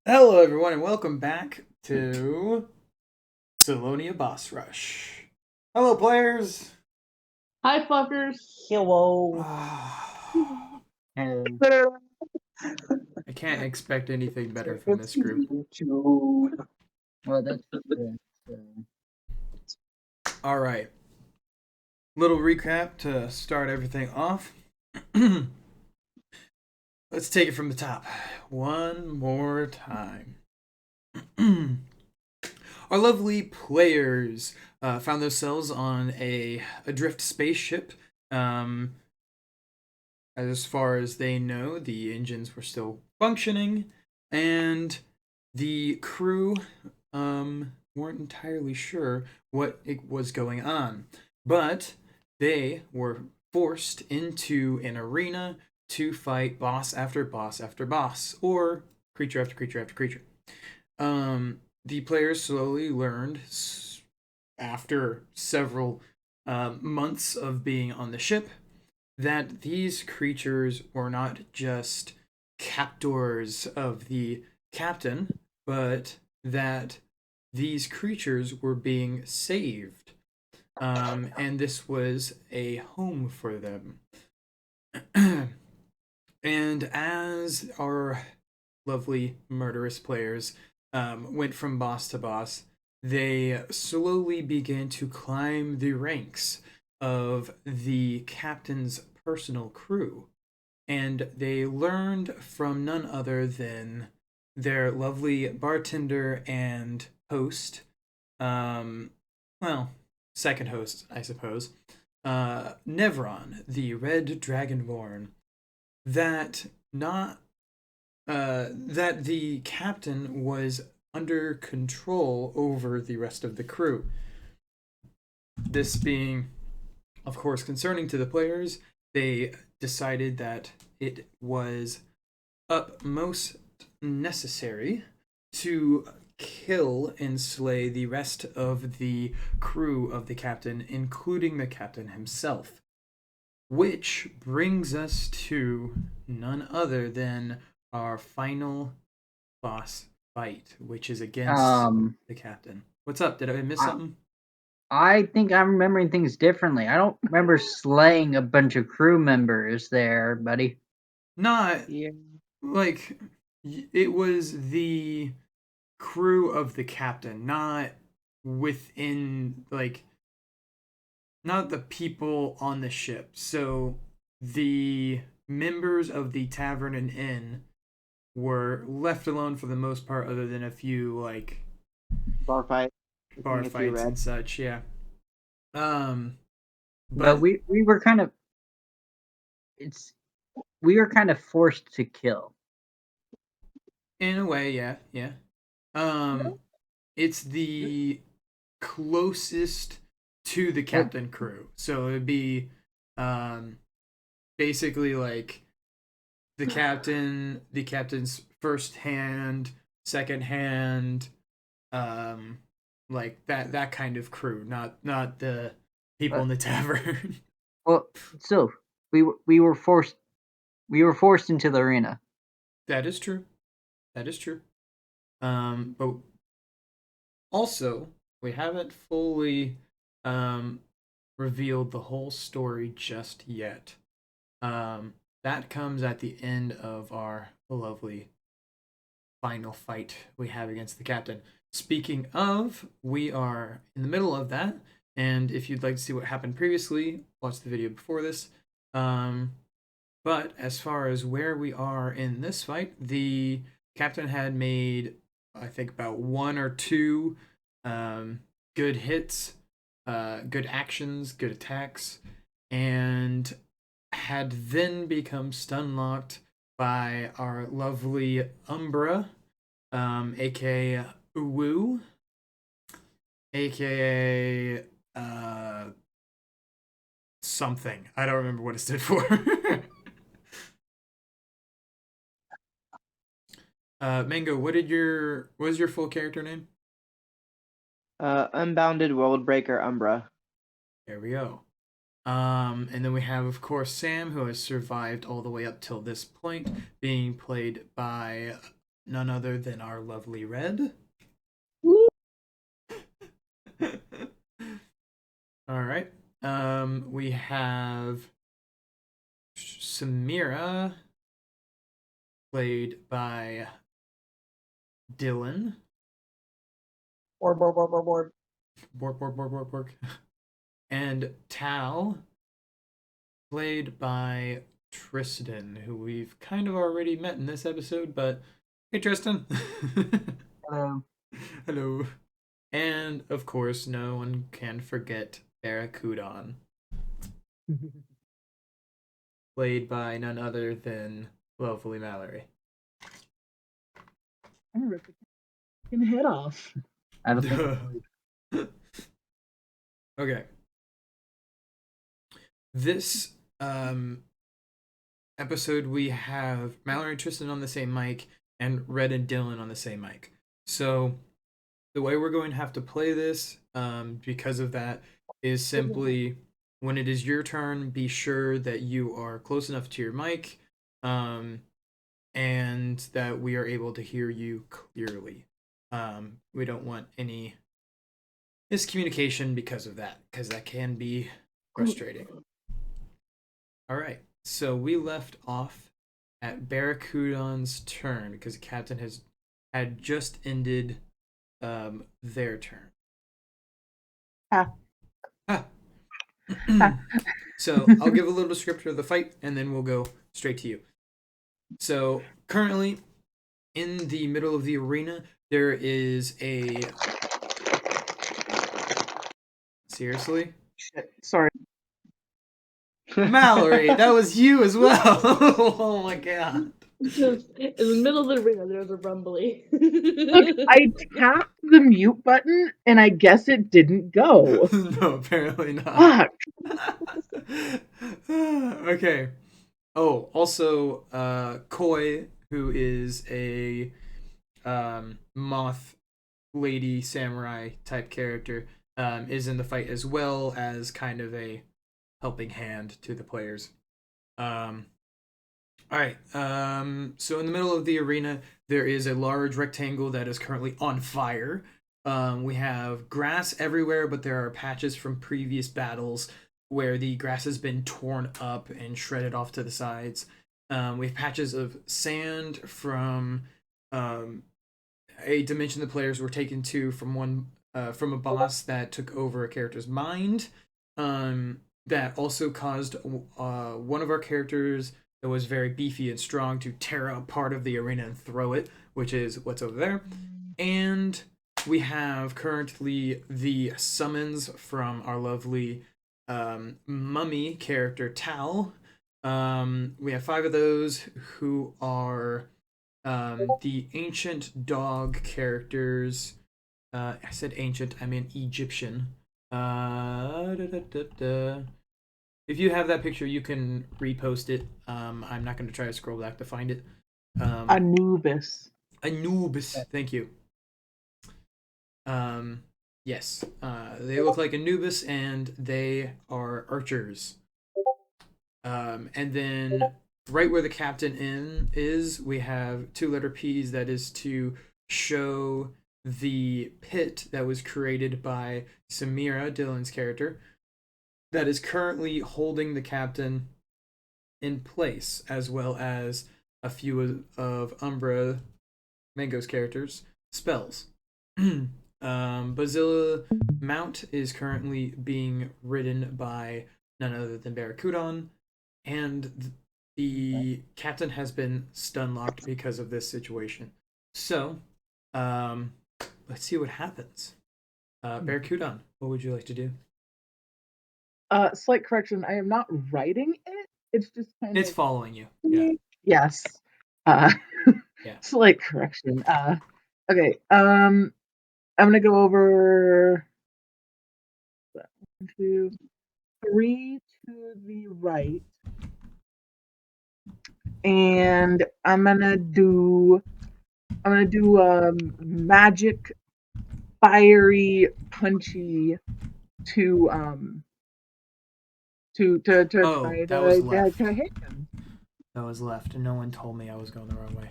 Hello, everyone, and welcome back to Zellonia Boss Rush. Hello, players. Hi, fuckers. Hello. I And can't expect anything better from this group. well, that's good. So, All right, little recap to start everything off. Let's take it from the top one more time. Our lovely players found themselves on a adrift spaceship. As far as they know, the engines were still functioning, and the crew weren't entirely sure what it was going on. But they were forced into an arena to fight boss after boss after boss, or creature after creature after creature. The players slowly learned after several months of being on the ship that these creatures were not just captors of the captain, but that these creatures were being saved. And this was a home for them. And as our lovely murderous players went from boss to boss, they slowly began to climb the ranks of the captain's personal crew. And they learned from none other than their lovely bartender and host, um, well, second host, I suppose, Nevron, the Red Dragonborn, that not that the captain was under control over the rest of the crew. This being, of course, concerning to the players, they decided that it was utmost necessary to kill and slay the rest of the crew of the captain, including the captain himself. Which brings us to none other than our final boss fight, which is against the captain. What's up? Did I miss I, something? I think I'm remembering things differently. I don't remember slaying a bunch of crew members there, buddy. Not Yeah. like it was the crew of the captain, not within like not the people on the ship. So the members of the tavern and inn were left alone for the most part, other than a few like Bar fight. bar Looking at you, fights Red. and such. Yeah. Um, But but we were kind of it's we were kind of forced to kill. in a way, yeah, yeah. Um, it's the closest to the It, captain crew, so it'd be um basically like the captain's first hand, second hand, um, like that kind of crew, not the people but in the tavern. well, so we were forced into the arena. That is true. That is true. But also we haven't fully um revealed the whole story just yet. Um, that comes at the end of our lovely final fight we have against the captain. Speaking of, we are in the middle of that, and if you'd like to see what happened previously, watch the video before this. Um, but as far as where we are in this fight, the captain had made, I think, about one or two um, good hits, good actions, good attacks, and had then become stun locked by our lovely Umbra, aka Uwu, aka something. I don't remember what it stood for. Mango, what was your full character name? Unbounded World Breaker Umbra. There we go. And then we have, of course, Sam, who has survived all the way up till this point, being played by none other than our lovely Red. All right. We have Samira, played by Dylan. Borg, borg, borg, borg, borg. Bork, bork, bork, bork, bork. And Tal, played by Tristan, who we've kind of already met in this episode, but hey, Tristan. Hello. Hello. And of course, no one can forget Barracudan, played by none other than lovely Mallory. I'm gonna rip your head off. I don't think Okay. This episode we have Mallory and Tristan on the same mic and Red and Dylan on the same mic. So the way we're going to have to play this, because of that, is simply when it is your turn, be sure that you are close enough to your mic, and that we are able to hear you clearly. We don't want any miscommunication because of that, because that can be frustrating. All right, so we left off at Barracudan's turn because the captain had just ended their turn. So I'll give a little description of the fight, and then we'll go straight to you. So currently, in the middle of the arena, there is a... Seriously? Shit, sorry. Mallory, that was you as well. Oh my god. Just in the middle of the arena, there's a rumbly. Look, I tapped the mute button and I guess it didn't go. No, apparently not. Fuck. Okay. Oh, also, Koi, who is a moth lady samurai type character, is in the fight as well as kind of a helping hand to the players. All right. So in the middle of the arena, there is a large rectangle that is currently on fire. We have grass everywhere, but there are patches from previous battles where the grass has been torn up and shredded off to the sides. We have patches of sand from a dimension the players were taken to from a boss that took over a character's mind. That also caused one of our characters that was very beefy and strong to tear out part of the arena and throw it, which is what's over there. And we have currently the summons from our lovely mummy character Tal. We have 5 of those who are the ancient dog characters. I said ancient, I mean Egyptian. If you have that picture, you can repost it. I'm not going to try to scroll back to find it. Anubis. Anubis, thank you. Yes, they look like Anubis, and they are archers. And then right where the captain is, we have 2 letter P's. That is to show the pit that was created by Samira, Dylan's character, that is currently holding the captain in place, as well as a few of Umbra, Mango's characters' spells. Bazilla Mount is currently being ridden by none other than Barracudan, and the captain has been stun locked because of this situation. So, let's see what happens. Barracudan, what would you like to do? Slight correction. I am not writing it. It's just kind It's of. following you. Yeah. Yes. Yeah. Slight correction. Okay. I'm gonna go over 1, 2, 3 to the right, and I'm gonna do magic, fiery, punchy to Oh, try that was to left. hit him. That was left, and no one told me I was going the wrong way.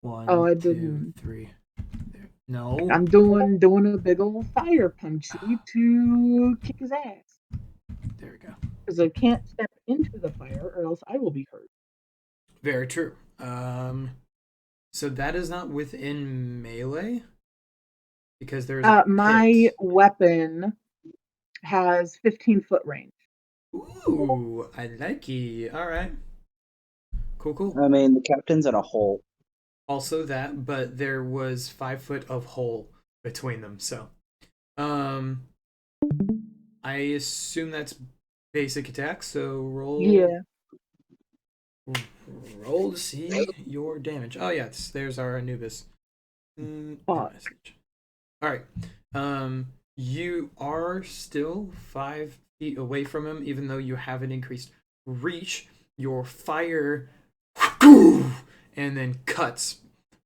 One, Oh, I 2, didn't. 3. There. No. I'm doing a big old fire punchy to kick his ass. There we go. Because I can't step into the fire or else I will be hurt. Very true. So that is not within melee because there's a My pit. weapon has 15-foot range. Ooh, I like it. All right. Cool, cool. I mean, the captain's in a hole. Also that, but there was 5 foot of hole between them. So, um, I assume that's basic attack. So Yeah. roll to see your damage. Oh yes, there's our Anubis. Fuck. Message. All right. You are still 5 feet away from him, even though you have an increased reach. Your fire, and then cuts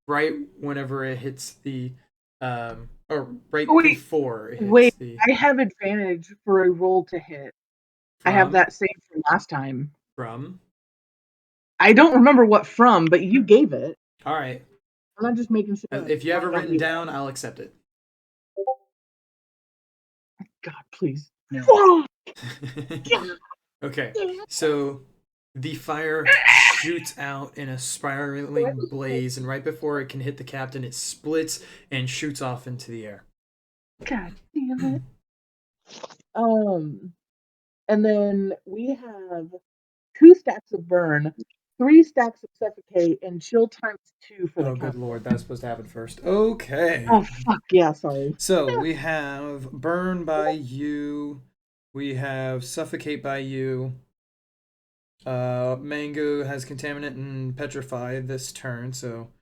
right whenever it hits the, or right Wait, before it hits Wait, the. I have advantage for a roll to hit. I have From that save from last time. from. I don't remember what from, but you gave it. All right. I'm not just making sure. If you have it I don't written need down, I'll accept it. that. God, please. No. Fuck! Okay, so the fire shoots out in a spiraling blaze, and right before it can hit the captain, it splits and shoots off into the air. God damn it. And then we have 2 stacks of burn, 3 stacks of suffocate, and chill times 2 for the Oh, good captain. lord, that was supposed to happen first. Okay. Oh fuck yeah, sorry. So we have burn by you, we have suffocate by you. Mango has contaminate and petrify this turn, so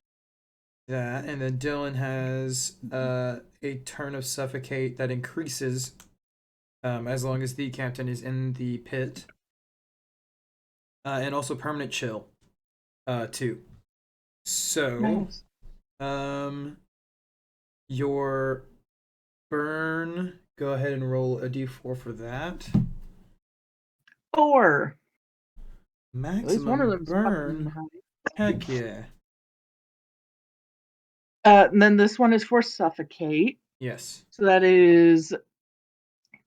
that, and then Dylan has a turn of suffocate that increases as long as the captain is in the pit, and also permanent chill, too. So, Nice. your burn. Go ahead and roll a d4 for that. 4. At least one of Maximum them's fucking burn. high. Heck yeah. And then this one is for suffocate. Yes. So that is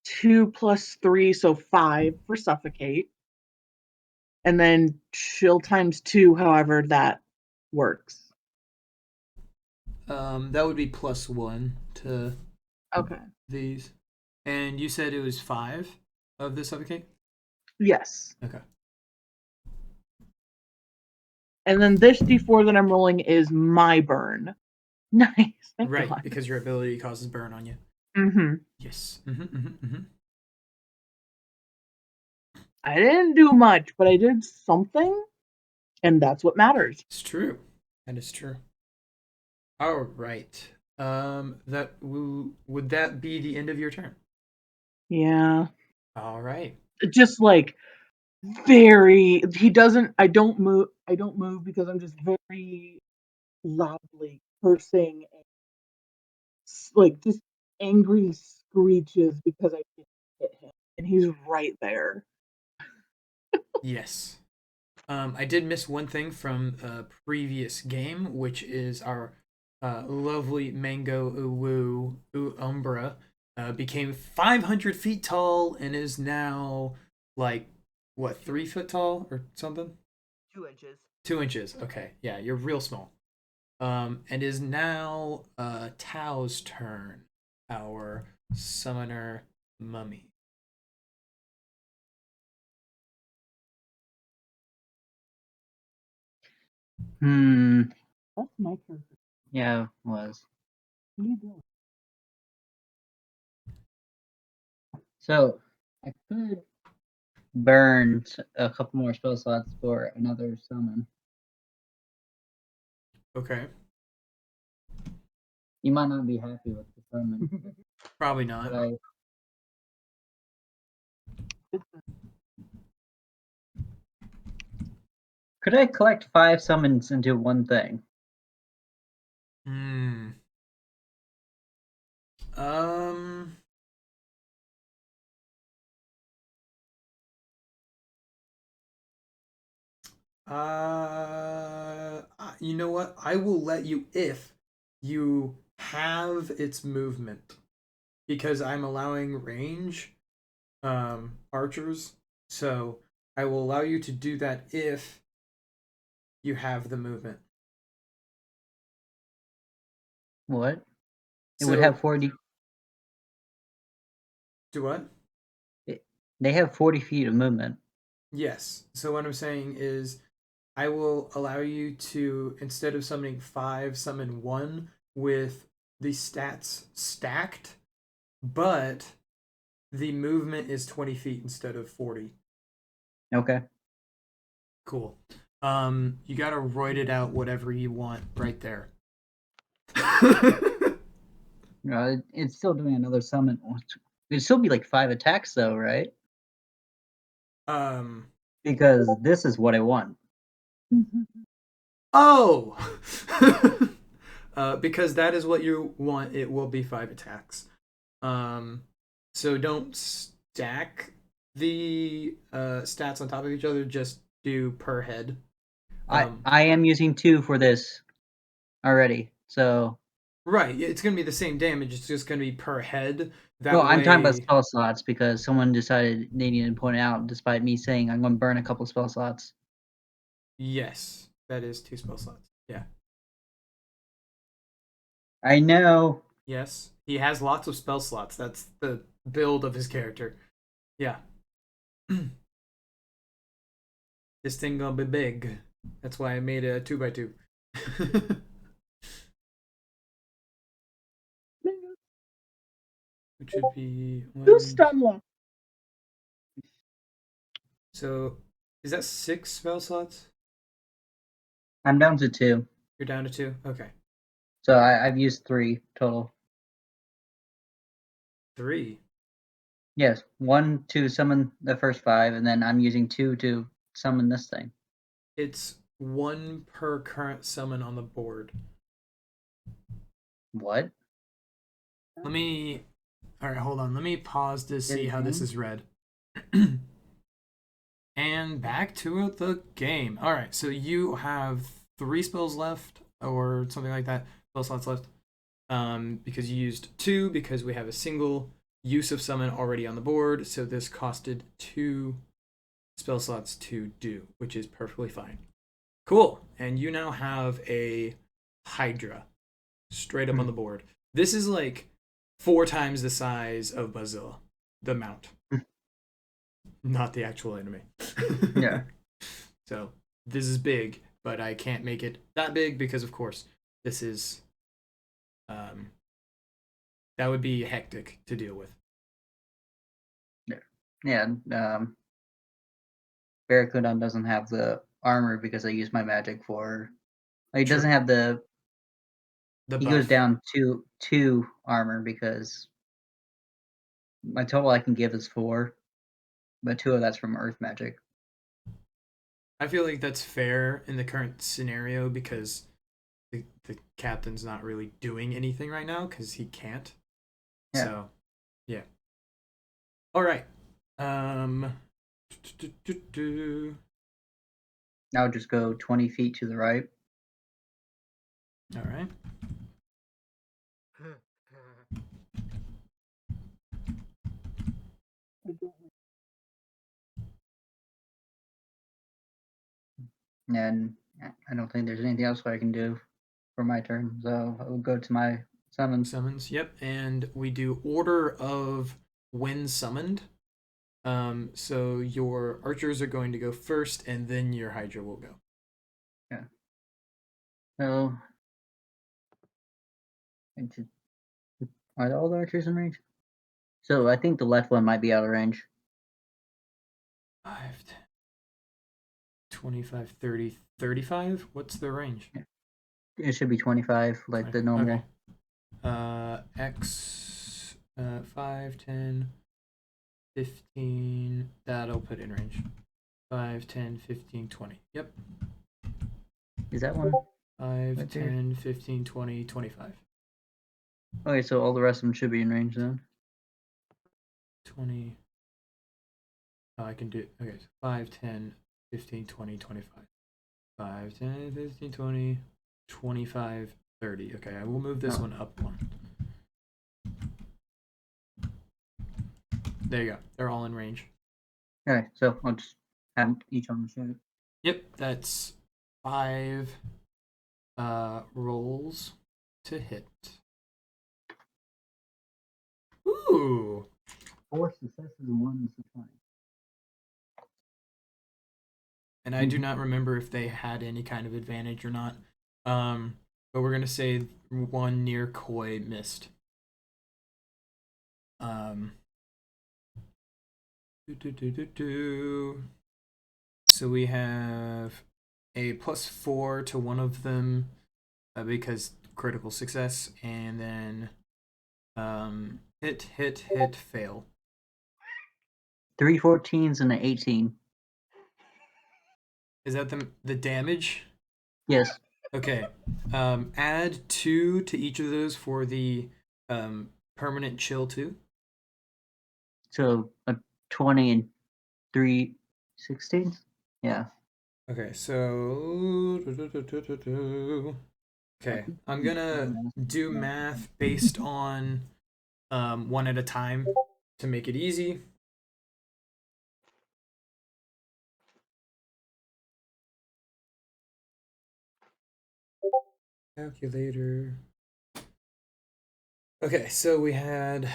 2 plus 3, so 5 for suffocate. And then chill times 2, however that works. That would be +1 to Okay. these. And you said it was 5 of the suffocate? Yes. Okay. And then this d4 that I'm rolling is my burn. Nice. Thank Right, God. because your ability causes burn on you. Mm-hmm. Yes. I didn't do much, but I did something, and that's what matters. It's true. That is true. All right. That would that be the end of your turn? Yeah. All right. Just like very he doesn't I don't move because I'm just very loudly cursing and like just angry screeches because I can't hit him. And he's right there. Yes. I did miss one thing from a previous game, which is our lovely Mango Uwu Umbra became 500 feet tall and is now like what 3 foot tall or something. 2 inches. 2 inches. Okay, yeah, you're real small. And is now Tao's turn. Our summoner mummy. That's my turn. Yeah, it was. What are you doing? So I could burn a couple more spell slots for another summon. Okay. You might not be happy with the summon. Probably not. but could I collect 5 summons into one thing? Hmm. Um. you know what? I will let you if you have its movement because I'm allowing range archers. So I will allow you to do that if you have the movement. What? It So would have 40. do what? They have 40 feet of movement. Yes. So what I'm saying is I will allow you to, instead of summoning 5, summon 1 with the stats stacked, but the movement is 20 feet instead of 40. Okay. Cool. You gotta roid it out whatever you want right there. It's still doing another summon. It'd still be like 5 attacks though, right? um Because this is what I want. oh because that is what you want, it will be 5 attacks. So don't stack the stats on top of each other, just do per head. I am using 2 for this already. So Right, it's gonna be the same damage, it's just gonna be per head. That no, I'm talking about way, spell slots because someone decided they needed to point it out despite me saying I'm going to burn a couple spell slots. yes, that is 2 spell slots. Yeah. I know. Yes, he has lots of spell slots. That's the build of his character. Yeah. This thing gonna be big. That's why I made a 2x2. Which should be 2 one. stun left. So, is that 6 spell slots? I'm down to 2. You're down to 2? Okay. So I've used 3 total. 3. Yes, 1 to summon the first 5, and then I'm using 2 to summon this thing. It's 1 per current summon on the board. What? Let me. Alright, hold on. Let me pause to see how this is read. And back to the game. Alright, so you have 3 spells left, or something like that. Spell slots left. Because you used 2, because we have a single use of summon already on the board, so this costed 2 spell slots to do, which is perfectly fine. Cool. And you now have a Hydra straight up on the board. This is like 4 times the size of Bazilla, the mount, not the actual enemy. Yeah. So this is big, but I can't make it that big because, of course, this is that would be hectic to deal with. Yeah. Barracuda doesn't have the armor because I use my magic for. He True. doesn't have the. The He buff. goes down to 2 armor because my total I can give is 4, but 2 of that's from Earth magic. I feel like that's fair in the current scenario because the captain's not really doing anything right now because he can't. Yeah. So, yeah. All right. Now just go 20 feet to the right. All right. And I don't think there's anything else I can do for my turn, so I will go to my summons. Summons. Yep. And we do order of when summoned. So your archers are going to go first, and then your Hydra will go. Yeah. So, are all the archers in range? So I think the left one might be out of range. 5, 10, 25, 30, 35? What's the range? It should be 25, like the normal. Okay. X 5, 10, 15. That'll put in range. 5, 10, 15, 20. Yep. Is that one? 5, Right there. 10, 15, 20, 25. Okay, so all the rest of them should be in range then. 20. Oh, I can do it. Okay, so 5, 10, 15, 20, 25. 5, 10, 15, 20. 25, 30. Okay, I will move this one up one. There you go. They're all in range. Okay, so I'll just have each of them shoot. Yep, that's 5 rolls to hit. Ooh. 4 successes and 1 success. And I do not remember if they had any kind of advantage or not. But we're gonna say one near Koi missed. So we have a +4 to one of them because critical success, and then hit, fail. 3 14s and an 18. Is that the damage? Yes. Okay. Add 2 to each of those for the permanent chill 2. So a 20 and 3 16? Yeah. Okay, so okay, I'm gonna do math based on one at a time to make it easy. Calculator. Okay, so we had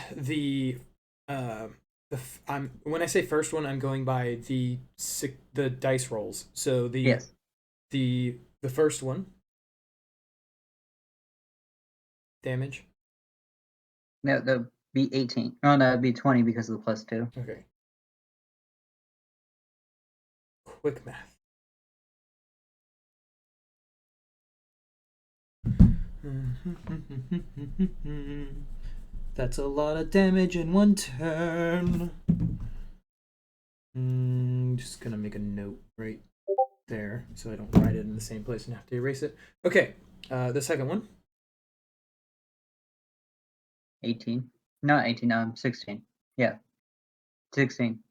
I'm when I say first one, I'm going by the dice rolls. So Yes. the first one damage. No, that would be 18. Oh, no, it'd be 20 because of the +2. Okay. Quick math. That's a lot of damage in one turn. Just gonna make a note right there so I don't write it in the same place and have to erase it. Okay, the second one. 18. Not 18, 16. Yeah. 16.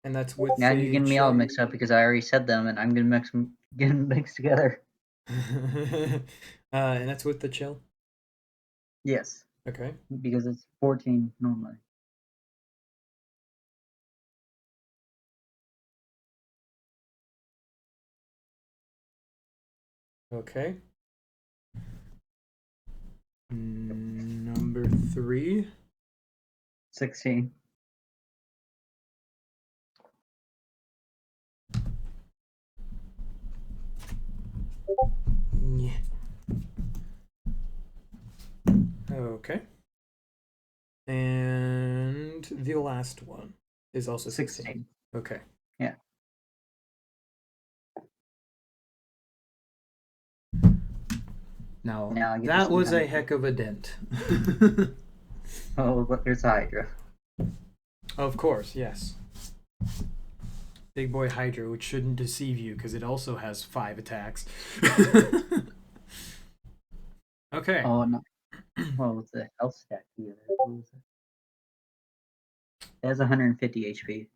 And that's with Now you're getting me all chill. mixed up because I already said them and I'm going to get them mixed together. And that's with the chill. Yes. Okay. Because it's 14 normally. Okay. Number 3. 16. Yeah. Okay. And the last one is also 16. Okay. Yeah. Now I get to that see was how a much- heck of a dent. Oh, but there's a Hydra. Of course, yes. Big boy Hydra, which shouldn't deceive you because it also has 5 attacks. Okay. Oh, no. Well, with the health stack here. What was it? It has 150 HP.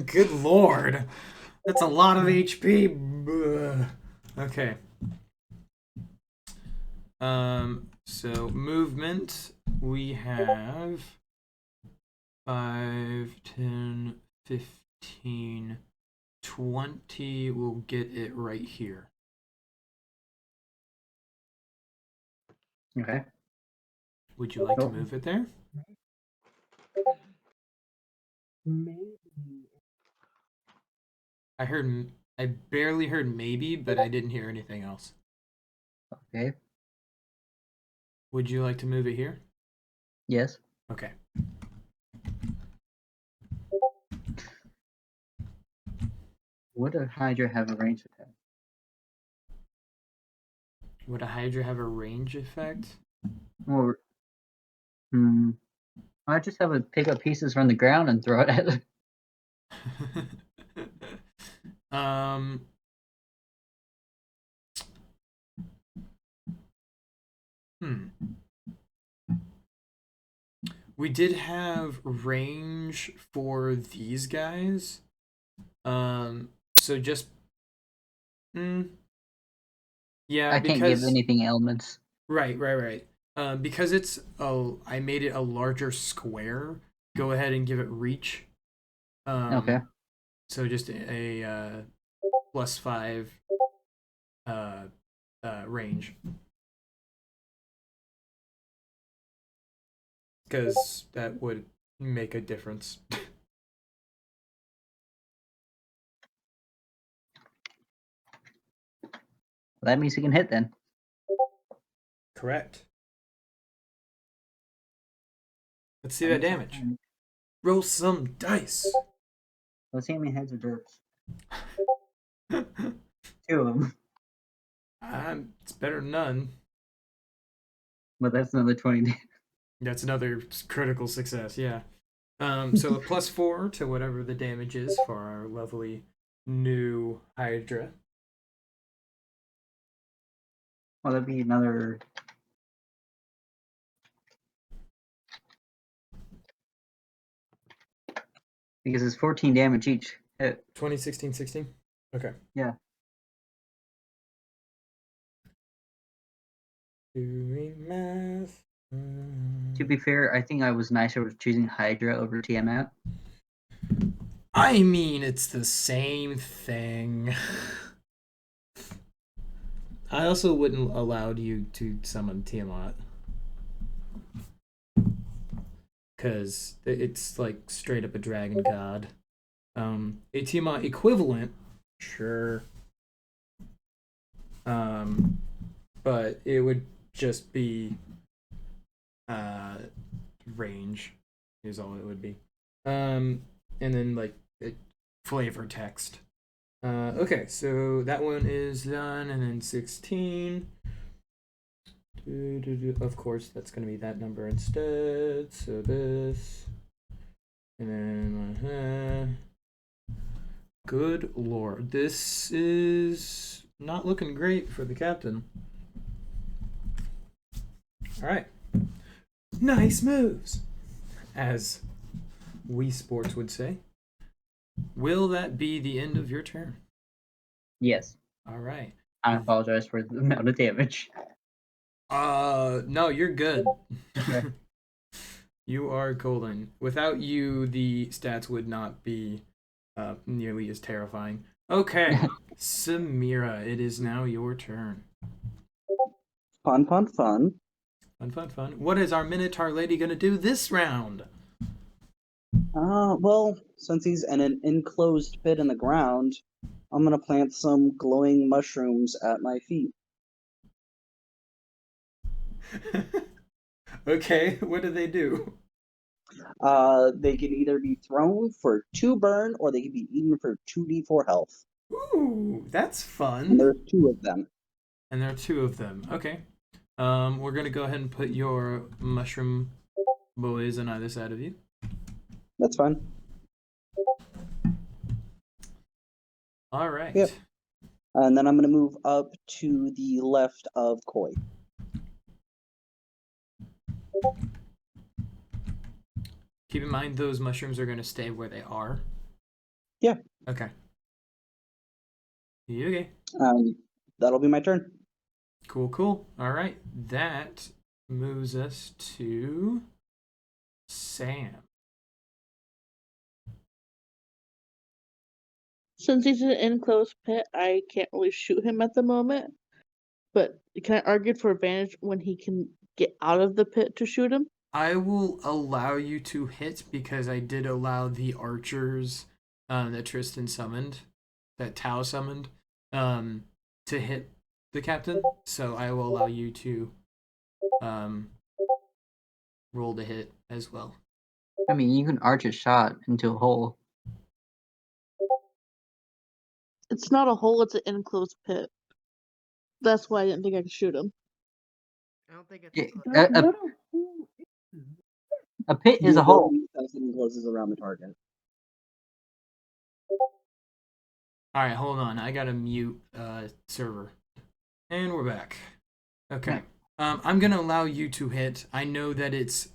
Good lord. That's a lot of HP. Okay. So movement, we have 5, 10, 15, 20. We'll get it right here. Okay. Would you like to move it there? Maybe. I barely heard maybe, but I didn't hear anything else. Okay. Would you like to move it here? Yes. Okay. Would a Hydra have a range attack? Would a Hydra have a range effect? Or, I just have it pick up pieces from the ground and throw it at it. um. We did have range for these guys. So just yeah, I can't give because anything elements. right. Because I made it a larger square. Go ahead and give it reach. Okay. So just a +5 uh, range, because that would make a difference. That means he can hit then. Correct. Let's see that damage. Roll some dice. Let's see how many heads or dirts. 2 of them. It's better than none. But that's another 20. That's another critical success, yeah. So a +4 to whatever the damage is for our lovely new Hydra. Well, that'd be another. Because it's 14 damage each hit. 20, 16, 16? Okay. Yeah. Doing math. To be fair, I think I was nicer with choosing Hydra over Tiamat. I mean, it's the same thing. I also wouldn't allowed you to summon Tiamat, because it's like straight up a dragon god. A Tiamat equivalent, sure. But it would just be range is all it would be. And then like flavor text. Okay, so that one is done, and then 16. Of course, that's going to be that number instead. So this, and then good lord, this is not looking great for the captain. All right, nice moves, as Wii Sports would say. Will that be the end of your turn? Yes. All right. I apologize for the amount of damage. No, you're good. Okay. You are golden. Without you, the stats would not be nearly as terrifying. Okay, Samira, it is now your turn. Fun. Fun. What is our Minotaur lady gonna do this round? Well, since he's in an enclosed pit in the ground, I'm gonna plant some glowing mushrooms at my feet. Okay, what do they do? They can either be thrown for 2 burn, or they can be eaten for 2d4 health. Ooh, that's And fun. there's 2 of them. And there are 2 of them. Okay. We're gonna go ahead and put your mushroom boys on either side of you. That's fine. All right. Yep. And then I'm gonna move up to the left of Koi. Keep in mind those mushrooms are gonna stay where they are. Yeah. Okay. Okay. That'll be my turn. Cool. All right. That moves us to Sam. Since he's in an enclosed pit, I can't really shoot him at the moment. But can I argue for advantage when he can get out of the pit to shoot him? I will allow you to hit, because I did allow the archers that Tristan summoned, that Tao summoned, to hit the captain. So I will allow you to roll to hit as well. I mean, you can arch a shot into a hole. It's not a hole, it's an enclosed pit. That's why I didn't think I could shoot him. I don't think it's Yeah, a pit is The a hole. ability that encloses around the target. All right, hold on. I gotta mute server, and we're back. Okay. I'm gonna allow you to hit. I know that it's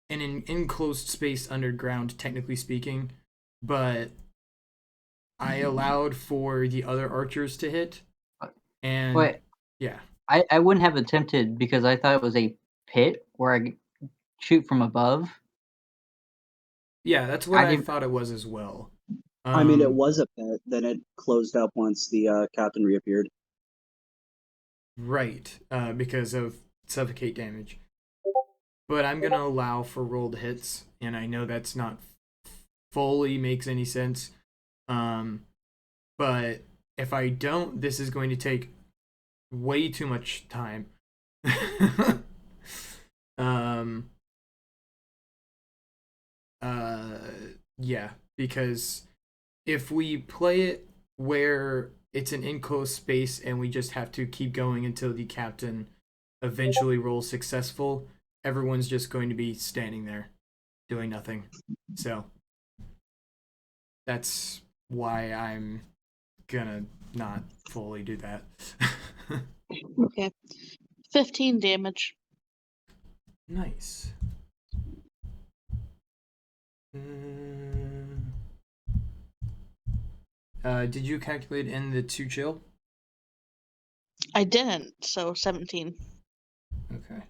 in an enclosed space underground, technically speaking, but I allowed for the other archers to hit, and Wait, yeah, I wouldn't have attempted because I thought it was a pit where I shoot from above. yeah, that's what I I didn't. thought it was as well. I mean, it was a pit, then it closed up once the captain reappeared. Right, because of suffocate damage. But I'm gonna allow for rolled hits, and I know that's not fully makes any sense. But if I don't, this is going to take way too much time. um. Yeah, because if we play it where it's an enclosed space and we just have to keep going until the captain eventually rolls successful, everyone's just going to be standing there doing nothing. So that's why I'm gonna not fully do that. Okay. 15 damage. Nice. Did you calculate in the 2 chill? I didn't, so 17. Okay.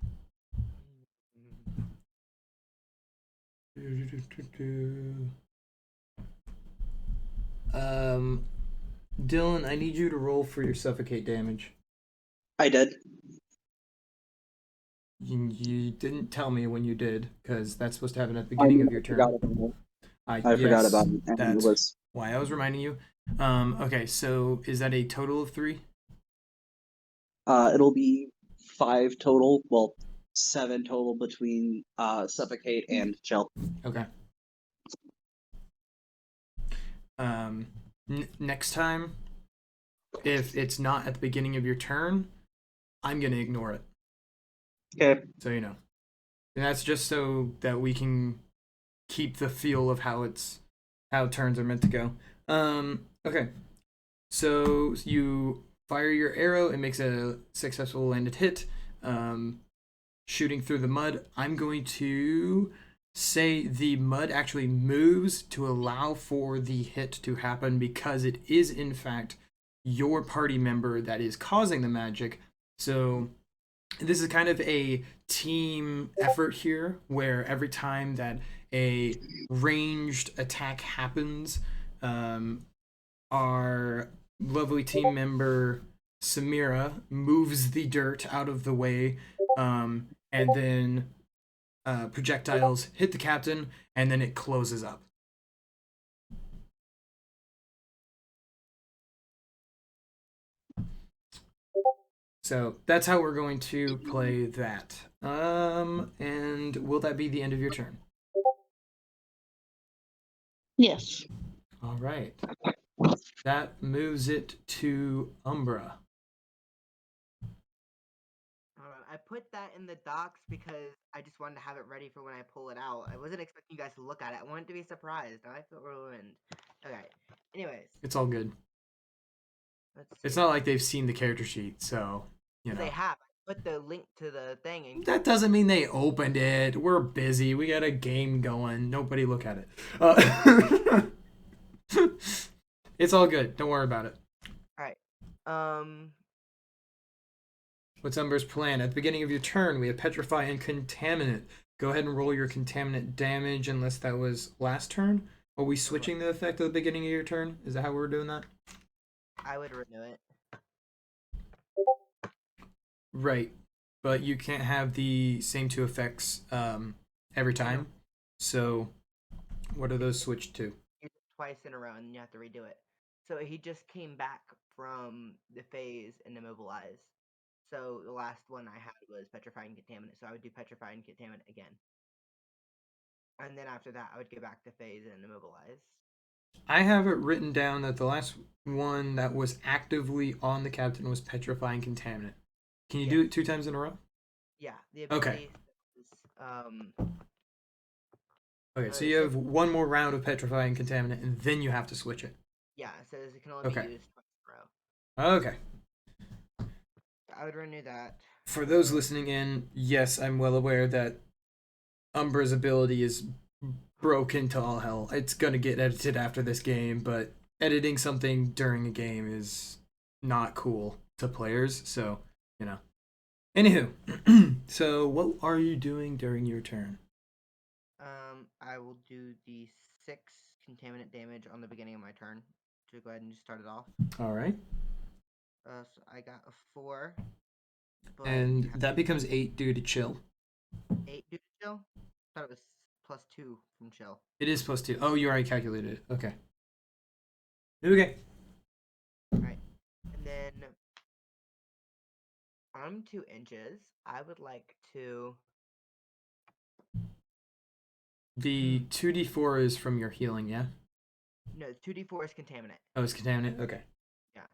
Dylan, I need you to roll for your suffocate damage. I did. You didn't tell me when you did, because that's supposed to happen at the beginning of your turn. I forgot about it, and it That's was why I was reminding you. Okay, so is that a total of 3? it'll be 5 total. Well, 7 total between suffocate and chill. Okay. Next time, if it's not at the beginning of your turn, I'm gonna ignore it. Okay. So you know, and that's just so that we can keep the feel of how turns are meant to go. Okay. So you fire your arrow, it makes a successful landed hit. Shooting through the mud. I'm going to say the mud actually moves to allow for the hit to happen because it is in fact your party member that is causing the magic. So this is kind of a team effort here where every time that a ranged attack happens, our lovely team member Samira moves the dirt out of the way, and then projectiles hit the captain, and then it closes up. So that's how we're going to play that. And will that be the end of your turn? Yes. All right. That moves it to Umbra. I put that in the docs because I just wanted to have it ready for when I pull it out. I wasn't expecting you guys to look at it. I wanted to be surprised. Now I feel ruined. Okay. Anyways, It's all good. let's see. It's not like they've seen the character sheet, so you know. They have. I put the link to the thing in. That doesn't mean they opened it. We're busy. We got a game going. Nobody look at it. It's all good. Don't worry about it. All right. What's Umber's plan? At the beginning of your turn, we have Petrify and Contaminate. Go ahead and roll your Contaminate damage unless that was last turn. Are we switching the effect at the beginning of your turn? Is that how we're doing that? I would renew it. Right. But you can't have the same 2 effects every time. So what are those switched to? Twice in a row, and you have to redo it. So he just came back from the phase and immobilized. So the last one I had was Petrify and Contaminate. So I would do Petrify and Contaminate again. And then after that, I would go back to phase and immobilize. I have it written down that the last one that was actively on the captain was Petrify and Contaminate. Can you do it 2 times in a row? Yeah. The ability Okay. is, Okay, so you have 1 more round of Petrify and Contaminate, and then you have to switch it. yeah, it says it can only be used twice in a row. Okay. I would renew that. For those listening in, yes, I'm well aware that Umbra's ability is broken to all hell. It's gonna get edited after this game, but editing something during a game is not cool to players, so, you know. Anywho, so what are you doing during your turn? I will do the 6 contaminant damage on the beginning of my turn to go ahead and just start it off. All right. So I got a 4, but And you have that becomes 8 due to chill. 8 due to chill. Thought it was plus 2 from chill. It is plus 2. Oh, you already calculated it. Okay. Okay. Right, and then I'm 2 inches. I would like to. The 2d4 is from your healing, yeah? No, 2d4 is contaminant. Oh, it's contaminant? Okay. Yeah.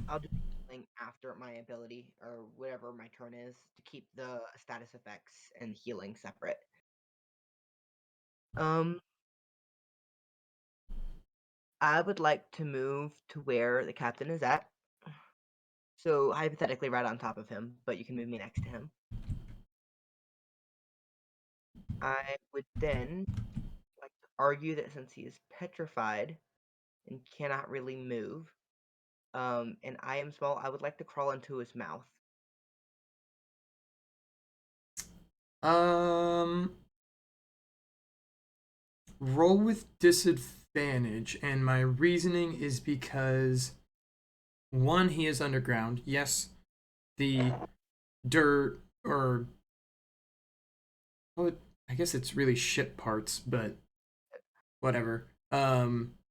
I'll do healing after my ability or whatever my turn is to keep the status effects and healing separate. I would like to move to where the captain is at. So hypothetically right on top of him, but you can move me next to him. I would then like to argue that since he is petrified and cannot really move, and I am small, I would like to crawl into his mouth. Roll with disadvantage, and my reasoning is because one, he is underground. Yes, the dirt or I guess it's really ship parts, but whatever.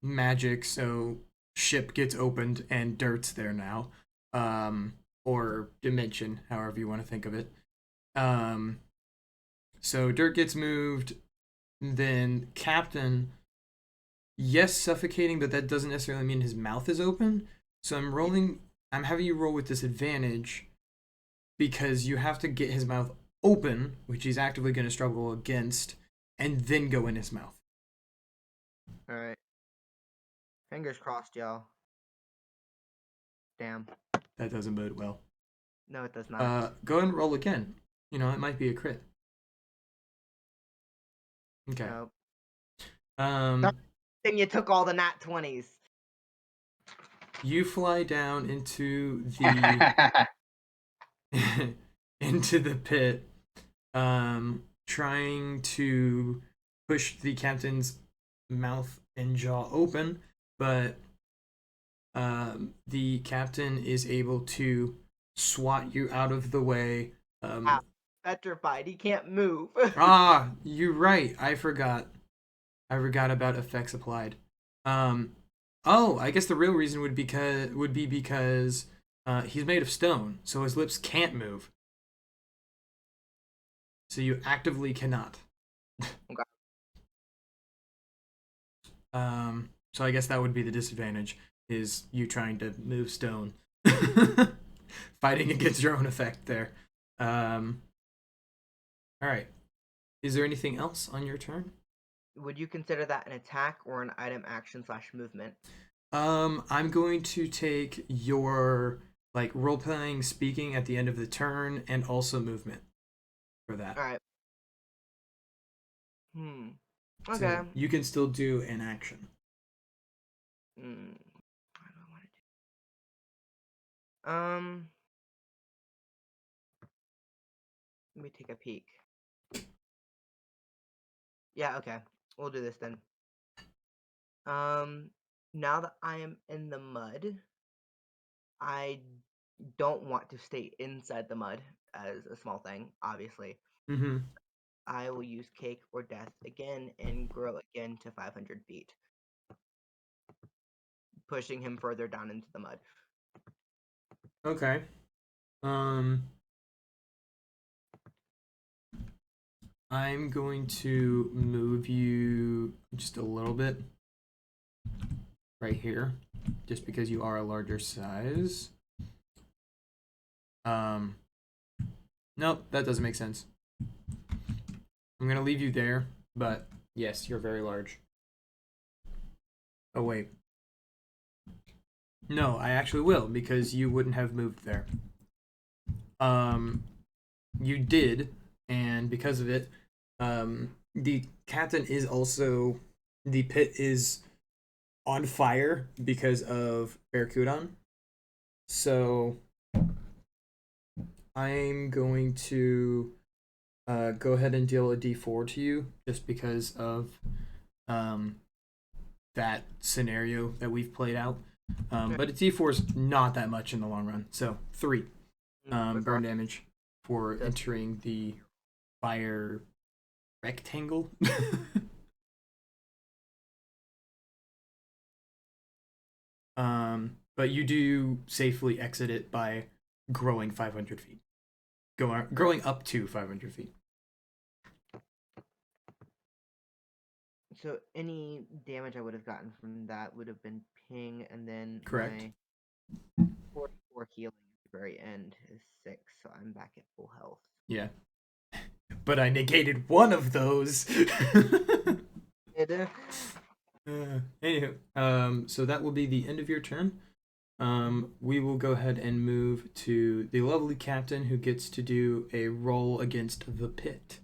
Magic, so ship gets opened and dirt's there now. Or dimension, however you want to think of it. So dirt gets moved, then captain, yes, suffocating, but that doesn't necessarily mean his mouth is open. So I'm having you roll with disadvantage because you have to get his mouth open, which he's actively going to struggle against, and then go in his mouth. Alright. Fingers crossed, y'all. Damn. That doesn't bode well. No, it does not. Go ahead and roll again. You know, it might be a crit. Okay. Nope. Um, Then you took all the nat 20s. you fly down into the into the pit, trying to push the captain's mouth and jaw open, but the captain is able to swat you out of the way. Petrified. He can't move. You're right. I forgot about effects applied. I guess the real reason would be because he's made of stone, so his lips can't move. So you actively cannot. Okay. So I guess that would be the disadvantage, is you trying to move stone. Fighting against your own effect there. Alright. Is there anything else on your turn? Would you consider that an attack or an item action / movement? I'm going to take your role playing speaking at the end of the turn and also movement for that. Alright. Okay. So you can still do an action. What do I want to do? Let me take a peek. Yeah, okay. We'll do this then. Now that I am in the mud, I don't want to stay inside the mud as a small thing, obviously. Mm-hmm. I will use Cake or Death again and grow again to 500 feet, pushing him further down into the mud. Okay. I'm going to move you just a little bit right here, just because you are a larger size. Nope, that doesn't make sense. I'm gonna leave you there, but yes, you're very large. Oh wait. No, I actually will, because you wouldn't have moved there. You did, and because of it, the captain is also, the pit is on fire because of Barracudan. So I'm going to go ahead and deal a d4 to you just because of that scenario that we've played out. But a d4 is not that much in the long run. So 3 burn damage for entering the fire rectangle. But you do safely exit it by growing 500 feet. Growing up to 500 feet. So any damage I would have gotten from that would have been ping, and then Correct. my 44 healing at the very end is 6, so I'm back at full health. Yeah. But I negated one of those. Anywho, so that will be the end of your turn. We will go ahead and move to the lovely captain who gets to do a roll against the pit.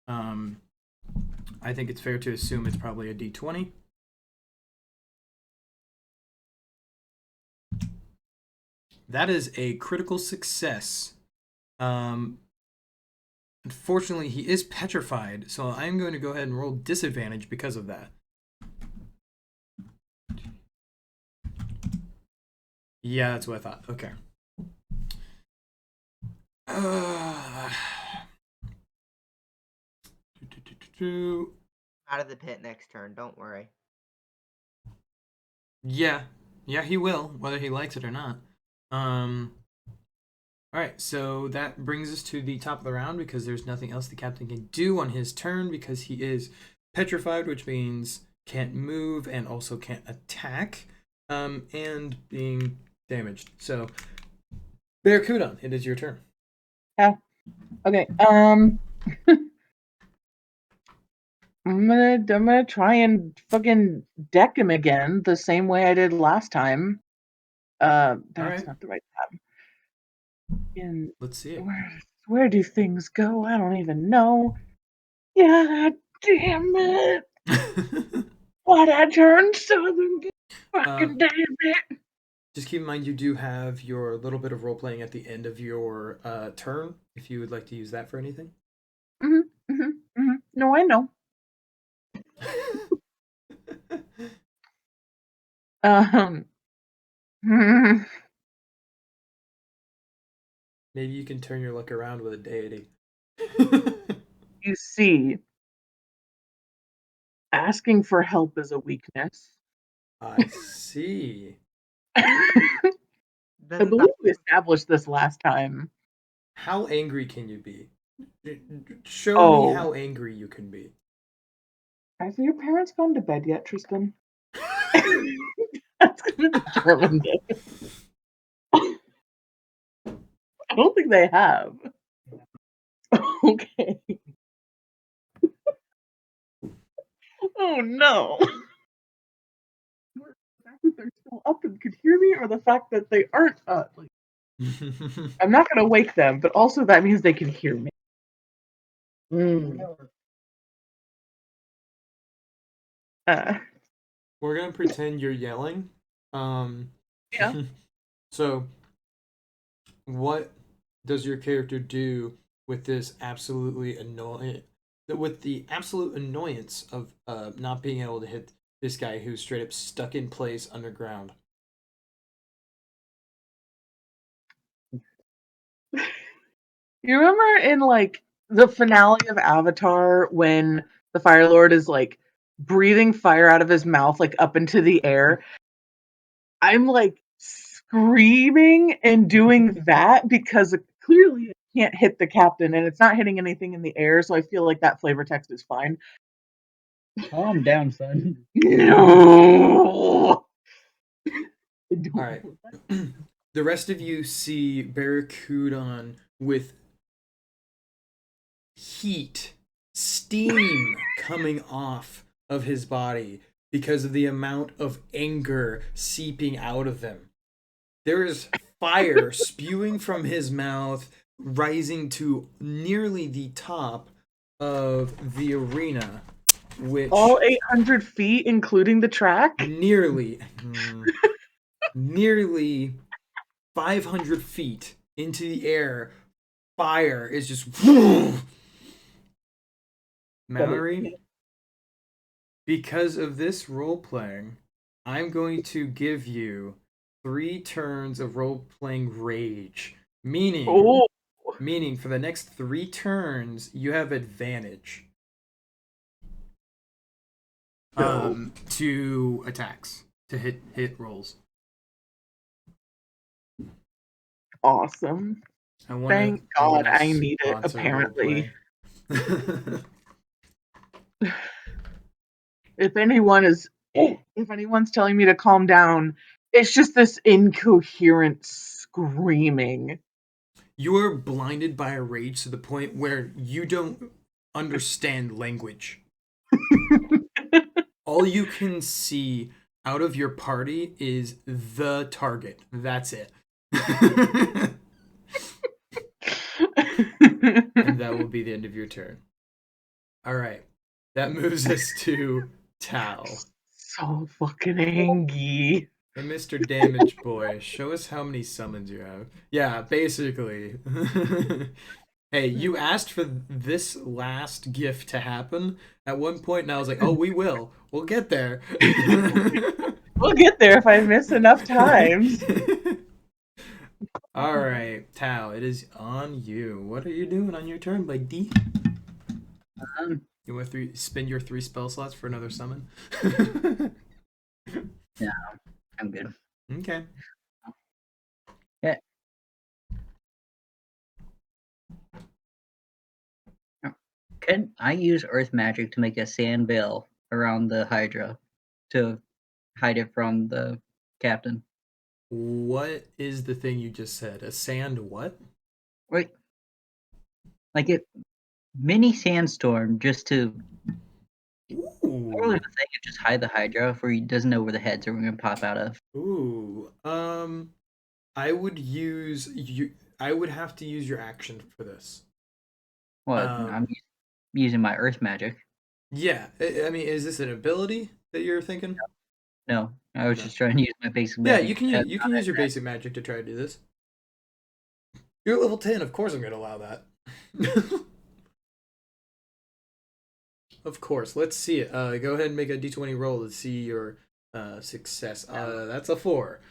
I think it's fair to assume it's probably a d20. That is a critical success. Unfortunately, he is petrified, so I'm going to go ahead and roll disadvantage because of that. Yeah, that's what I thought. Okay. Out of the pit next turn, don't worry. Yeah, he will, whether he likes it or not. All right, so that brings us to the top of the round because there's nothing else the captain can do on his turn because he is petrified, which means can't move and also can't attack, and being damaged. So, Barracuda, it is your turn. Yeah. Okay. I'm gonna try and fucking deck him again the same way I did last time. That's right. not the right tab. And Let's see it. where do things go? I don't even know. Yeah, damn it! Why'd I turn southern? Fucking damn it! Just keep in mind you do have your little bit of role playing at the end of your turn if you would like to use that for anything. No, I know. Maybe you can turn your luck around with a deity. You see, asking for help is a weakness. I see. I believe we established this last time. How angry can you be? Show me how angry you can be. Have your parents gone to bed yet, Tristan? That's going to determine this. I don't think they have. Okay. Oh no. The fact that they're still up and could hear me, or the fact that they aren't up. Like, I'm not going to wake them, but also that means they can hear me. We're gonna pretend you're yelling. Yeah. So, what does your character do with this absolutely annoying? With the absolute annoyance of not being able to hit this guy who's straight up stuck in place underground. You remember in like the finale of Avatar when the Fire Lord is like breathing fire out of his mouth like up into the air? I'm like screaming and doing that because clearly it can't hit the captain and it's not hitting anything in the air, so I feel like that flavor text is fine. Calm down, son. No. All right. The rest of you see Barracudan with heat, steam coming off of his body because of the amount of anger seeping out of him. There is fire spewing from his mouth, rising to nearly the top of the arena, which All 800 feet, including the track? nearly 500 feet into the air, fire is just Mallory, because of this role playing, I'm going to give you 3 turns of role playing rage, meaning Oh, for the next 3 turns you have advantage to attacks, to hit rolls. awesome. Thank God I need it, apparently. If anyone's telling me to calm down, it's just this incoherent screaming. You are blinded by a rage to the point where you don't understand language. All you can see out of your party is the target. That's it. And that will be the end of your turn. All right. That moves us to Tao. So fucking angry. Hey, Mr. Damage Boy, show us how many summons you have. Yeah, basically. Hey, you asked for this last gift to happen at one point, and I was like, oh, we will. We'll get there. We'll get there if I miss enough times. All right, Tao, it is on you. What are you doing on your turn, buddy? You want to spend your 3 spell slots for another summon? No, I'm good. Okay. Yeah. Can I use earth magic to make a sand veil around the Hydra to hide it from the captain? What is the thing you just said? A sand what? Wait, like it mini sandstorm just to Ooh. the thing of just hide the Hydra where he doesn't know where the heads are going to pop out of. Ooh. I would use you. I would have to use your action for this. Well, I'm using my earth magic. Yeah, I mean, is this an ability that you're thinking? No, I was No. just trying to use my basic Yeah, magic. you can use your basic magic to try to do this. You're level 10, of course I'm going to allow that. Of course, let's see it. Go ahead and make a d20 roll to see your success. That's a 4.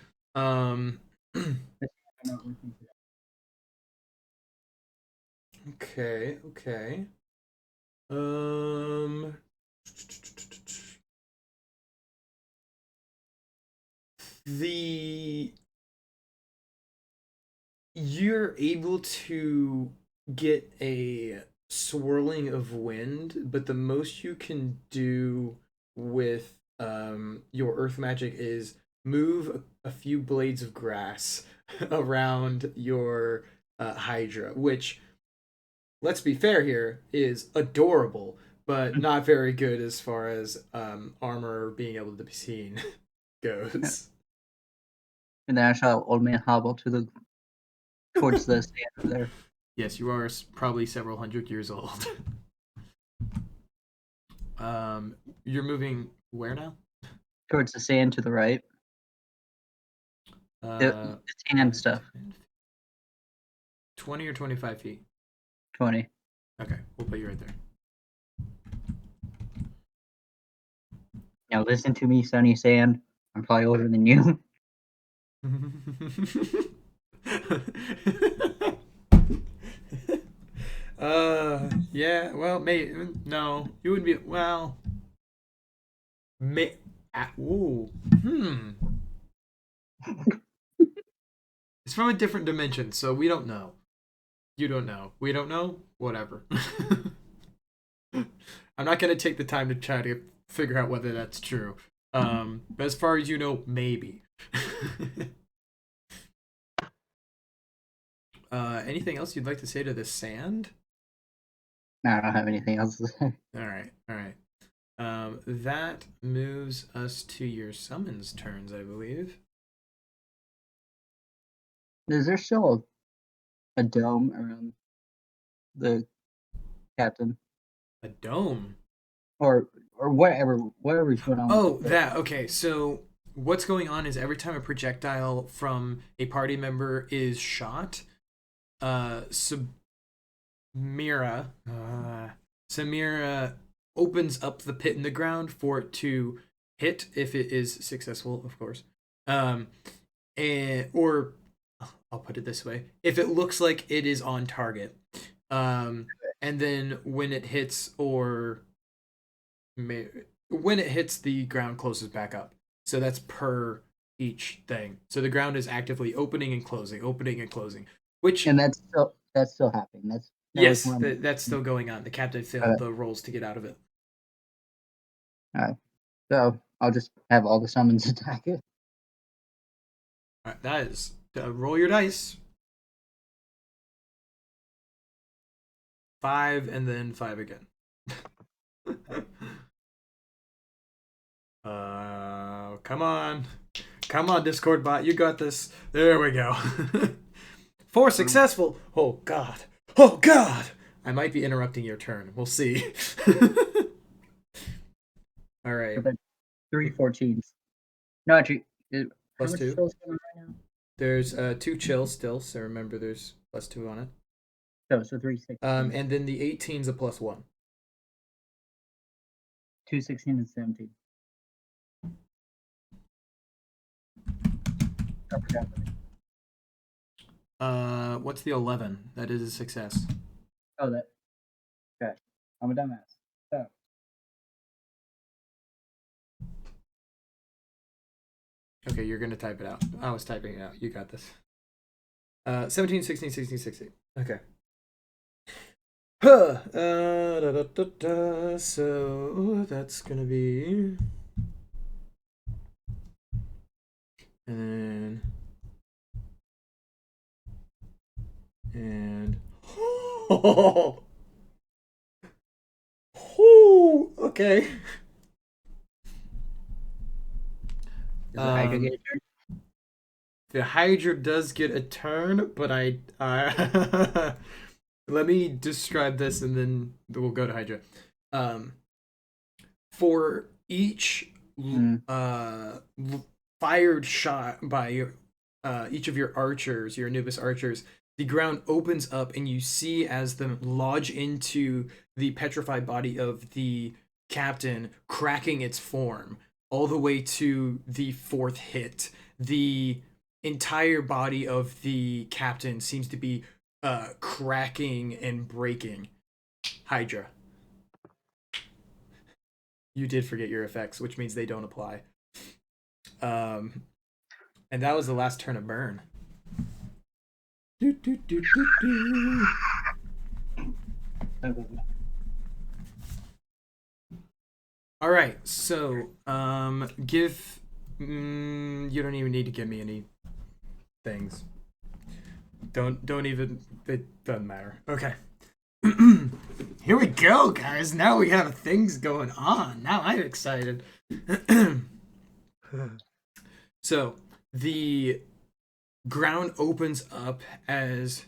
Okay. You're able to get a swirling of wind, but the most you can do with your earth magic is move a few blades of grass around your Hydra, which, let's be fair here, is adorable, but not very good as far as armor being able to be seen goes. And then I saw old man hobble towards the sand there. Yes, you are probably several hundred years old. You're moving where now? Towards the sand to the right. The tan stuff. 20 or 25 feet? 20. Okay, we'll put you right there. Now listen to me, Sunny Sand. I'm probably older than you. Yeah, well, no, you would be, well, ooh, It's from a different dimension, so we don't know. You don't know. We don't know? Whatever. I'm not going to take the time to try to figure out whether that's true. But as far as you know, maybe. Anything else you'd like to say to the sand? No, I don't have anything else to say. All right. That moves us to your summons turns, I believe. Is there still a dome around the captain? A dome. or whatever's going on. Oh, with the that. Okay, so what's going on is every time a projectile from a party member is shot, Samira, Samira opens up the pit in the ground for it to hit if it is successful, of course. Or I'll put it this way: if it looks like it is on target, and then when it hits, when it hits, the ground closes back up. So that's per each thing. So the ground is actively opening and closing. Which and that's still happening. That was yes, one of my that's still going on. The captain failed the rolls to get out of it. Alright. So I'll just have all the summons attack it. All right, that is roll your dice. 5 and then 5 again. Come on, Discord bot, you got this. There we go. 4 successful. Oh God. I might be interrupting your turn. We'll see. All right. 3 14s. No, actually, how Plus much 2. chill's going on right now? There's 2 chill still, so remember there's plus 2 on it. So 3 16. And then the 18's a plus 1. 2 16 and 17. What's the 11? That is a success. Oh, that. Okay. I'm a dumbass. So. Okay, you're gonna type it out. I was typing it out. You got this. 17, 16, 16, 16. Okay. So that's gonna be, and oh, okay. Does the Hydra get a turn? The Hydra does get a turn, but I let me describe this and then we'll go to Hydra. For each fired shot by each of your archers, your Anubis archers, the ground opens up and you see as them lodge into the petrified body of the captain, cracking its form all the way to the 4th hit. The entire body of the captain seems to be cracking and breaking. Hydra. You did forget your effects, which means they don't apply. And that was the last turn of burn. All right, so give. You don't even need to give me any things. Don't even. It doesn't matter. Okay. Here we go, guys. Now we have things going on. Now I'm excited. So the ground opens up as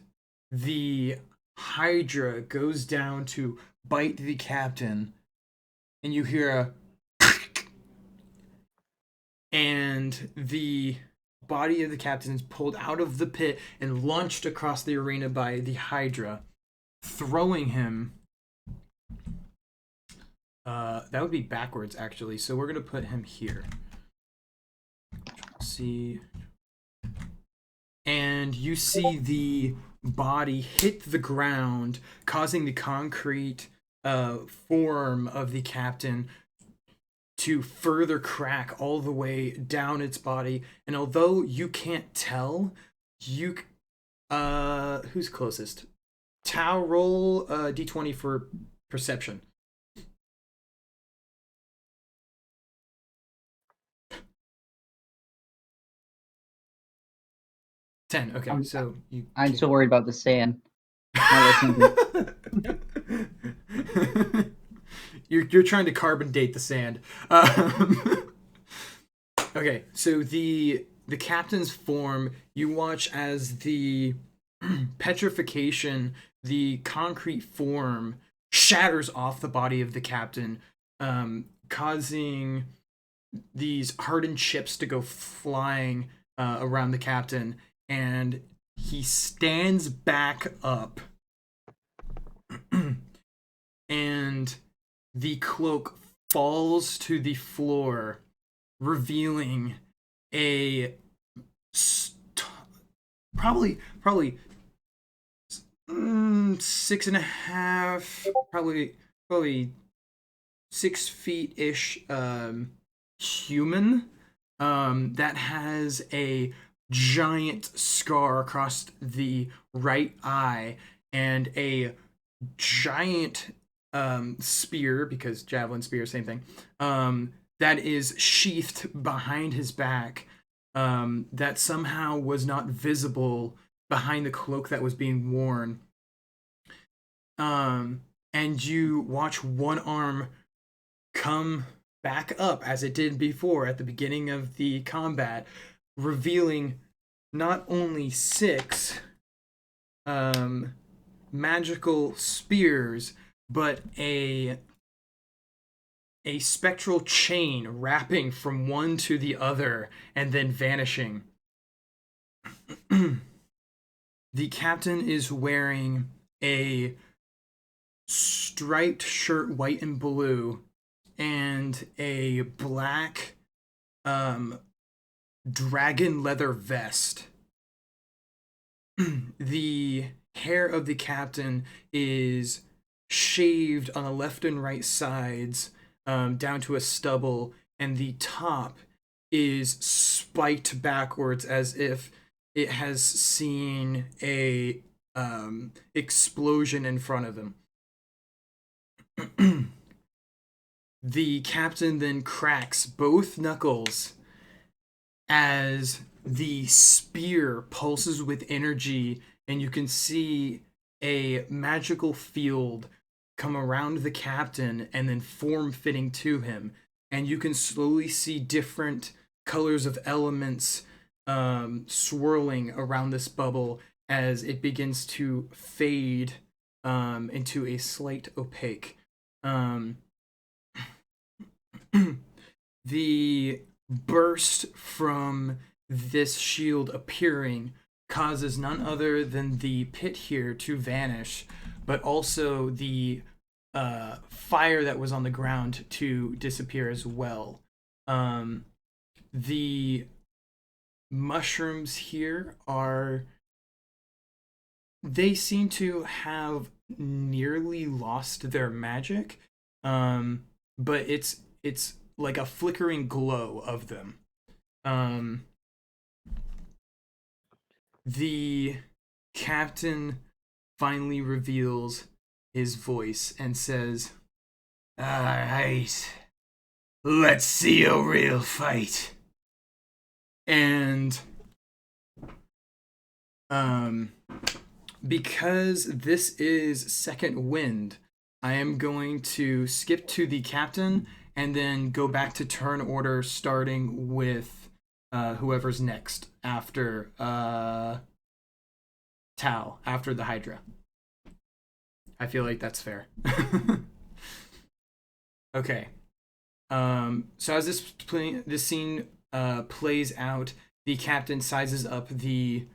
the Hydra goes down to bite the captain, and you hear a and the body of the captain is pulled out of the pit and launched across the arena by the Hydra, throwing him. That would be backwards, actually. So we're gonna put him here. See, and you see the body hit the ground, causing the concrete form of the captain to further crack all the way down its body. And although you can't tell, you who's closest? Tau, roll d20 for perception. Ten. Okay, so I'm so worried about the sand. You're trying to carbon date the sand. Okay, so the captain's form, you watch as the petrification, the concrete form shatters off the body of the captain, causing these hardened chips to go flying around the captain, and he stands back up, and the cloak falls to the floor, revealing a probably 6.5, probably 6 feet ish human that has a giant scar across the right eye and a giant spear, because javelin spear, same thing, that is sheathed behind his back, that somehow was not visible behind the cloak that was being worn. And you watch one arm come back up as it did before at the beginning of the combat, revealing not only 6 magical spears, but a spectral chain wrapping from one to the other and then vanishing. The captain is wearing a striped shirt, white and blue, and a black dragon leather vest. The hair of the captain is shaved on the left and right sides, down to a stubble, and the top is spiked backwards as if it has seen a explosion in front of him. The captain then cracks both knuckles as the spear pulses with energy, and you can see a magical field come around the captain and then form fitting to him. And you can slowly see different colors of elements swirling around this bubble as it begins to fade into a slight opaque. The burst from this shield appearing causes none other than the pit here to vanish, but also the fire that was on the ground to disappear as well. The mushrooms here they seem to have nearly lost their magic, but it's like a flickering glow of them. The captain finally reveals his voice and says, "All right, let's see a real fight." And because this is second wind, I am going to skip to the captain and then go back to turn order, starting with whoever's next after Tau, after the Hydra. I feel like that's fair. Okay. So as this scene plays out, the captain sizes up the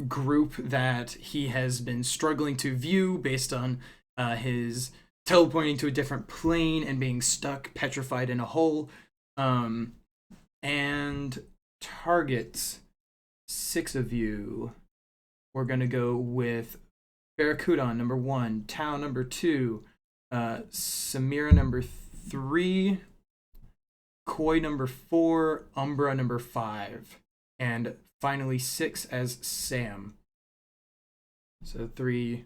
group that he has been struggling to view based on his teleporting to a different plane and being stuck, petrified in a hole, and targets 6 of you. We're gonna go with Barracuda number 1, Tau number 2, Samira number 3, Koi number 4, Umbra number 5, and finally 6 as Sam. So 3,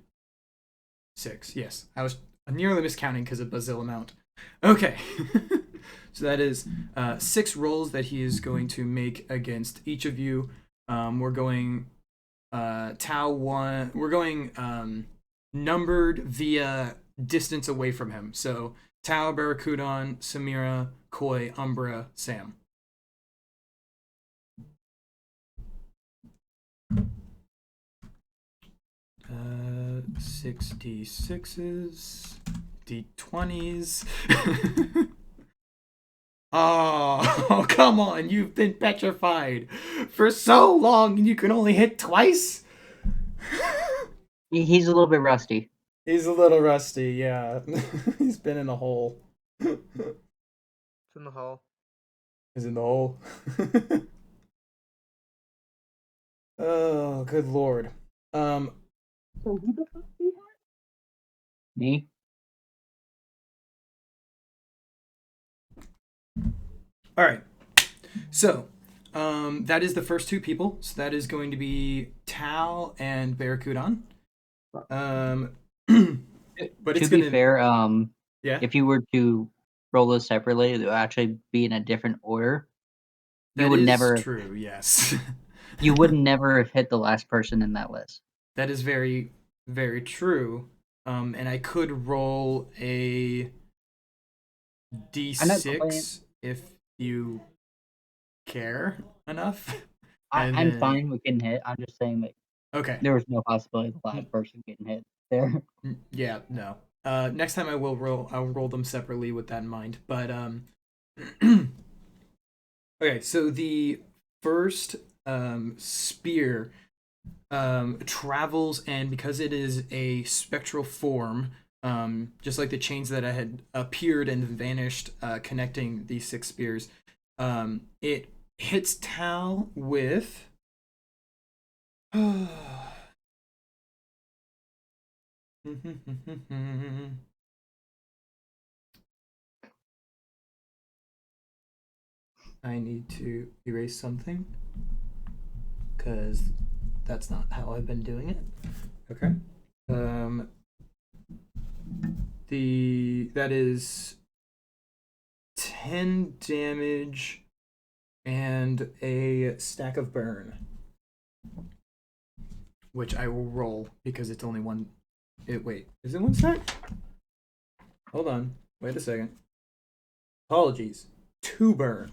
6. Yes, I was nearly miscounting because of Bazil amount. Okay. So that is 6 rolls that he is going to make against each of you. We're going Tau 1. We're going numbered via distance away from him. So Tau, Barracuda, Samira, Koi, Umbra, Sam. 6d6s, d20s. Oh, come on, you've been petrified for so long and you can only hit twice? He's a little bit rusty. He's a little rusty, yeah. He's been in a hole. It's in the hole. He's in the hole. Oh, good lord. So who the fuck do you have? Me? All right. So, that is the first two people. So that is going to be Tal and Barracudan. But it's to be gonna fair, yeah. if you were to roll those separately, it would actually be in a different order. You That would is never. true. Yes. You would never have hit the last person in that list. That is very, very true. And I could roll a I'm not d6 if you care enough. And I'm then- fine with getting hit. I'm just saying that Okay. there was no possibility of the last person getting hit there. Yeah, no. Next time I'll roll them separately with that in mind. But okay, so the first spear travels, and because it is a spectral form, just like the chains that I had appeared and vanished, connecting these 6 spears, it hits Tal with I need to erase something because that's not how I've been doing it. Okay. That is 10 damage and a stack of burn, which I will roll because it's only one. Wait, is it one stack? Hold on. Wait a second. Apologies. 2 burn.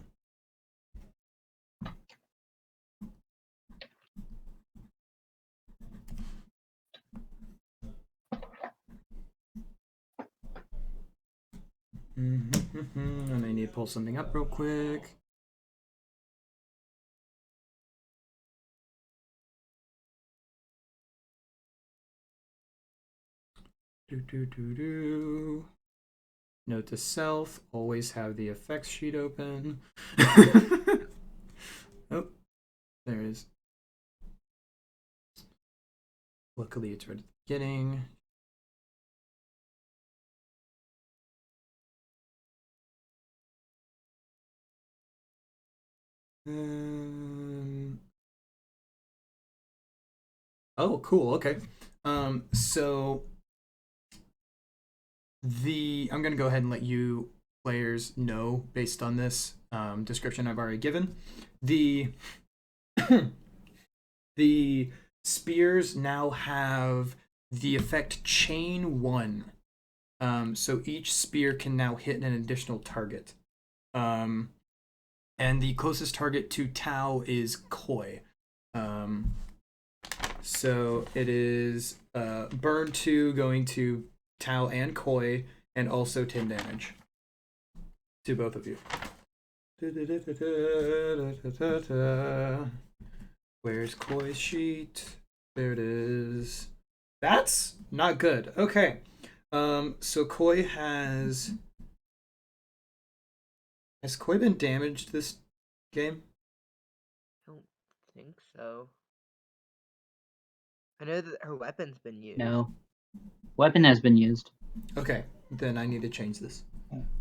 And I need to pull something up real quick. Note to self, always have the effects sheet open. Oh, there it is. Luckily, it's right at the beginning. Oh, cool. Okay. So I'm gonna go ahead and let you players know based on this description I've already given. The the spears now have the effect chain 1. So each spear can now hit an additional target. And the closest target to Tau is Koi. So it is burn 2 going to Tau and Koi, and also 10 damage to both of you. Where's Koi's sheet? There it is. That's not good. Okay. So Koi has Koi been damaged this game? I don't think so. I know that her weapon's been used. No. Weapon has been used. Okay, then I need to change this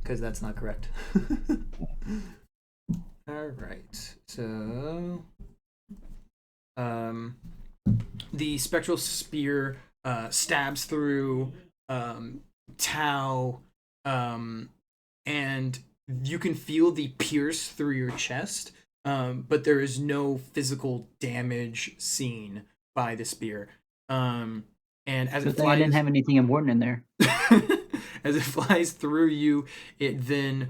because that's not correct. All right. So the spectral spear stabs through Tau, and you can feel the pierce through your chest, but there is no physical damage seen by the spear. And as Good it thing I didn't flies, have anything important in there. as it flies through you, it then,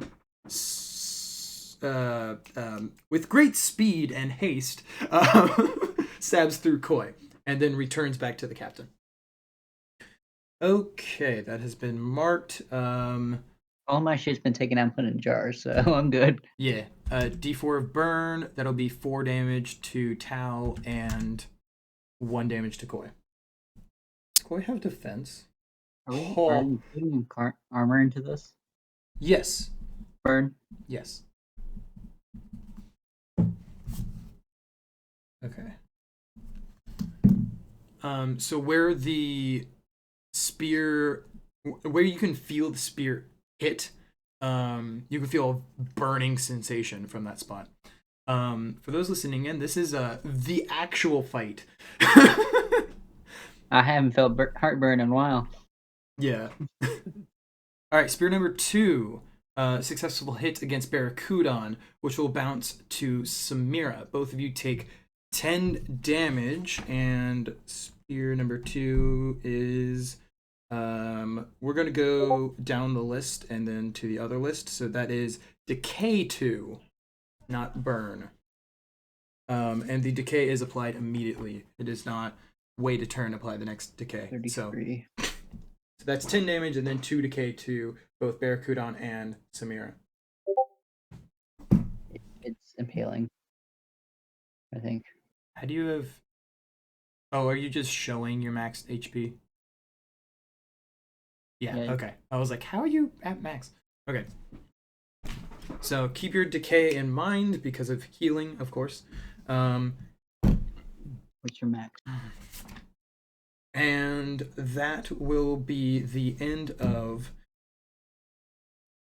with great speed and haste, stabs through Koi, and then returns back to the captain. Okay, that has been marked. All my shit's been taken out and put in jars, so I'm good. Yeah. D4 of burn. That'll be 4 damage to Tau and 1 damage to Koi. Does Koi have defense? Are we Oh. putting armor into this? Yes. Burn? Yes. Okay. So where the spear, where you can feel the spear hit, you can feel a burning sensation from that spot. For those listening in, this is the actual fight. I haven't felt heartburn in a while. Yeah. All right, spear number 2. Successful hit against Barracudan, which will bounce to Samira. Both of you take 10 damage, and spear number 2 is we're gonna go down the list and then to the other list. So that is decay 2, not burn. And the decay is applied immediately. It is not wait a turn, apply the next decay. 33. So that's 10 damage and then 2 decay to both Barracudan and Samira. It's impaling, I think. How do you have... Oh, are you just showing your max HP? Yeah, okay. I was like, how are you at max? Okay. So keep your decay in mind because of healing, of course. What's your max? And that will be the end of...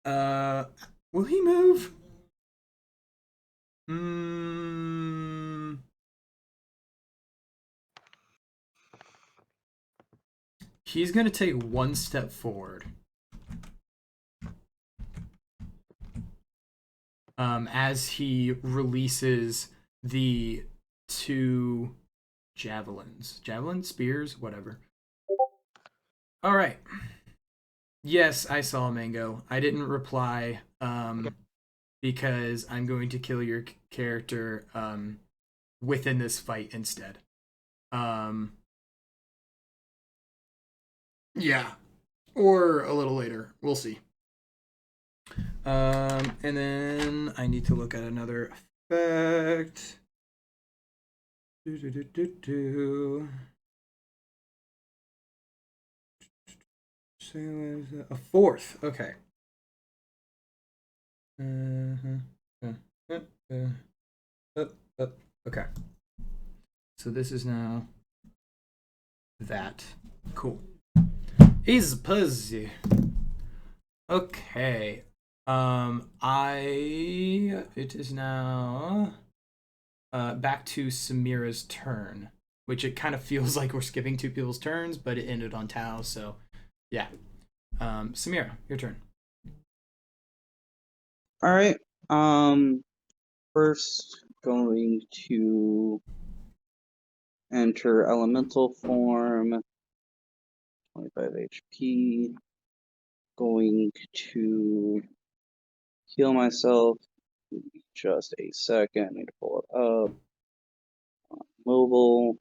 will he move? He's going to take 1 step forward. As he releases the 2 javelins. Javelins? Spears? Whatever. All right. Yes, I saw Mango. I didn't reply because I'm going to kill your character within this fight instead. Yeah. Or a little later. We'll see. And then I need to look at another effect. A 4th. Okay. Okay. So this is now that. Cool. Easy pussy. Okay. It is now back to Samira's turn, which it kind of feels like we're skipping 2 people's turns, but it ended on Tau, so yeah. Samira, your turn. All right. First going to enter elemental form. 25 HP. Going to heal myself. Just a second. I need to pull it up. Mobile.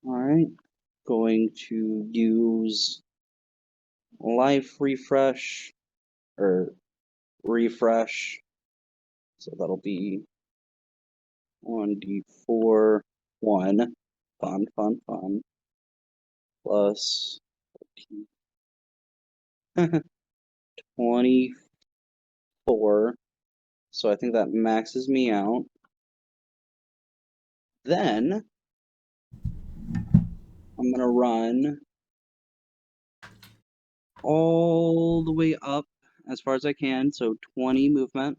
All right. Going to use life refresh or refresh. So that'll be 1d4, 1. Fun. Plus 24. So I think that maxes me out. Then I'm going to run all the way up as far as I can. So 20 movement.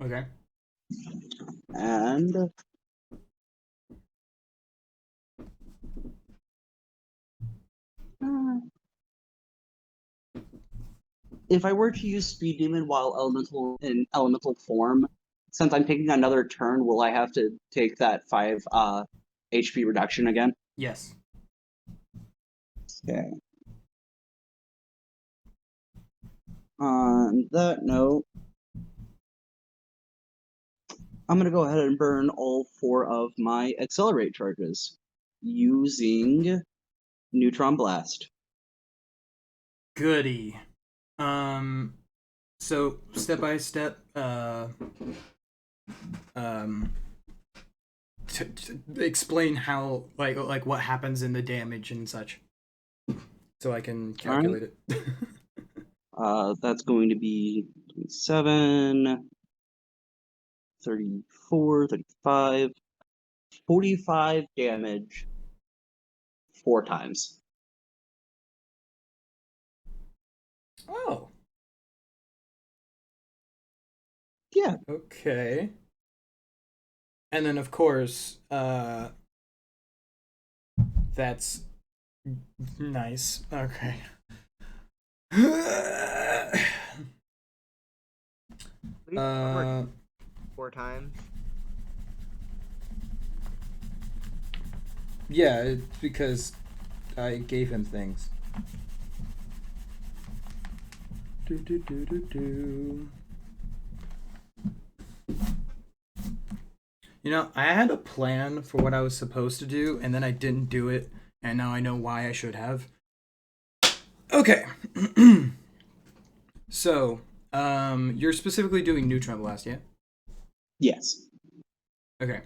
Okay. And if I were to use Speed Demon while in elemental form, since I'm taking another turn, will I have to take that 5 HP reduction again. Yes. Okay. On that note, I'm going to go ahead and burn all 4 of my accelerate charges using Neutron Blast. Goody. So step by step, explain how like what happens in the damage and such, so I can calculate it. That's going to be 27, 34, 35, 45 damage 4 times. Oh. Yeah. Okay. And then of course, that's nice. Okay. We've covered 4 times. Yeah, it's because I gave him things. You know, I had a plan for what I was supposed to do, and then I didn't do it, and now I know why I should have. Okay. So, you're specifically doing Neutron Blast, yeah? Yes. Okay.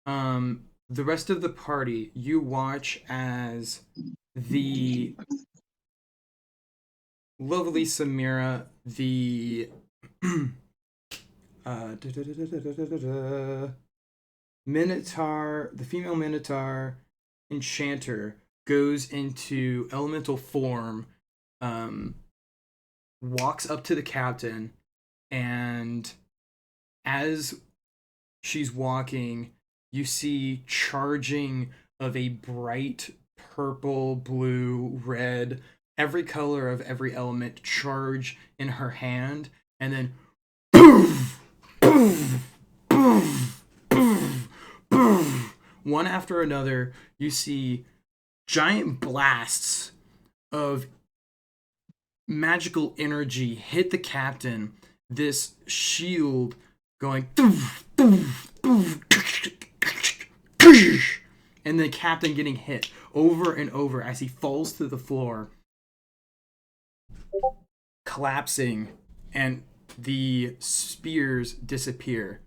The rest of the party, you watch as the lovely Samira, the Minotaur, the female Minotaur enchanter goes into elemental form, walks up to the captain, and as she's walking, you see charging of a bright purple, blue, red, every color of every element charge in her hand, and then poof, poof, poof, poof, poof. One after another, you see giant blasts of magical energy hit the captain. This shield going doof, doof, doof, and the captain getting hit over and over as he falls to the floor, collapsing, and the spears disappear.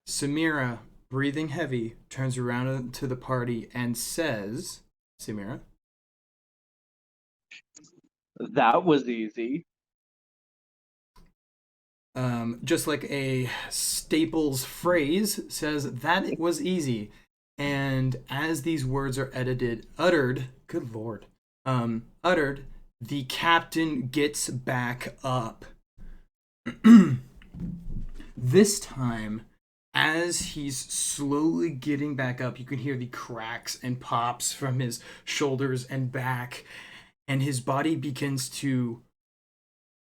Samira, breathing heavy, turns around to the party and says, Samira, That was easy. just like a Staples phrase, says that it was easy. And as these words are uttered, good lord, uttered, the captain gets back up. This time, as he's slowly getting back up, you can hear the cracks and pops from his shoulders and back, and his body begins to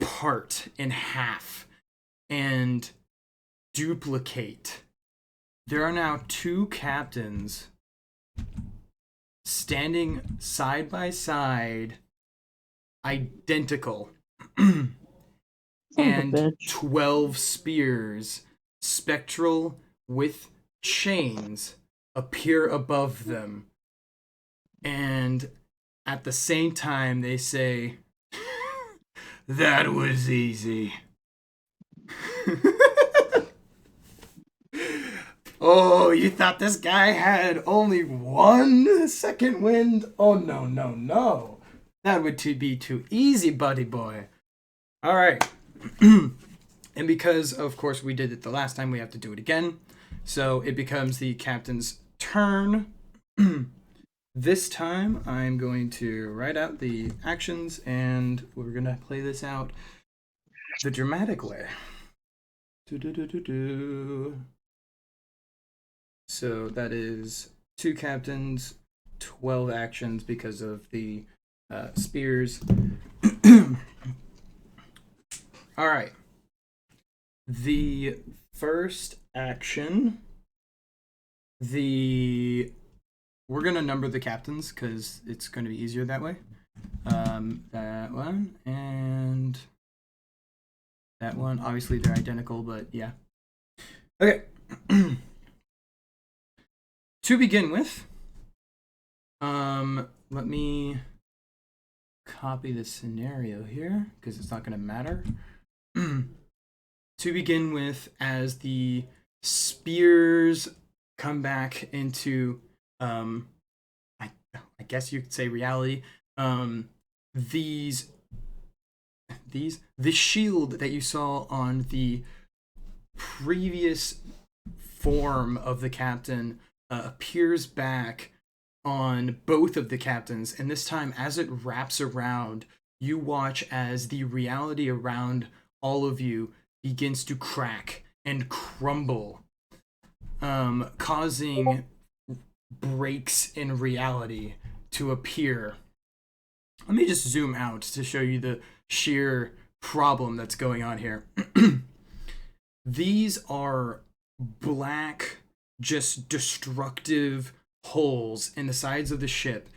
part in half and duplicate. There are now 2 captains standing side by side, identical, and 12 spears, spectral with chains, appear above them. And at the same time, they say, that was easy. Oh, you thought this guy had only 1 second wind? Oh, no, no, no. That would be too easy, buddy boy. All right. And because, of course, we did it the last time, we have to do it again. So it becomes the captain's turn. This time, I'm going to write out the actions, and we're going to play this out the dramatic way. So that is 2 captains, 12 actions because of the spears. All right. The first action, the we're gonna number the captains because it's going to be easier that way. That one and that one. Obviously, they're identical, but yeah. Okay. To begin with, let me copy the scenario here because it's not going to matter. To begin with, as the spears come back into, I guess you could say reality. The shield that you saw on the previous form of the captain appears back on both of the captains, and this time as it wraps around, you watch as the reality around all of you begins to crack and crumble, causing breaks in reality to appear. Let me just zoom out to show you the sheer problem that's going on here. These are black, just destructive holes in the sides of the ship.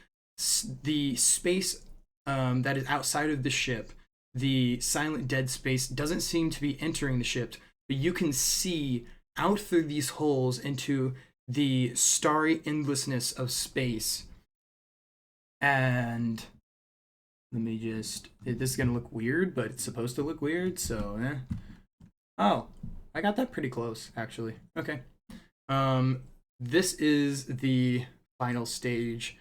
The space that is outside of the ship, the silent dead space, doesn't seem to be entering the ship, but you can see out through these holes into the starry endlessness of space. And let me just, this is gonna look weird, but it's supposed to look weird, so oh, I got that pretty close, actually. Okay. This is the final stage,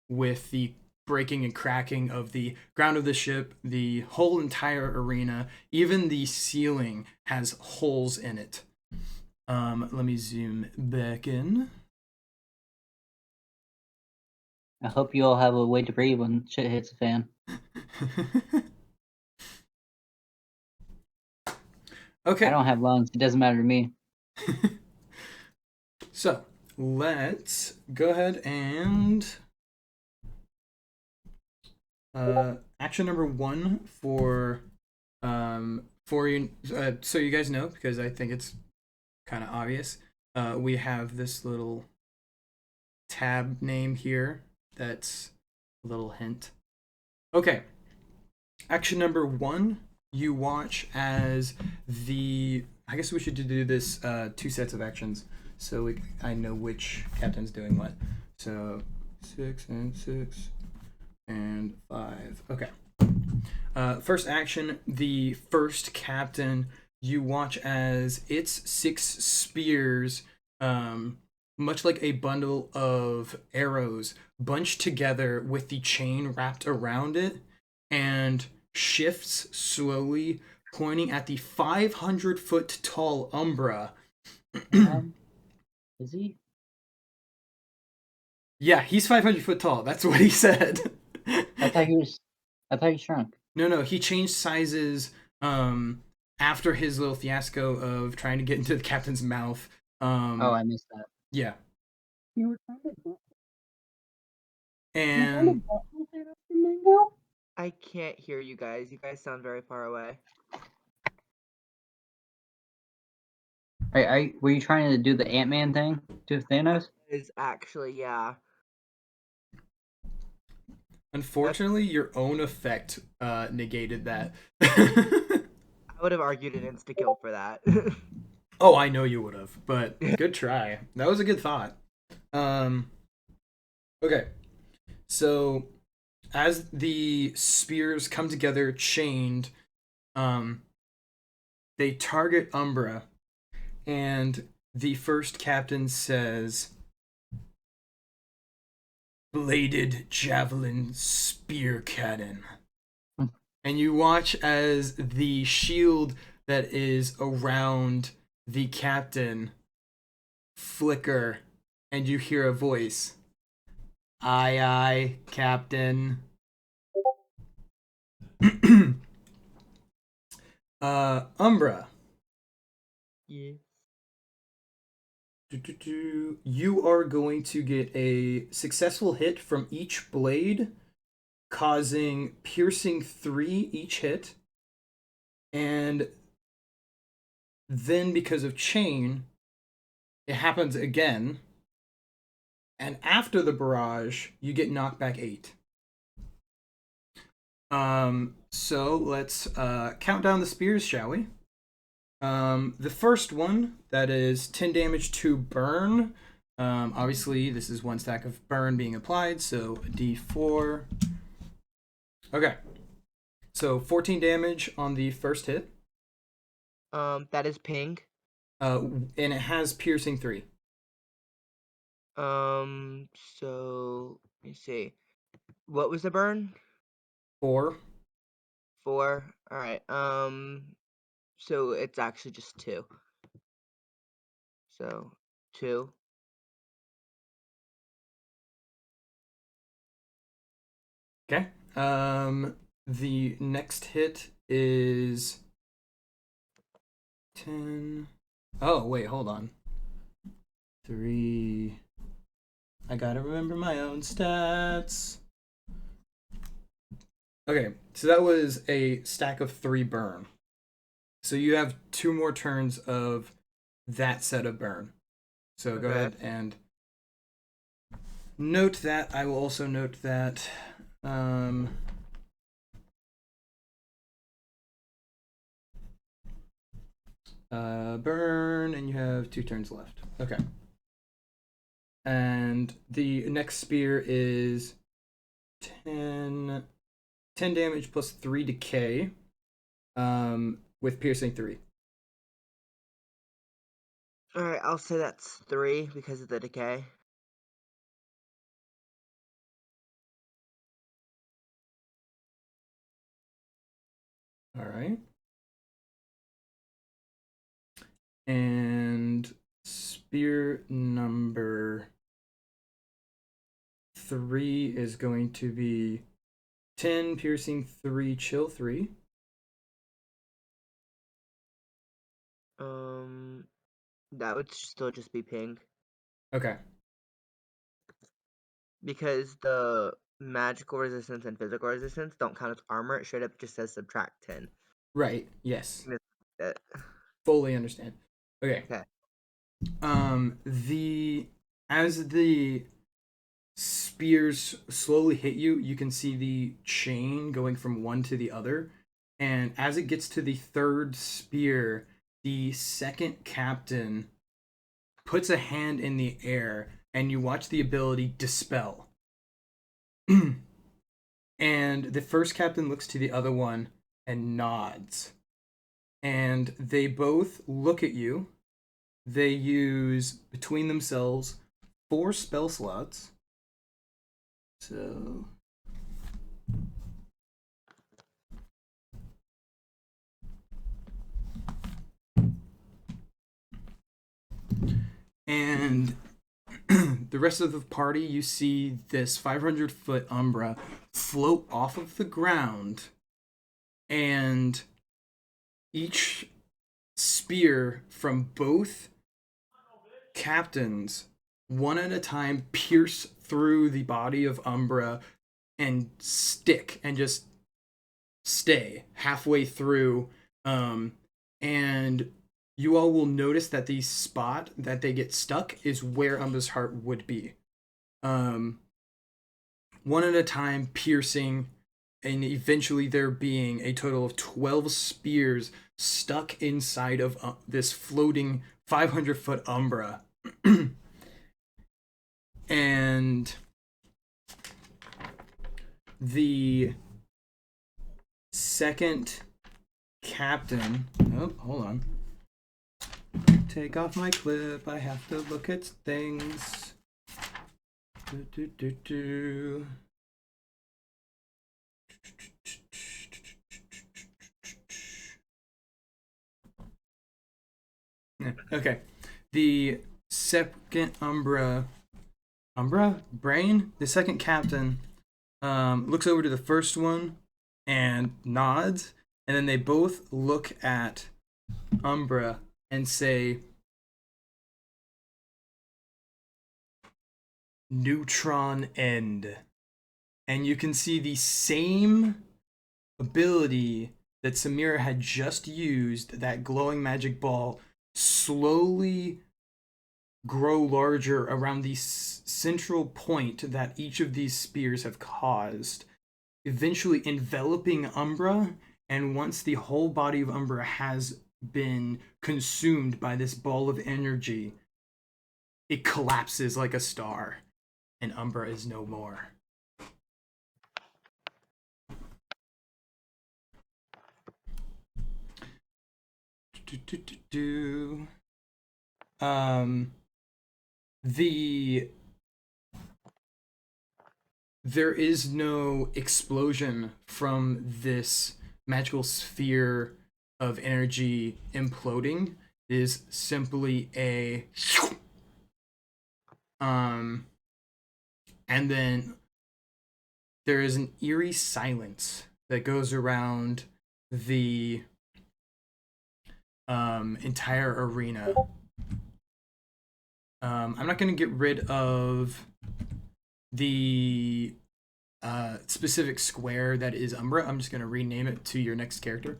with the breaking and cracking of the ground of the ship, the whole entire arena, even the ceiling has holes in it. Let me zoom back in. I hope you all have a way to breathe when shit hits the fan. Okay. I don't have lungs. It doesn't matter to me. So let's go ahead and action number 1 for you, so you guys know, because I think it's kind of obvious. We have this little tab name here that's a little hint. Okay. Action number 1, you watch as the, I guess we should do this 2 sets of actions so I know which captain's doing what. So 6 and 6 and 5. Okay. First action, the first captain, you watch as its 6 spears, much like a bundle of arrows, bunched together with the chain wrapped around it, and shifts slowly, pointing at the 500-foot tall Umbra. Is he? Yeah, he's 500 foot tall. That's what he said. I thought he shrunk. No, he changed sizes after his little fiasco of trying to get into the captain's mouth. Oh, I missed that. Yeah. You were kind of And Mango? I can't hear you guys. You guys sound very far away. Were you trying to do the Ant-Man thing to Thanos? Is actually, yeah. unfortunately, your own effect negated that. I would have argued an insta-kill for that. Oh, I know you would have, but good try. That was a good thought. Okay. So, as the spears come together chained, they target Umbra, and the first captain says, "Bladed javelin spear cannon." And you watch as the shield that is around the captain flicker, and you hear a voice. "Aye, aye, Captain." Umbra. Yeah. You are going to get a successful hit from each blade, causing piercing 3 each hit. And then because of chain, it happens again. And after the barrage, you get knocked back 8. So let's count down the spears, shall we? The first one, that is 10 damage to burn. Obviously, this is 1 stack of burn being applied, so a d4. Okay. So 14 damage on the first hit. That is ping. And it has piercing 3. So let me see. What was the burn? 4. 4. All right. So it's actually just 2. So 2. Okay. The next hit is 10. Oh, wait, hold on. 3. I gotta remember my own stats. Okay, so that was a stack of 3 burn. So you have 2 more turns of that set of burn. So go Okay. ahead and note that. I will also note that. Burn, and you have 2 turns left. Okay. And the next spear is 10 damage plus 3 decay, with piercing 3. All right. I'll say that's 3 because of the decay. All right. And spear number 3 is going to be 10 piercing 3 chill 3. That would still just be ping Okay. because the magical resistance and physical resistance don't count as armor. It straight up just says subtract 10. Right. Yes. Uh, Fully understand. Okay. Okay. As the spears slowly hit you, you can see the chain going from one to the other. And as it gets to the third spear, the second captain puts a hand in the air, and you watch the ability dispel. And the first captain looks to the other one and nods. And they both look at you. They use, between themselves, 4 spell slots. So and the rest of the party, you see this 500-foot Umbra float off of the ground, and each spear from both captains, one at a time, pierce through the body of Umbra and stick and just stay halfway through. And you all will notice that the spot that they get stuck is where Umbra's heart would be. One at a time, piercing, and eventually there being a total of 12 spears stuck inside of this floating 500-foot Umbra. And the second captain... Oh, hold on. Take off my clip. I have to look at things. Okay. The second Brain? The second captain looks over to the first one and nods, and then they both look at Umbra and say, "Neutron end." And you can see the same ability that Samira had just used, that glowing magic ball, slowly grow larger around the central point that each of these spears have caused, eventually enveloping Umbra. And once the whole body of Umbra has been consumed by this ball of energy, it collapses like a star, and Umbra is no more. The there is no explosion from this magical sphere of energy imploding. It is simply a and then there is an eerie silence that goes around the entire arena. I'm not going to get rid of the specific square that is Umbra. I'm just going to rename it to your next character.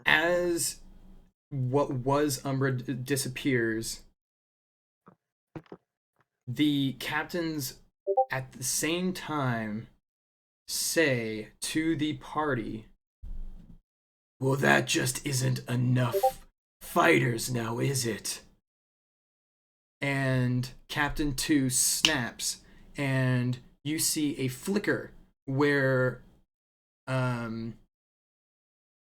As what was Umbra disappears, the captains at the same time say to the party, well, that just isn't enough fighters now, is it? And Captain 2 snaps, and you see a flicker where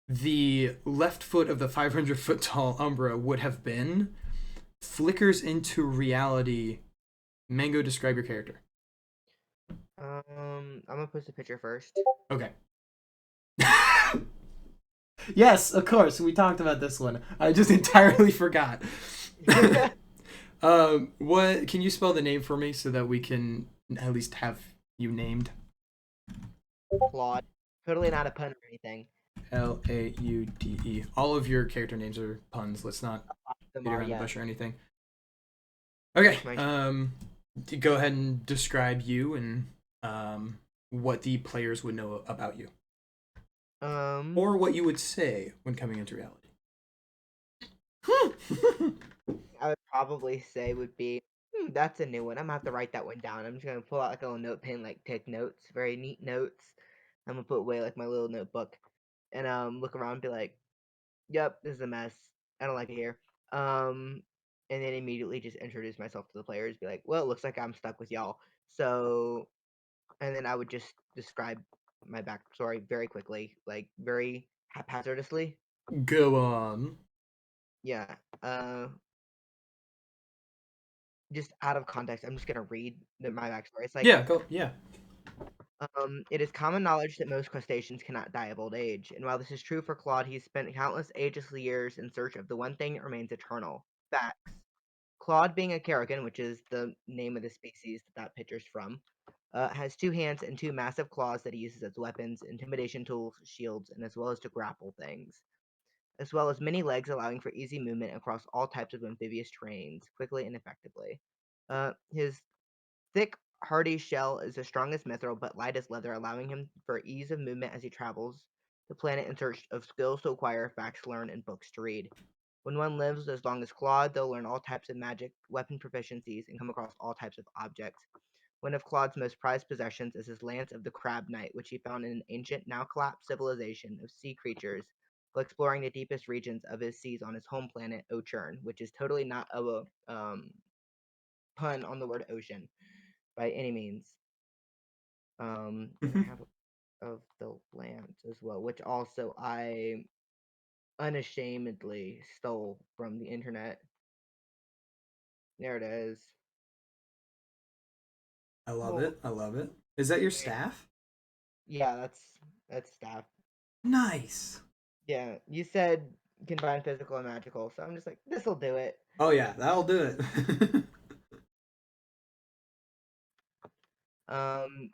the left foot of the 500-foot tall Umbra would have been, flickers into reality. Mango, describe your character. I'm gonna post a picture first. Okay. Yes, of course. We talked about this one. I just entirely forgot. What can you spell the name for me so that we can at least have you named? Claude. Totally not a pun or anything. Laude. All of your character names are puns. Let's not beat around the bush or anything. Okay. Go ahead and describe you and what the players would know about you. Or what you would say when coming into reality. I would probably say would be, that's a new one. I'm gonna have to write that one down. I'm just gonna pull out like a little note pen, like take notes, very neat notes. I'm gonna put away like my little notebook, and look around and be like, "Yep, this is a mess. I don't like it here." And then immediately just introduce myself to the players. Be like, "Well, it looks like I'm stuck with y'all." So, and then I would just describe my backstory very quickly, like very haphazardly. Go on. Yeah. Just out of context, I'm just gonna read my backstory. It's like, Yeah, go. Yeah. It is common knowledge that most crustaceans cannot die of old age, and while this is true for Claude, he's spent countless ageless years in search of the one thing that remains eternal: facts. Claude, being a Karakin, which is the name of the species that picture's from, has 2 hands and 2 massive claws that he uses as weapons, intimidation tools, shields, and as well as to grapple things, as well as many legs allowing for easy movement across all types of amphibious terrains, quickly and effectively. His thick, hardy shell is the strongest mithril, but light as leather, allowing him for ease of movement as he travels the planet in search of skills to acquire, facts to learn, and books to read. When one lives as long as Claude, they'll learn all types of magic, weapon proficiencies, and come across all types of objects. One of Claude's most prized possessions is his Lance of the Crab Knight, which he found in an ancient, now collapsed civilization of sea creatures while exploring the deepest regions of his seas on his home planet, Ochern, which is totally not a pun on the word ocean by any means. And I have of the Lance as well, which also I unashamedly stole from the internet. There it is. I love Oh, it. I love it. Is that your staff? yeah, that's staff. Nice. Yeah, you said combine physical and magical, so I'm just like, this'll do it. Oh yeah, that'll do it.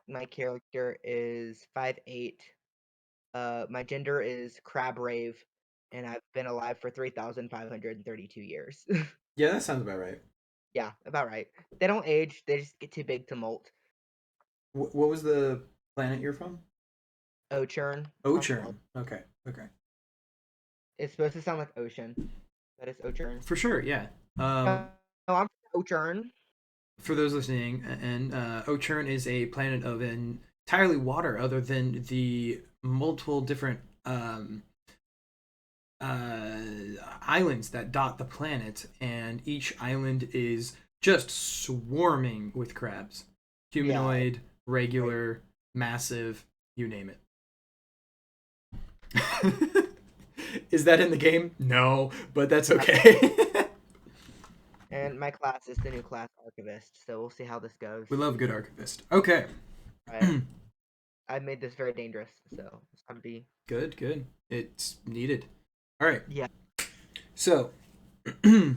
My character is 5'8". My gender is crab rave, and I've been alive for 3,532 years. Yeah, that sounds about right. Yeah, about right. They don't age; they just get too big to molt. What was the planet you're from? Ochern. Ochern. Okay. Okay. It's supposed to sound like ocean, but it's Ochern. For sure, yeah. No, I'm from Ochern. For those listening, and Ochern is a planet of entirely water, other than the multiple different islands that dot the planet, and each island is just swarming with crabs. Humanoid, regular, massive, you name it. Is that in the game? No, but that's okay. And my class is the new class archivist, so we'll see how this goes. We love good archivist. Okay. Right. I've made this very dangerous, so it's gotta be Good. It's needed. All right. Yeah. So, it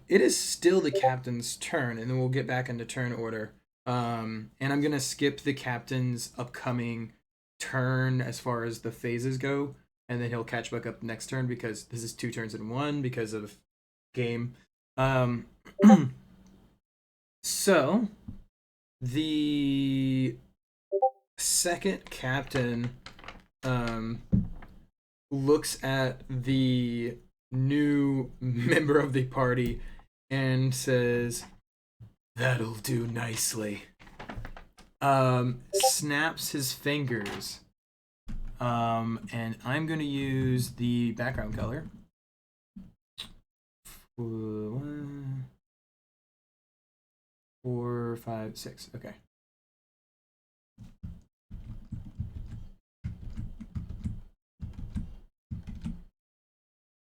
is still the captain's turn, and then we'll get back into turn order. And I'm gonna skip the captain's upcoming turn as far as the phases go, and then he'll catch back up next turn because this is 2 turns in one because of game. So the second captain looks at the new member of the party and says, "That'll do nicely." Snaps his fingers. And I'm gonna use the background color. 4, 5, 6. Okay.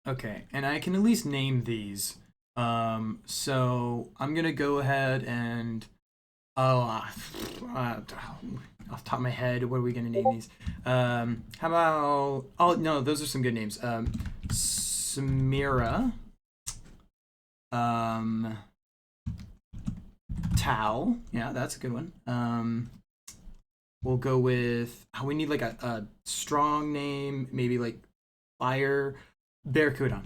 Okay, and I can at least name these. So I'm gonna go ahead and off the top of my head, what are we gonna name these? How about? Oh no, those are some good names. Samira. Tao. Yeah, that's a good one. We'll go with. We need like a strong name, maybe like Fire. Barracuda.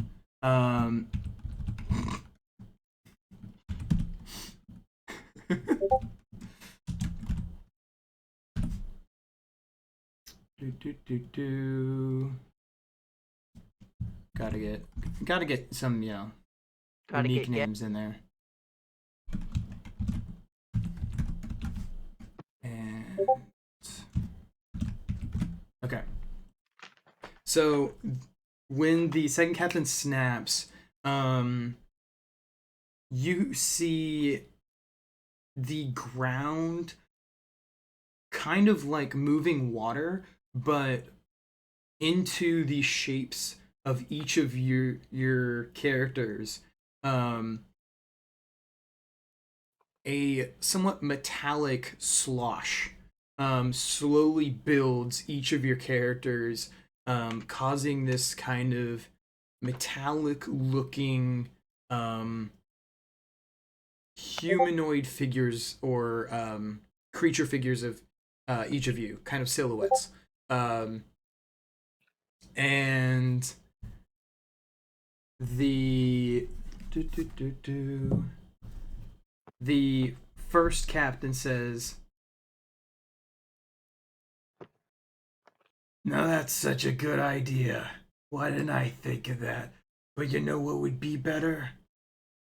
Gotta get some, unique names in there. And okay. So when the second captain snaps, you see the ground kind of like moving water, but into the shapes of each of your characters. A somewhat metallic slosh slowly builds each of your characters, causing this kind of metallic looking humanoid figures or creature figures of each of you, kind of silhouettes. And the the first captain says, "Now that's such a good idea. Why didn't I think of that? But you know what would be better?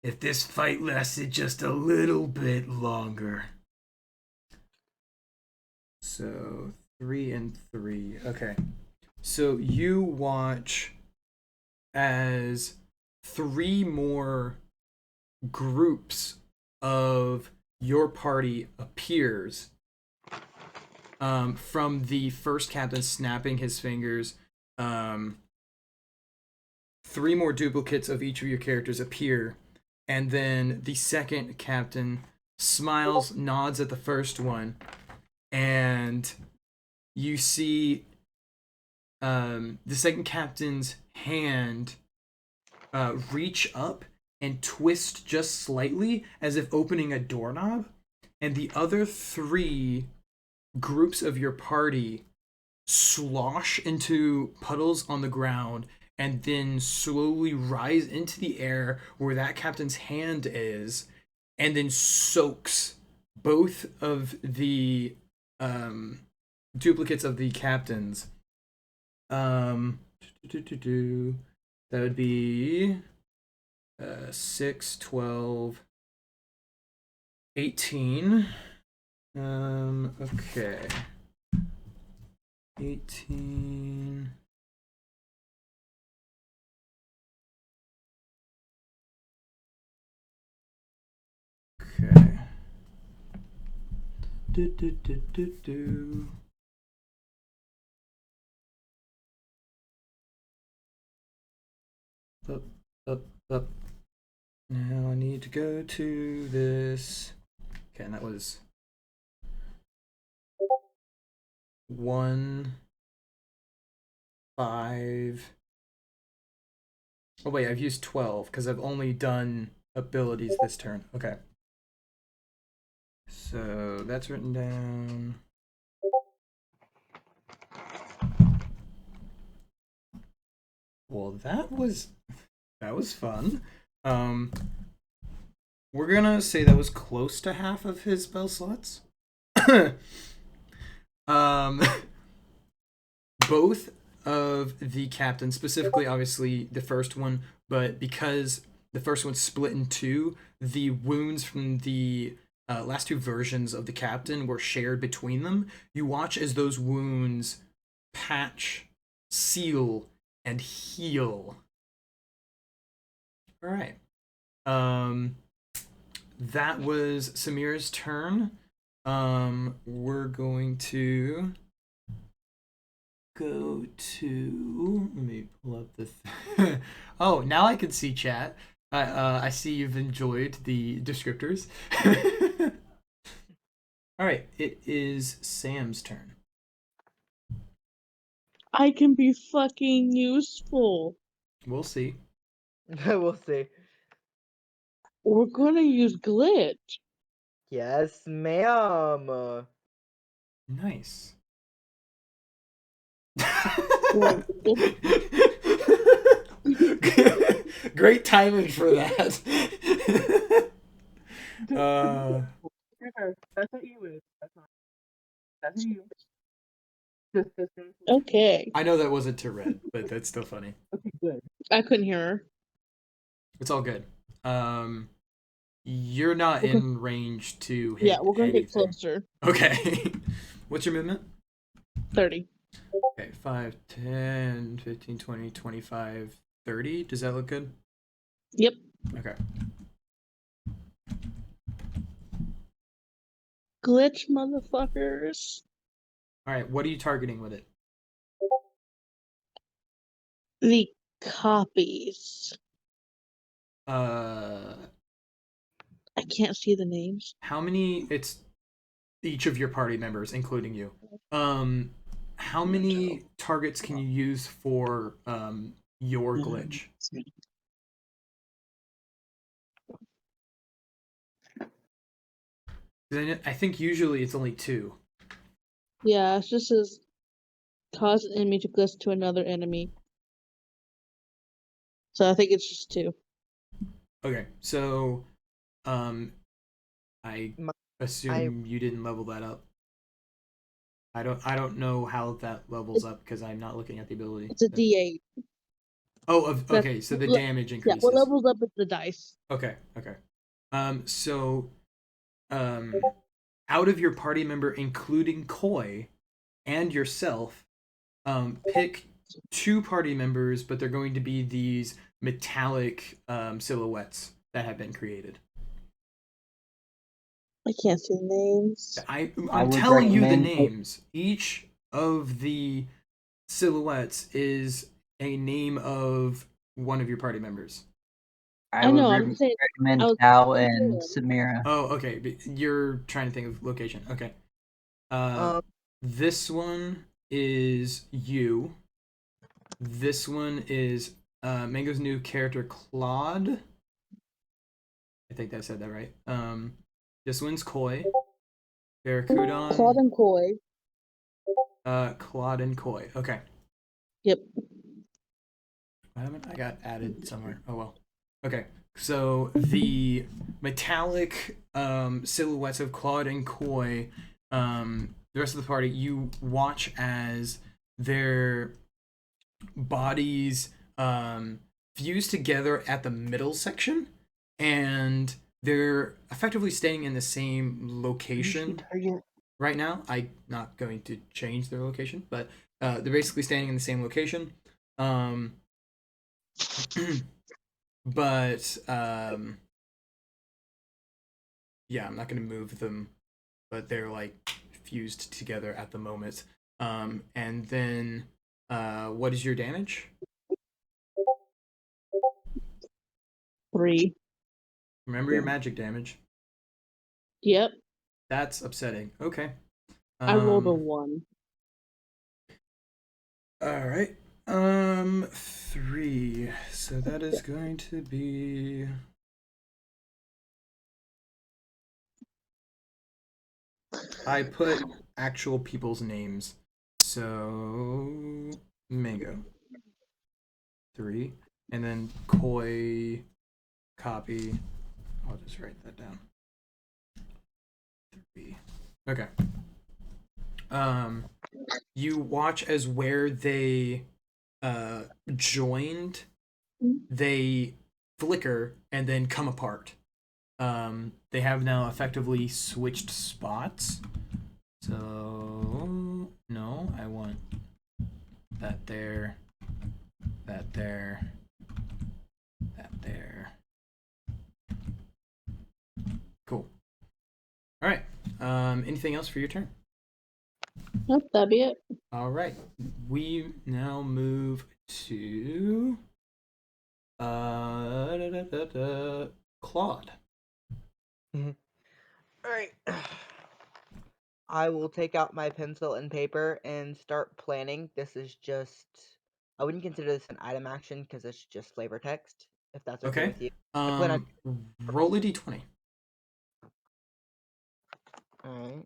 If this fight lasted just a little bit longer." So 3 and 3. Okay. So you watch as 3 more groups of your party appears from the first captain snapping his fingers. 3 more duplicates of each of your characters appear, and then the second captain smiles, nods at the first one, and you see the second captain's hand reach up and twist just slightly as if opening a doorknob, and the other 3 groups of your party slosh into puddles on the ground and then slowly rise into the air where that captain's hand is, and then soaks both of the duplicates of the captains. That would be 6, 12, 18. Okay. 18. Okay. Up, up, up. Now I need to go to this. Okay, and that was 1, 5. Oh wait, I've used 12 because I've only done abilities this turn. Okay. So that's written down. Well, that was fun. We're gonna say that was close to half of his spell slots. Both of the captains, specifically, obviously the first one, but because the first one's split in two, the wounds from the last two versions of the captain were shared between them. You watch as those wounds patch, seal, and heal. All right. That was Samir's turn. We're going to go to. Let me pull up the. Oh, now I can see chat. I see you've enjoyed the descriptors. All right, it is Sam's turn. I can be fucking useful. We'll see. We'll see. We're gonna use glitch. Yes, ma'am. Nice. Well, Great timing for that. That's what you is. That's not. That's you. Just okay. I know that wasn't to Red, but that's still funny. Okay, good. I couldn't hear her. It's all good. You're not in range to hit Yeah, we're gonna anything. get closer. Okay. What's your movement? 30. Okay, 5, 10, 15, 20, 25, 30. Does that look good? Yep. Okay. Glitch, motherfuckers. All right, what are you targeting with it? The copies. Uh, I can't see the names. how many? It's each of your party members, including you. How many targets can you use for your glitch? I think usually it's only 2. Yeah, it just says cause an enemy to glitch to another enemy. So I think it's just 2. Okay, so I My- assume you didn't level that up. I don't know how that levels up because I'm not looking at the ability. It's a D8. Oh, okay, so the damage Yeah, increases. what levels up is the dice. Okay. So out of your party member, including Koi and yourself, pick 2 party members, but they're going to be these metallic silhouettes that have been created. I can't see the names. I'm would telling you the recommend- names. Each of the silhouettes is a name of one of your party members. I I know, would I'm saying recommend I was Cal thinking and of- Samira. Oh, okay. But you're trying to think of location. Okay. This one is you. This one is Mango's new character Claude. I think I said that right. This one's Koi. Barracuda. Claude and Koi. Claude and Koi. Okay. Yep. Why haven't I got added somewhere? Oh well. Okay. So the metallic silhouettes of Claude and Koi, the rest of the party, you watch as their bodies fuse together at the middle section, and they're effectively staying in the same location Target. right now. I'm not going to change their location, but they're basically staying in the same location. Um, but yeah, I'm not going to move them, but they're like fused together at the moment. And then what is your damage? 3. Remember your magic damage. Yep. That's upsetting. Okay. I rolled a 1. All right. 3. So that is going to be. I put actual people's names. So Mango. 3. And then Koi copy. I'll just write that down. 3. Okay. You watch as where they joined, they flicker and then come apart. They have now effectively switched spots. So no, I want that there, that there, that there. Cool. All right. Anything else for your turn? Nope, that'd be it. All right. We now move to Claude. Alright. I will take out my pencil and paper and start planning. This is just. I wouldn't consider this an item action because it's just flavor text, if that's okay Okay. with you. I plan on. Roll a d20. Alright.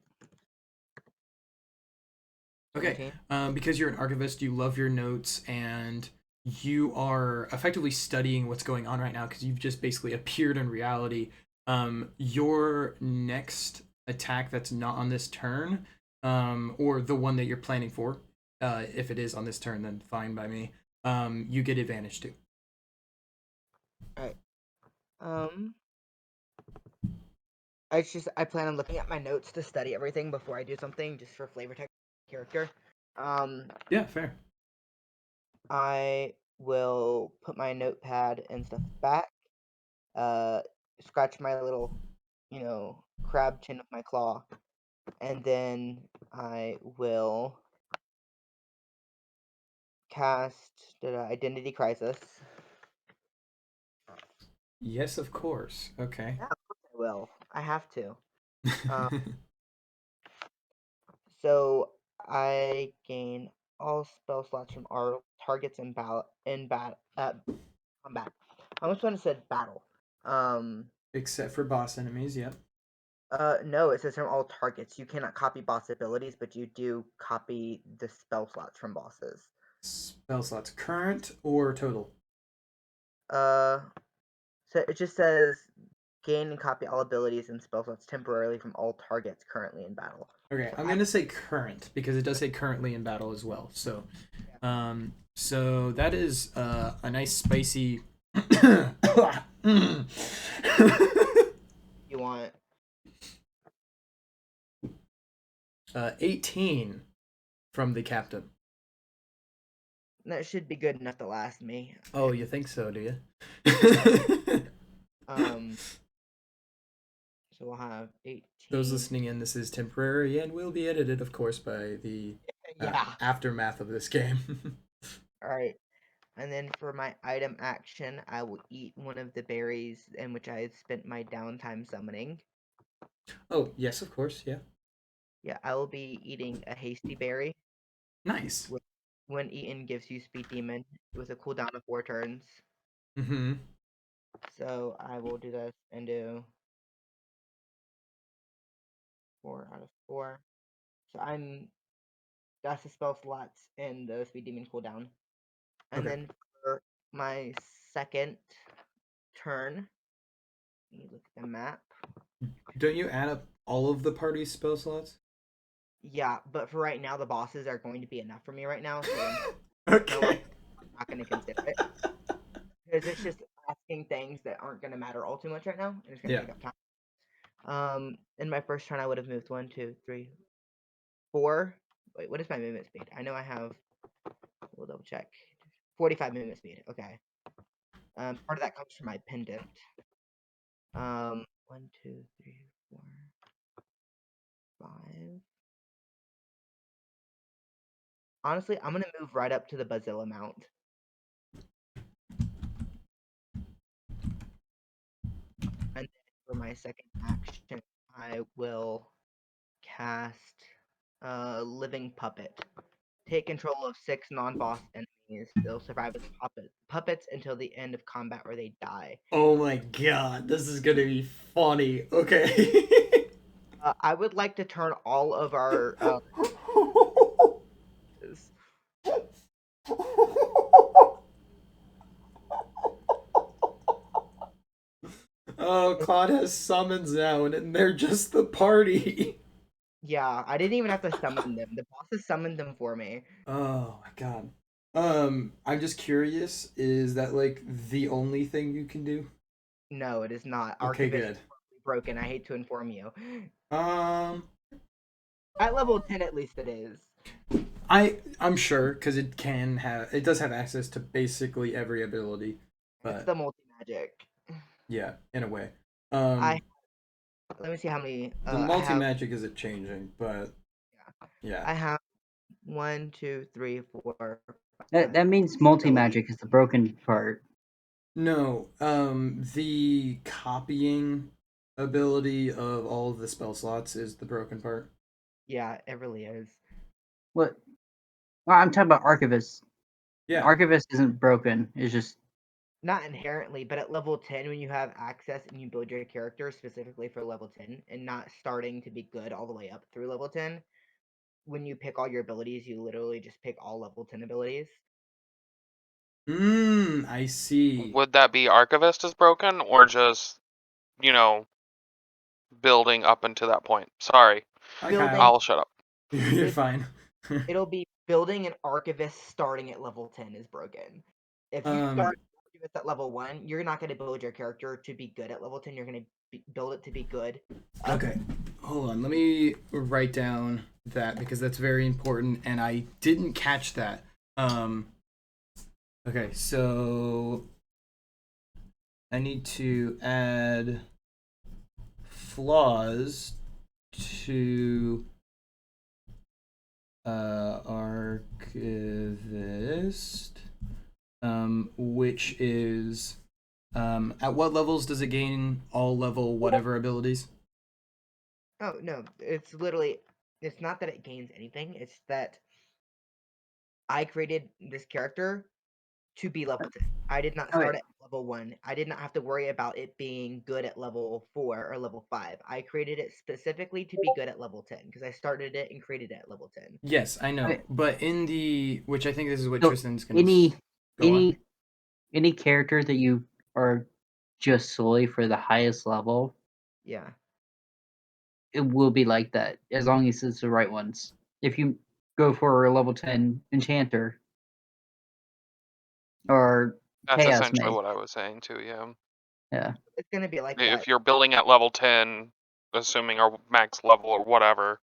Okay. 17. Because you're an archivist, you love your notes, and you are effectively studying what's going on right now because you've just basically appeared in reality. Your next attack that's not on this turn, or the one that you're planning for, if it is on this turn, then fine by me. You get advantage too. Alright. I plan on looking at my notes to study everything before I do something, just for flavor text character. Yeah, fair. I will put my notepad and stuff back. Scratch my little, crab chin with my claw, and then I will cast Identity Crisis. Yes, of course. Okay. Yeah, of course I will. I have to. So I gain all spell slots from our targets in combat. I almost want to said battle. Except for boss enemies, yep. No, it says from all targets. You cannot copy boss abilities, but you do copy the spell slots from bosses. Spell slots, current or total? So it just says gain and copy all abilities and spell slots temporarily from all targets currently in battle. Okay, So I'm gonna say current because it does say currently in battle as well. So, so that is a nice spicy. You want 18 from the captain. that should be good enough to last me. Oh, you think so, do you? So we'll have 18. Those listening in, this is temporary and will be edited, of course, by the aftermath of this game. All right. And then for my item action, I will eat one of the berries in which I had spent my downtime summoning. Oh, yes, of course, yeah. Yeah, I will be eating a hasty berry. Nice. When eaten, gives you speed demon with a cooldown of 4 turns. Mm-hmm. So I will do this and do 4 out of 4. So that's the spell slots and the speed demon cooldown. And Okay. then for my second turn, let me look at the map. Don't you add up all of the party's spell slots? Yeah, but for right now, the bosses are going to be enough for me right now. So Okay. not going to consider it because it's just asking things that aren't going to matter all too much right now, and it's going to Yeah. take up time. In my first turn, I would have moved 1, 2, 3, 4. Wait, what is my movement speed? I know I have. We'll double check. 45 movement speed. Okay. Part of that comes from my pendant. 1, 2, 3, 4, 5. Honestly, I'm gonna move right up to the Bazilla Mount. And then for my second action, I will cast Living Puppet. Take control of 6 non-boss enemies. They'll survive as puppets until the end of combat or they die. Oh my god, this is gonna be funny. Okay. I would like to turn all of our Oh, Claude has summons now, and they're just the party. Yeah, I didn't even have to summon them. The bosses summoned them for me. Oh my god. I'm just curious. Is that like the only thing you can do? No, it is not. Okay, Archivist good. is broken. I hate to inform you. Um, At level 10, at least it is. I'm sure because it does have access to basically every ability, It's but the multi magic. yeah, in a way. Let me see how many. The I multi have. magic isn't changing, but yeah. I have 1, 2, 3, 4. That means 6 multi abilities. magic is the broken part. No, the copying ability of all of the spell slots is the broken part. Yeah, it really is. What? Well, I'm talking about Archivist. Yeah. Archivist isn't broken. It's just Not inherently, but at level 10, when you have access and you build your character specifically for level 10 and not starting to be good all the way up through level 10, when you pick all your abilities, you literally just pick all level 10 abilities. I see. Would that be Archivist is broken, or just, you know, building up until that point? Sorry, Hi, Building- Kyle. I'll shut up. You're It- fine. It'll be building an Archivist starting at level 10 is broken. If you Um, start Archivist at level 1, you're not going to build your character to be good at level 10. You're going to build it to be good. Okay, hold on. Let me write down that because that's very important, and I didn't catch that. Okay, so I need to add flaws to archivist, which is at what levels does it gain all level whatever abilities? Oh, no. It's literally, it's not that it gains anything. It's that I created this character to be level 10. I did not start at level 1. I did not have to worry about it being good at level 4 or level 5. I created it specifically to be good at level 10 because I started it and created it at level 10. Yes, I know, Okay. but in the which I think this is what So, Tristan's gonna go on. any character that you are just solely for the highest level, Yeah. it will be like that as long as it's the right ones. If you go for a level 10 enchanter or That's chaos essentially mage, what I was saying too. Yeah. yeah, It's going to be like that. If you're building at level 10, assuming our max level or whatever,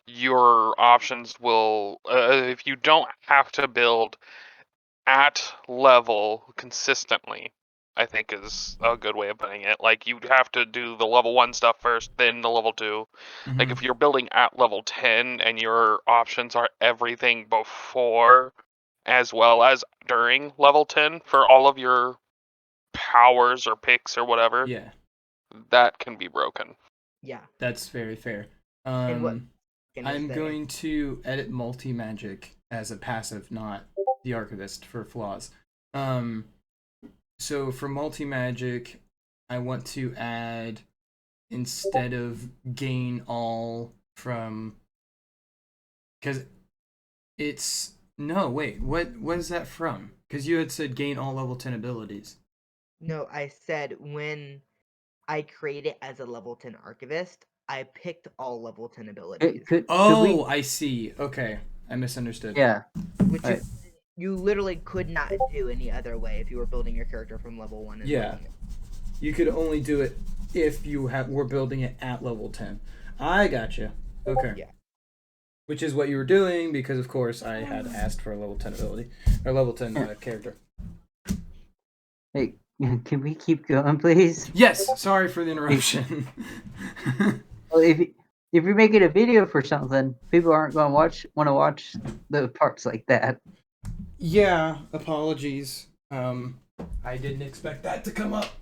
your options will. If you don't have to build at level consistently, I think is a good way of putting it. Like you have to do the level 1 stuff first, then the level 2. Like if you're building at level 10 and your options are everything before as well as during level 10 for all of your powers or picks or whatever, Yeah, that can be broken. Yeah. that's very fair. And what I'm going to edit multi magic as a passive, not the archivist for flaws. So for multi magic, I want to add instead of gain all from because it's no wait what is that from? Because you had said gain all level 10 abilities. No, I said when I create it as a level 10 archivist, I picked all level 10 abilities. could we? Oh, I see. Okay, I misunderstood. Yeah, Which right. is You literally could not do any other way if you were building your character from level 1 and Yeah. working it. You could only do it if you were building it at level 10. I gotcha. Okay. Yeah. Which is what you were doing because, of course, I had asked for a level 10 ability or level 10 character. Hey, can we keep going, please? Yes. Sorry for the interruption. Well, if you're making a video for something, people aren't going to want to watch the parts like that. Yeah. Apologies. I didn't expect that to come up.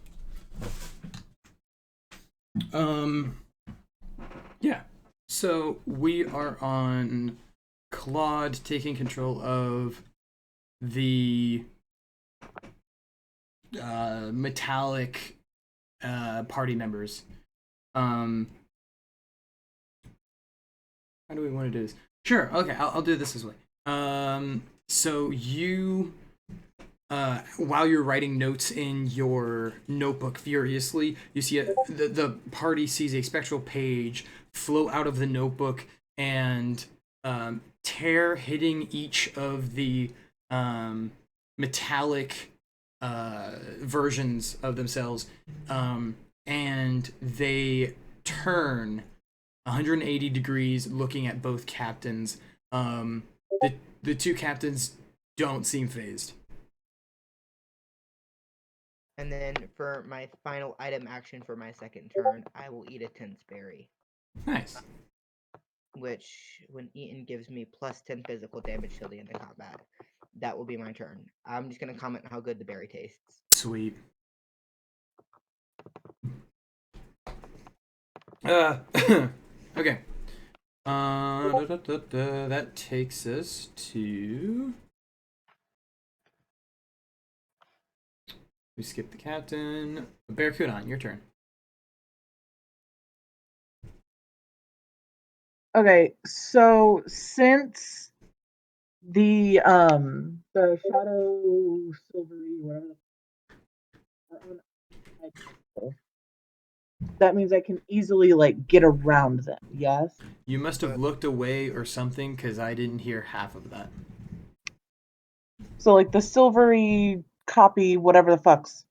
Yeah. So we are on Claude taking control of the metallic party members. How do we want to do this? Sure. Okay. I'll do this this way. So you, while you're writing notes in your notebook furiously, you see the party sees a spectral page flow out of the notebook and tear, hitting each of the metallic versions of themselves, and they turn 180 degrees looking at both captains. The two captains don't seem phased. And then for my final item action for my second turn, I will eat a tense berry. Nice. Which, when eaten, gives me plus 10 physical damage till the end of combat. That will be my turn. I'm just going to comment on how good the berry tastes. Sweet. Okay. That takes us to. We skip the captain. Barracuda, your turn. Okay, so since the shadow silvery whatever, that means I can easily like get around them. Yes. You must have looked away or something because I didn't hear half of that. So like the silvery copy, whatever the fucks,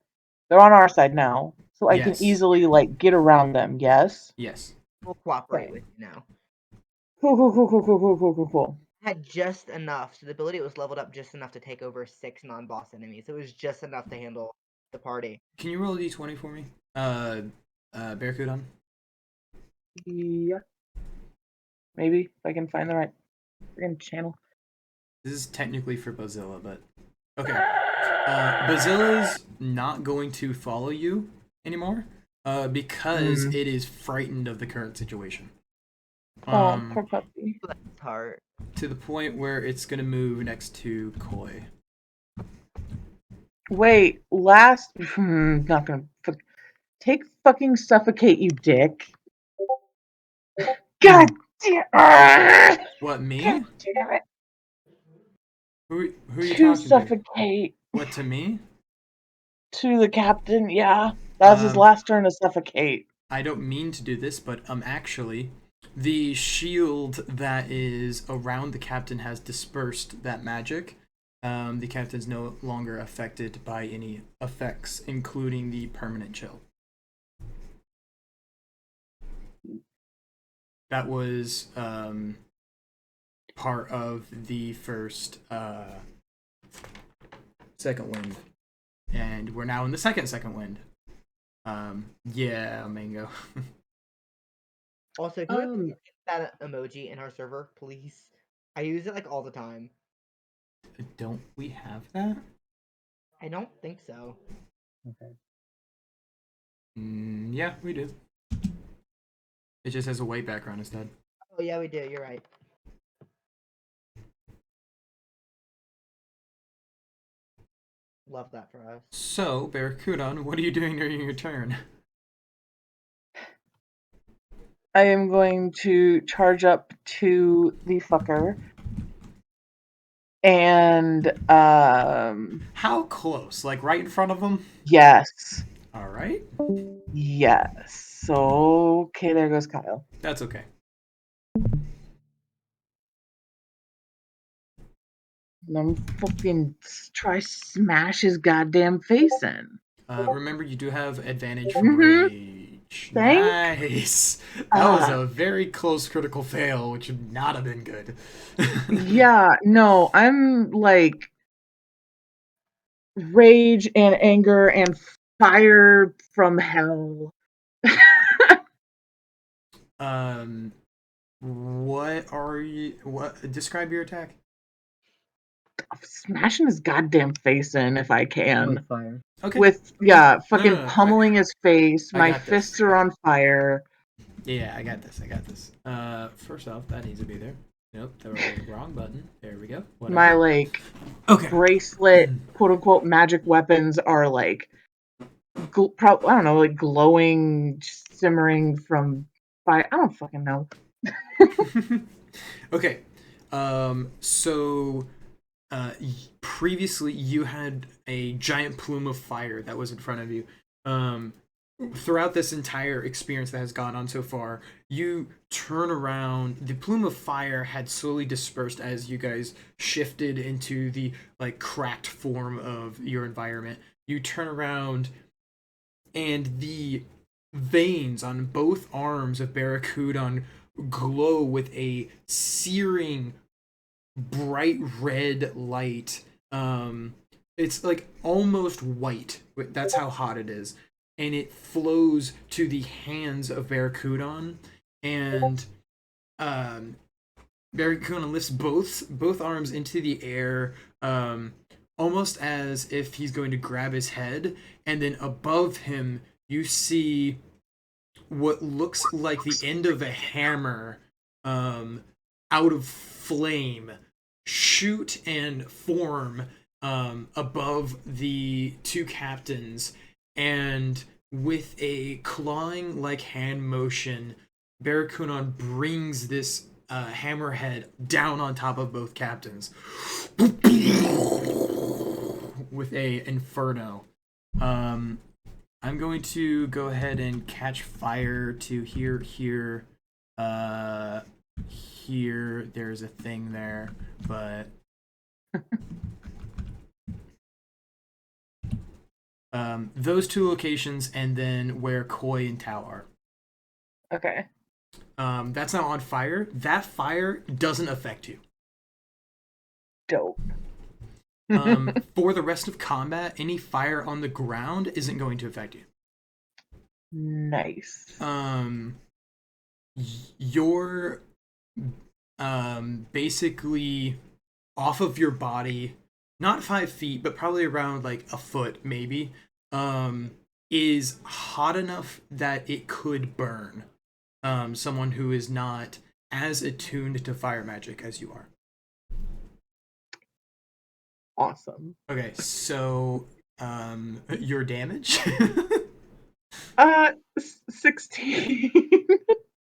they're on our side now, so I can Yes. easily like get around them. Yes. Yes. We'll cooperate Okay. with you now. Cool. Had just enough, so the ability was leveled up just enough to take over 6 non-boss enemies. It was just enough to handle the party. Can you roll a d20 for me? Barracuda. Yeah. Maybe if I can find the right freaking channel. This is technically for Bazilla, but okay. Bazilla's not going to follow you anymore because it is frightened of the current situation. Oh, poor puppy. Bless his heart. To the point where it's going to move next to Koi. Wait, not gonna take fucking suffocate, you dick. God damn. What, me? God damn it. Who are you To talking to? suffocate. What, to me? To the captain, yeah. That's his last turn to suffocate. I don't mean to do this, but actually, the shield that is around the captain has dispersed that magic. The captain's no longer affected by any effects, including the permanent chill. That was part of the first second wind, and we're now in the second wind. Yeah, Mango. Also, can we get that emoji in our server, please? I use it like all the time. Don't we have that? I don't think so. Okay. Yeah, we do. It just has a white background instead. Oh yeah, we do. You're right. Love that for us. So, Barracuda, what are you doing during your turn? I am going to charge up to the fucker. And How close? Like right in front of him? yes. All right. Yes. So okay, there goes Kyle. That's okay. And I'm fucking try smash his goddamn face in. Remember, you do have advantage from Mhm. rage. Thank- Nice. That was Ah. a very close critical fail, which would not have been good. Yeah, no, I'm like rage and anger and fire from hell. What are you? What? Describe your attack. Smashing his goddamn face in if I can. With fire. Okay. With fucking no, pummeling his face. I My got this. fists are on fire. Yeah, I got this. I got this. First off, that needs to be there. Nope, the wrong button. There we go. Whatever. My like Okay. bracelet, quote unquote, magic weapons are like, I don't know, like glowing, simmering from fire. I don't fucking know. Okay. So previously you had a giant plume of fire that was in front of you. Throughout this entire experience that has gone on so far, you turn around. The plume of fire had slowly dispersed as you guys shifted into the like cracked form of your environment. You turn around, and the veins on both arms of Barracuda glow with a searing bright red light. It's like almost white. That's how hot it is, and it flows to the hands of Barracuda, and um, Barracuda lifts both arms into the air, almost as if he's going to grab his head, and then above him you see what looks like the end of a hammer, out of flame, shoot and form above the two captains, and with a clawing like hand motion, Barracuda brings this hammerhead down on top of both captains with a inferno. I'm going to go ahead and catch fire to here. Here, there's a thing there, but those two locations, and then where Koi and Tao are. Okay. That's not on fire. That fire doesn't affect you. Dope. For the rest of combat, any fire on the ground isn't going to affect you. Nice. You're basically off of your body, not 5 feet, but probably around like a foot, maybe, is hot enough that it could burn someone who is not as attuned to fire magic as you are. Awesome. Okay, so your damage. 16.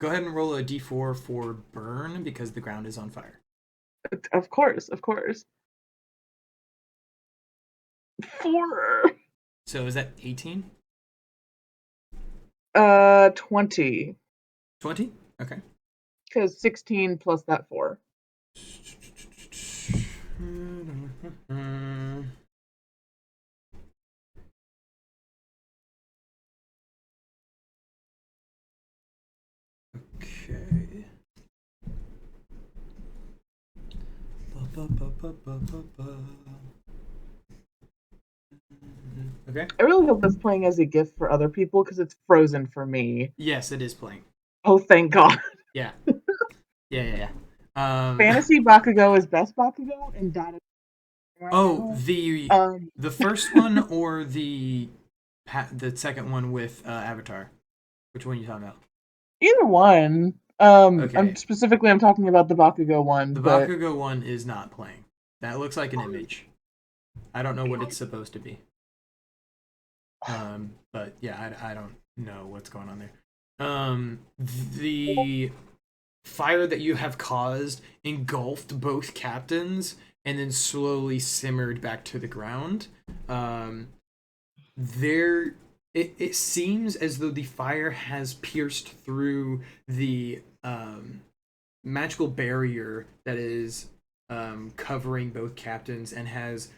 Go ahead and roll a d4 for burn because the ground is on fire. Of course. 4. So is that 18? 20. 20? Okay. Because 16 plus that 4. Okay. Okay. I really hope that's playing as a gift for other people because it's frozen for me. Yes, it is playing. Oh, thank God. Yeah. Yeah. Fantasy Bakugo is best Bakugo, and that is. Oh, the first one or the second one with Avatar? Which one are you talking about? Either one. Okay. I'm talking about the Bakugo one. The but... Bakugo one is not playing. That looks like an image. I don't know what it's supposed to be. But yeah, I don't know what's going on there. The fire that you have caused engulfed both captains and then slowly simmered back to the ground. It seems as though the fire has pierced through the magical barrier that is covering both captains and has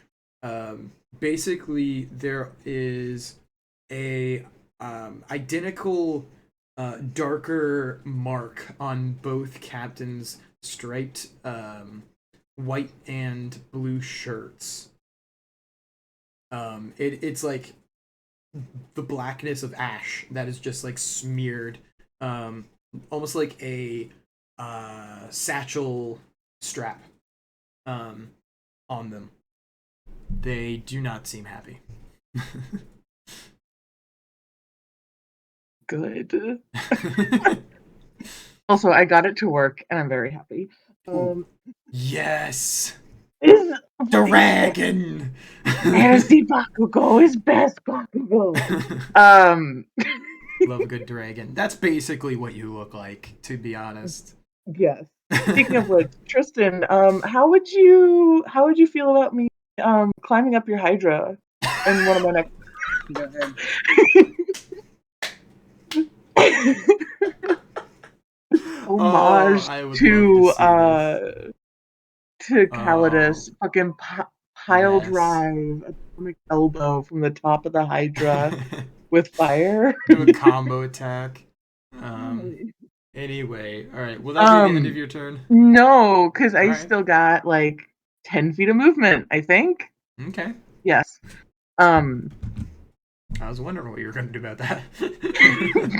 basically there is a identical darker mark on both captains' striped white and blue shirts. It's like the blackness of ash that is just like smeared, almost like a satchel strap on them. They do not seem happy. Good. Also, I got it to work, and I'm very happy. Yes, Is dragon. Fantasy Bakugo is best Bakugo. Love a good dragon. That's basically what you look like, to be honest. Yes. Speaking of which, Tristan, how would you feel about me climbing up your Hydra in one of my next Go ahead. homage I would to love to see this. Calidus, fucking pile Yes. drive atomic elbow from the top of the Hydra with fire. Do a combo attack. Anyway, all right. Will that be the end of your turn? No, because I Alright. still got like 10 feet of movement, I think. Okay. Yes. I was wondering what you were going to do about that.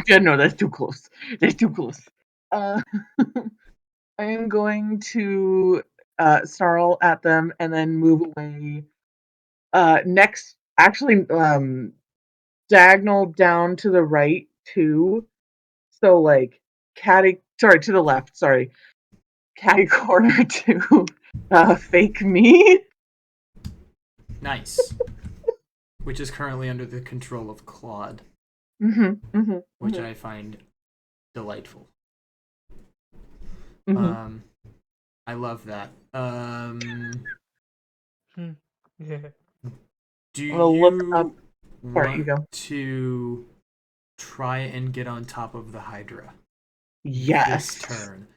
Yeah, no, that's too close. That's too close. I am going to snarl at them and then move away. Next, actually, diagonal down to the right too. So like to the left. Sorry, catty corner to fake me. Nice. Which is currently under the control of Claude, which I find delightful. I love that. Do We'll look up. want You go. to try and get on top of the Hydra Yes. this turn?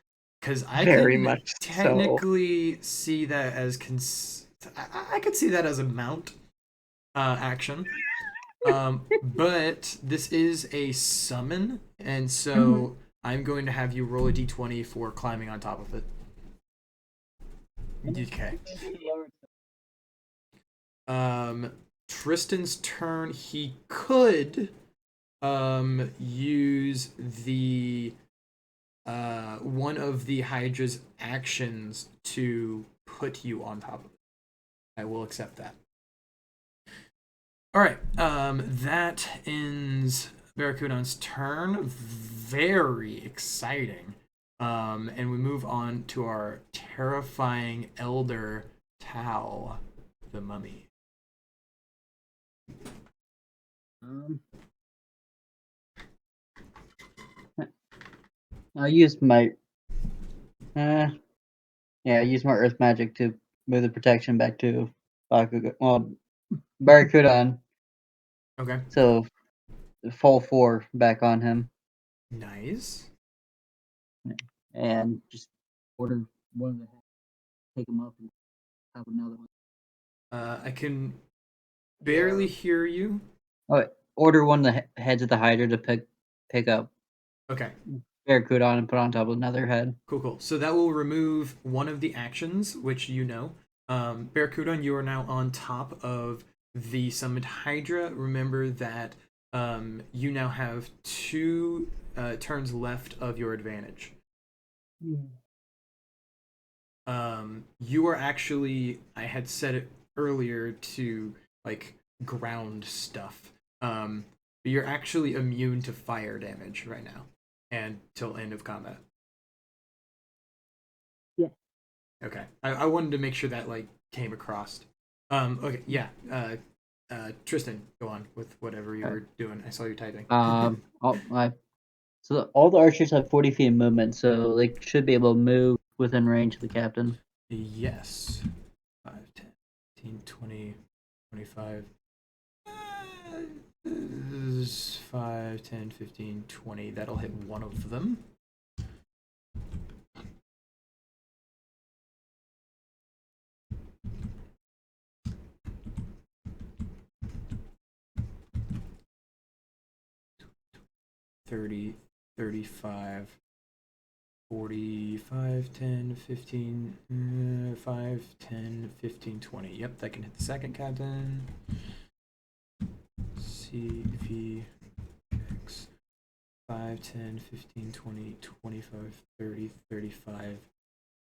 Because I Very can much technically see that as I could see that as a mount action. But this is a summon, and so I'm going to have you roll a d20 for climbing on top of it. Okay. Tristan's turn. He could use the one of the Hydra's actions to put you on top of it. I will accept that. All right. That ends Barracudan's turn. Very exciting. And we move on to our terrifying elder Tau, the mummy. I used my I used my earth magic to move the protection back to Bakugo. Well, Barracudan. Okay. So full 4 back on him. Nice. And just order one of the take him up and have another one. I can barely hear you. Oh, order one of the heads of the Hydra to pick up Okay. Barracudan and put on top of another head. Cool. So that will remove one of the actions, which you know. Barracudan, you are now on top of the summoned Hydra. Remember that you now have 2 turns left of your advantage. You are actually, I had said it earlier to like ground stuff. But you're actually immune to fire damage right now and till end of combat. Yeah. Okay. I wanted to make sure that like came across. Okay, yeah. Tristan, go on with whatever you were doing. I saw you typing. So all the archers have 40 feet of movement, so they should be able to move within range of the captain. Yes. 5, 10, 15, 20, 25. 5, 10, 15, 20. That'll hit one of them. 30, 35, 45, 10, 15, 5, 10, 15, 20. Yep, that can hit the second captain. C, V, X, 5, 10, 15, 20, 25, 30, 35,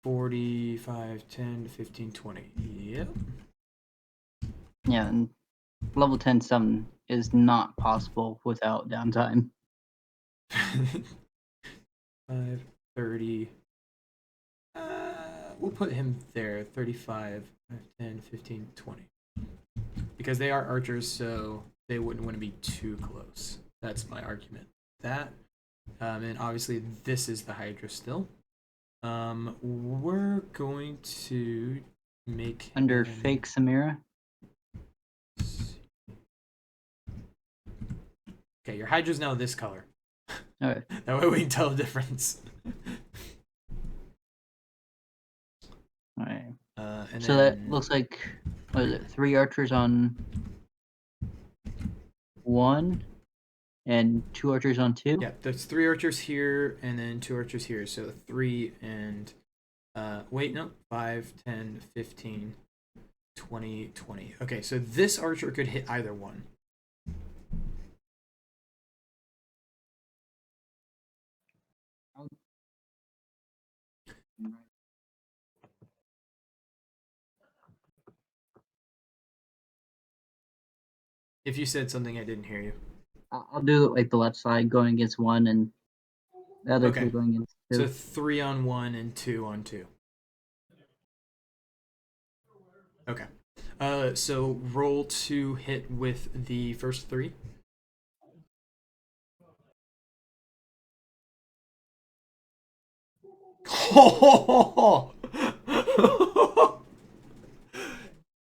45, 10, 15, 20. Yep. Yeah, and level 10 summon is not possible without downtime. 5, 30. We'll put him there. 35, 10, 15, 20. Because they are archers, so they wouldn't want to be too close. That's my argument. That. And obviously, this is the Hydra still. We're going to make Under him- fake Samira. Okay, your Hydra's now this color. Okay. That way we can tell the difference. Alright. And So then, that looks like, what is it, 3 archers on 1 and 2 archers on 2? yeah, there's 3 archers here and then 2 archers here. So 3 and wait, no, 5, 10, 15, 20, 20. Okay, so this archer could hit either one. If you said something, I didn't hear you. I'll do it like the left side going against 1 and the other Okay. 2 going against 2. So 3 on 1 and 2 on 2. Okay. So roll to hit with the first 3.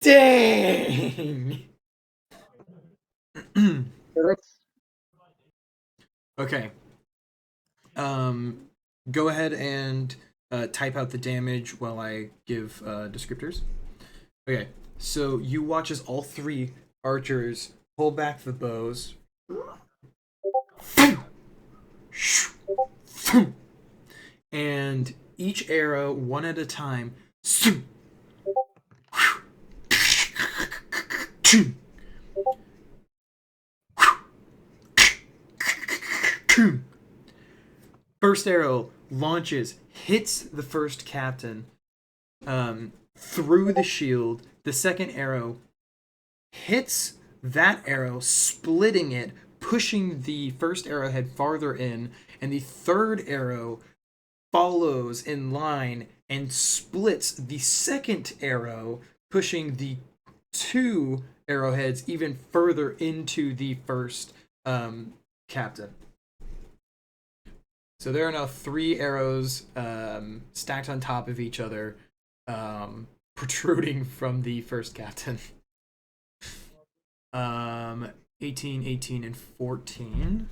Dang! Okay. Go ahead and type out the damage while I give descriptors. Okay, so you watch as all 3 archers pull back the bows. And each arrow, one at a time, first arrow launches, hits the first captain through the shield. The second arrow hits that arrow, splitting it, pushing the first arrowhead farther in, and the third arrow follows in line and splits the second arrow, pushing the 2 arrowheads even further into the first captain. So there are now 3 arrows stacked on top of each other, protruding from the first captain. 18, 18, and 14.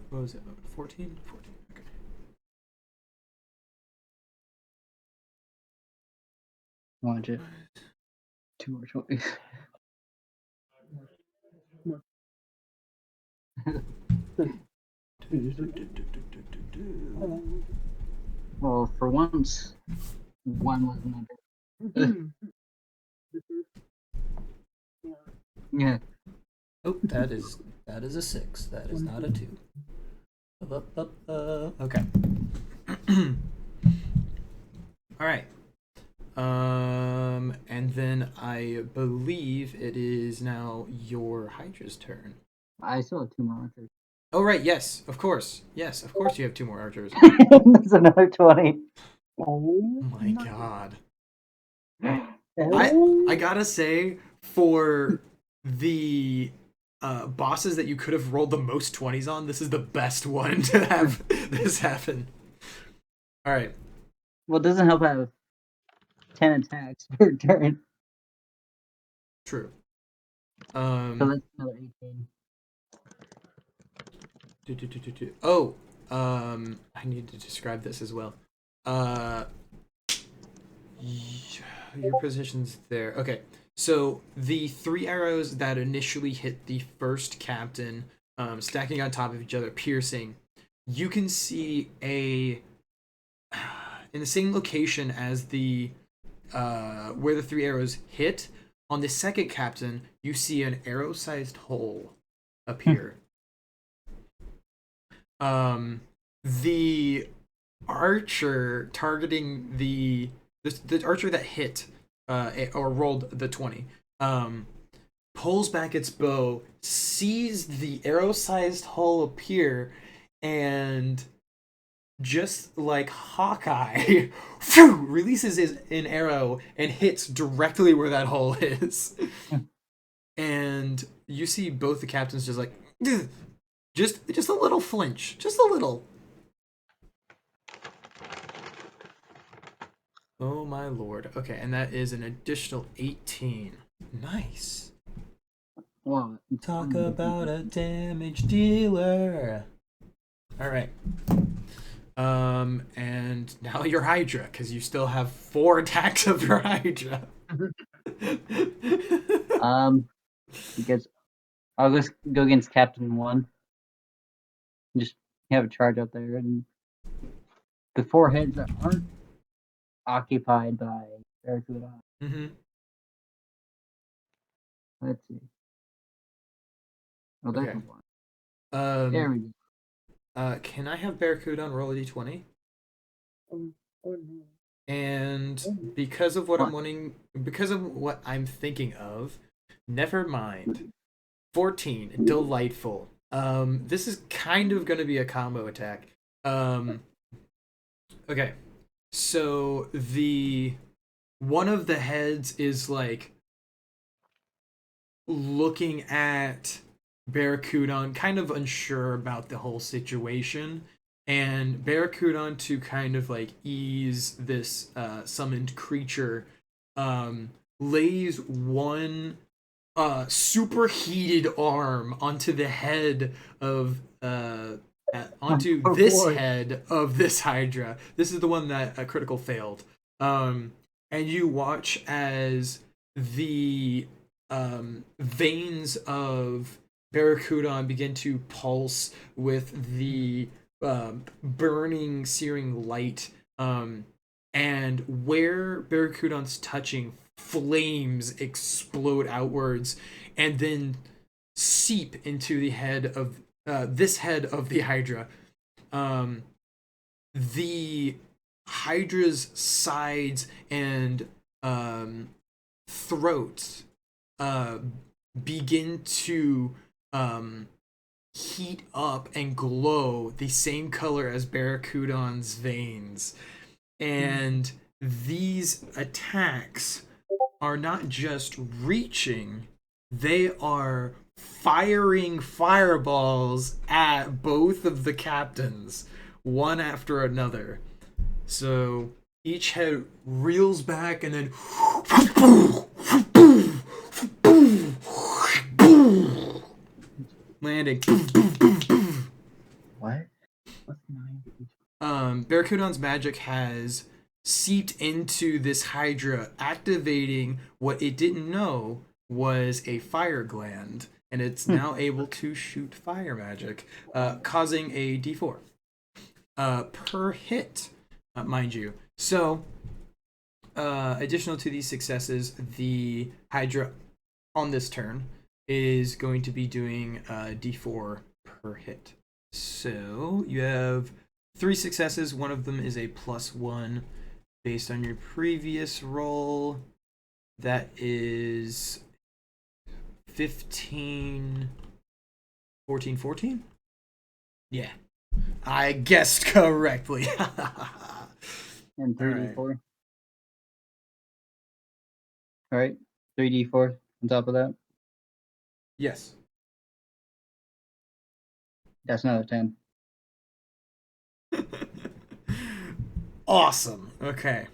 What was it? 14? 14. Okay. Watch it. 2 more choice. Well, for once, 1 was another. Yeah. Oh, that is a 6. That is not a 2. Okay. All right. And then I believe it is now your Hydra's turn. I still have 2 more archers. Oh right, yes, of course. Yes, of course you have 2 more archers. That's another 20. Oh my god. I gotta say, for the bosses that you could have rolled the most 20s on, this is the best one to have this happen. Alright. Well, it doesn't help have 10 attacks per turn. True. So that's another 18. Oh, I need to describe this as well. your position's there. Okay, so the 3 arrows that initially hit the first captain, stacking on top of each other, piercing. You can see a in the same location as the where the 3 arrows hit. On the second captain, you see an arrow-sized hole appear. The archer targeting the archer that hit or rolled the 20 pulls back its bow, sees the arrow-sized hole appear, and just like Hawkeye, releases an arrow and hits directly where that hole is. And you see both the captains just like, just a little flinch, just a little. Oh my lord. Okay, and that is an additional 18. Nice. Well, Talk about a damage dealer. All right. And now your Hydra, because you still have 4 attacks of your Hydra. Because I'll just go against Captain 1. Just have a charge out there, and the 4 heads that aren't occupied by Barracuda. Mm-hmm. Let's see. Oh, there's Okay. one. There we go. Can I have Barracuda roll a d20? And because of what I'm thinking of, never mind. 14, delightful. This is kind of going to be a combo attack. Okay. So one of the heads is like looking at Barracuda, kind of unsure about the whole situation. And Barracuda, to kind of like ease this summoned creature, lays one superheated arm onto the head of onto this head of this Hydra. This is the one that critical failed. And you watch as the veins of Barracuda begin to pulse with the burning, searing light. And where Barracuda's touching, flames explode outwards and then seep into the head of this head of the Hydra. The Hydra's sides and throat begin to heat up and glow the same color as Barracuda's veins. And these attacks are not just reaching, they are firing fireballs at both of the captains, one after another. So each head reels back and then landing. What? What's 9? Barracuda's magic has seeped into this Hydra, activating what it didn't know was a fire gland, and it's now able to shoot fire magic, causing a d4 per hit, mind you. So, additional to these successes, the Hydra on this turn is going to be doing d4 per hit. So, you have 3 successes. One of them is a +1 based on your previous roll. That is 15, 14, 14? Yeah. I guessed correctly. And 3d4. Alright, 3d4 on top of that. Yes. That's another 10. Awesome. Okay.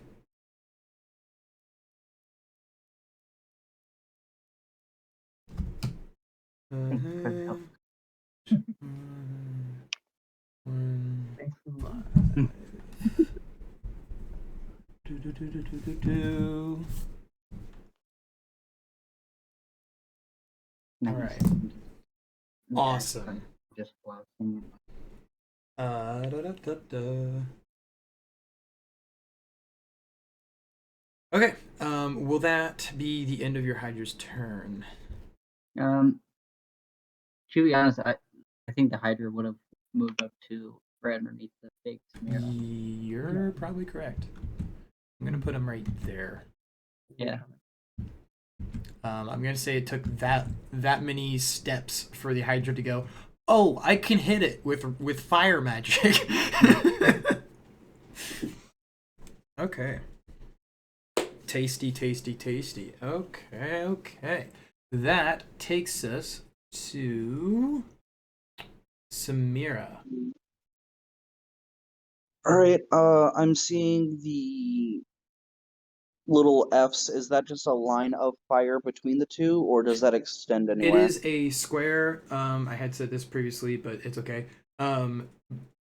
And I All can right. see the Awesome. action just flashing. Da-da-da-da. Okay. Will that be the end of your Hydra's turn? To be honest, I think the Hydra would have moved up to right underneath the big Samira. You're probably correct. I'm gonna put him right there. Yeah. I'm gonna say it took that many steps for the Hydra to go. Oh, I can hit it with fire magic. Okay. Tasty, tasty, tasty. Okay, okay. That takes us to Samira. All right. I'm seeing the little Fs. Is that just a line of fire between the two, or does that extend It anywhere? is a square. I had said this previously, but it's okay.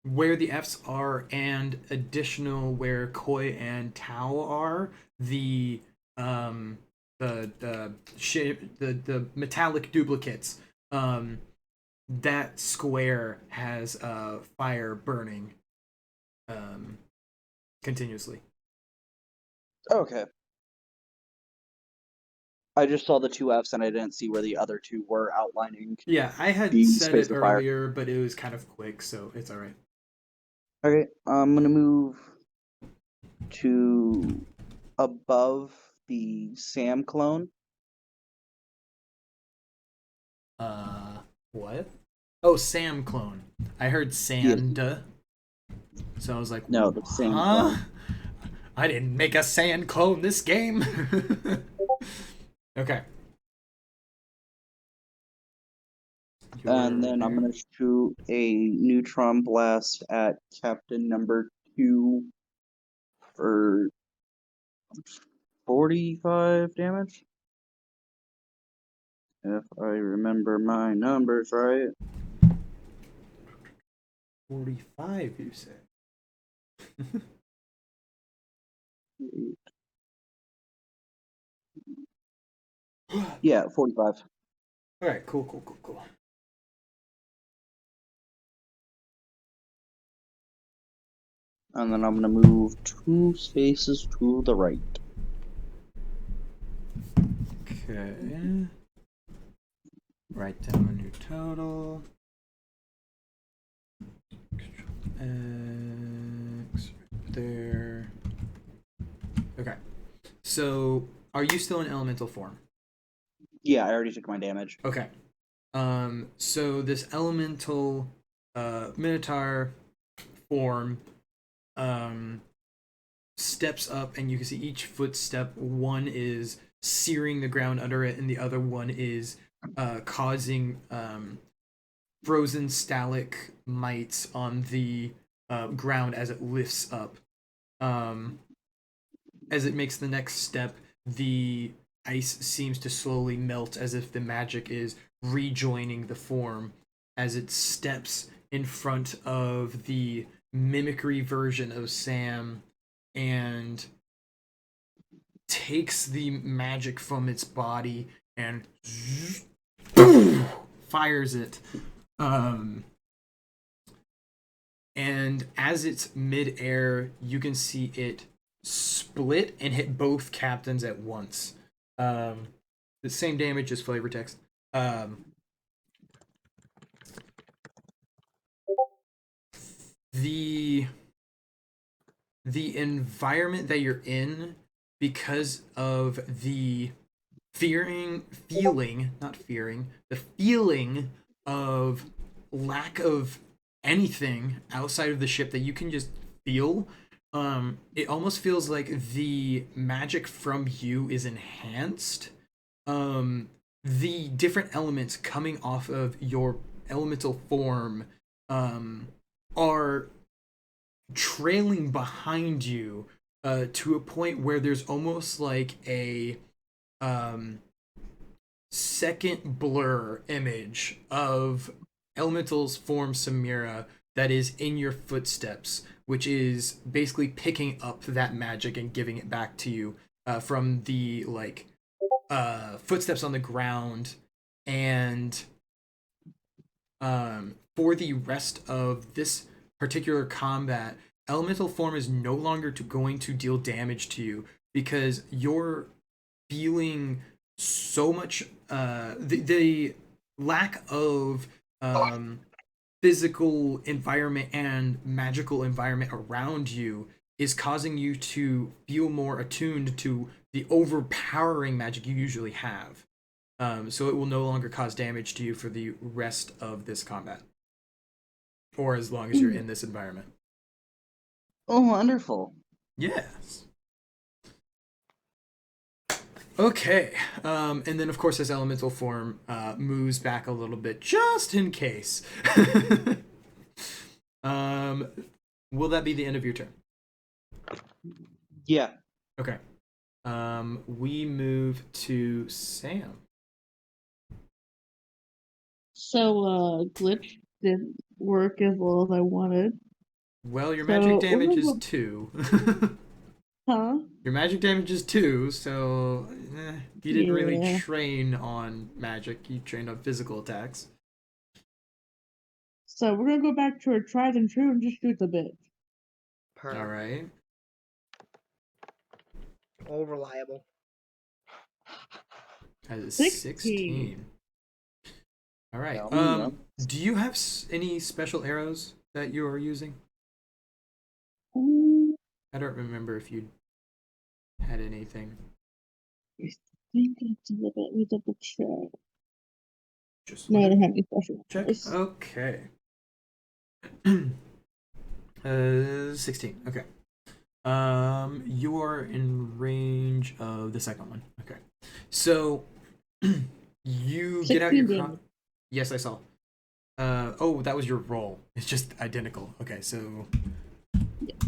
Where the Fs are and additional where Koi and Tau are, the the metallic duplicates, that square has fire burning continuously. Okay. I just saw the two Fs and I didn't see where the other two were outlining Yeah, I had the said space it of fire. earlier, but it was kind of quick, so it's all right. Okay, I'm gonna move to above the Sam clone. What? Oh, Sam clone. I heard Sand. So I was like, No, the Sam huh? clone. I didn't make a sand clone this game. Okay. And then I'm gonna shoot a neutron blast at Captain number 2 for 45 damage. If I remember my numbers right. 45, you say? Yeah, 45. All right, cool, cool, cool, cool. And then I'm gonna move 2 spaces to the right. Okay. Write down a new total. X right there. Okay. So, are you still in elemental form? Yeah, I already took my damage. Okay. So this elemental minotaur form steps up, and you can see each footstep. One is searing the ground under it, and the other one is causing frozen stalagmites on the ground as it lifts up. As it makes the next step, the ice seems to slowly melt as if the magic is rejoining the form as it steps in front of the mimicry version of Sam and takes the magic from its body and fires it. And as it's midair, you can see it split and hit both captains at once. The same damage as flavor text. The environment that you're in, because of the feeling of lack of anything outside of the ship that you can just feel, it almost feels like the magic from you is enhanced. The different elements coming off of your elemental form are trailing behind you to a point where there's almost like a second blur image of elemental's form Samira that is in your footsteps, which is basically picking up that magic and giving it back to you from the footsteps on the ground and for the rest of this particular combat, elemental form is no longer going to deal damage to you because you're feeling so much the lack of physical environment and magical environment around you is causing you to feel more attuned to the overpowering magic you usually have. So it will no longer cause damage to you for the rest of this combat, or as long as you're in this environment. Oh, wonderful. Yes. Okay. And then, of course, this elemental form moves back a little bit just in case. Will that be the end of your turn? Yeah. Okay. We move to Sam. So, glitch didn't work as well as I wanted. Well, your So, magic we're damage gonna is go- 2. Huh? Your magic damage is 2, so you didn't really Yeah. train on magic. You trained on physical attacks. So we're gonna go back to our tried and true and just shoot the bitch. All right. All reliable. That is 16. 16. All right. Yum. Do you have any special arrows that you are using? I don't remember if you had anything. I think I did. Let me double check. Just No, I don't wanted have any special to check. powers. Okay. 16. Okay. You are in range of the second one. Okay. So you get out your 16 damage. Yes, I saw. Oh, that was your roll. It's just identical. Okay, so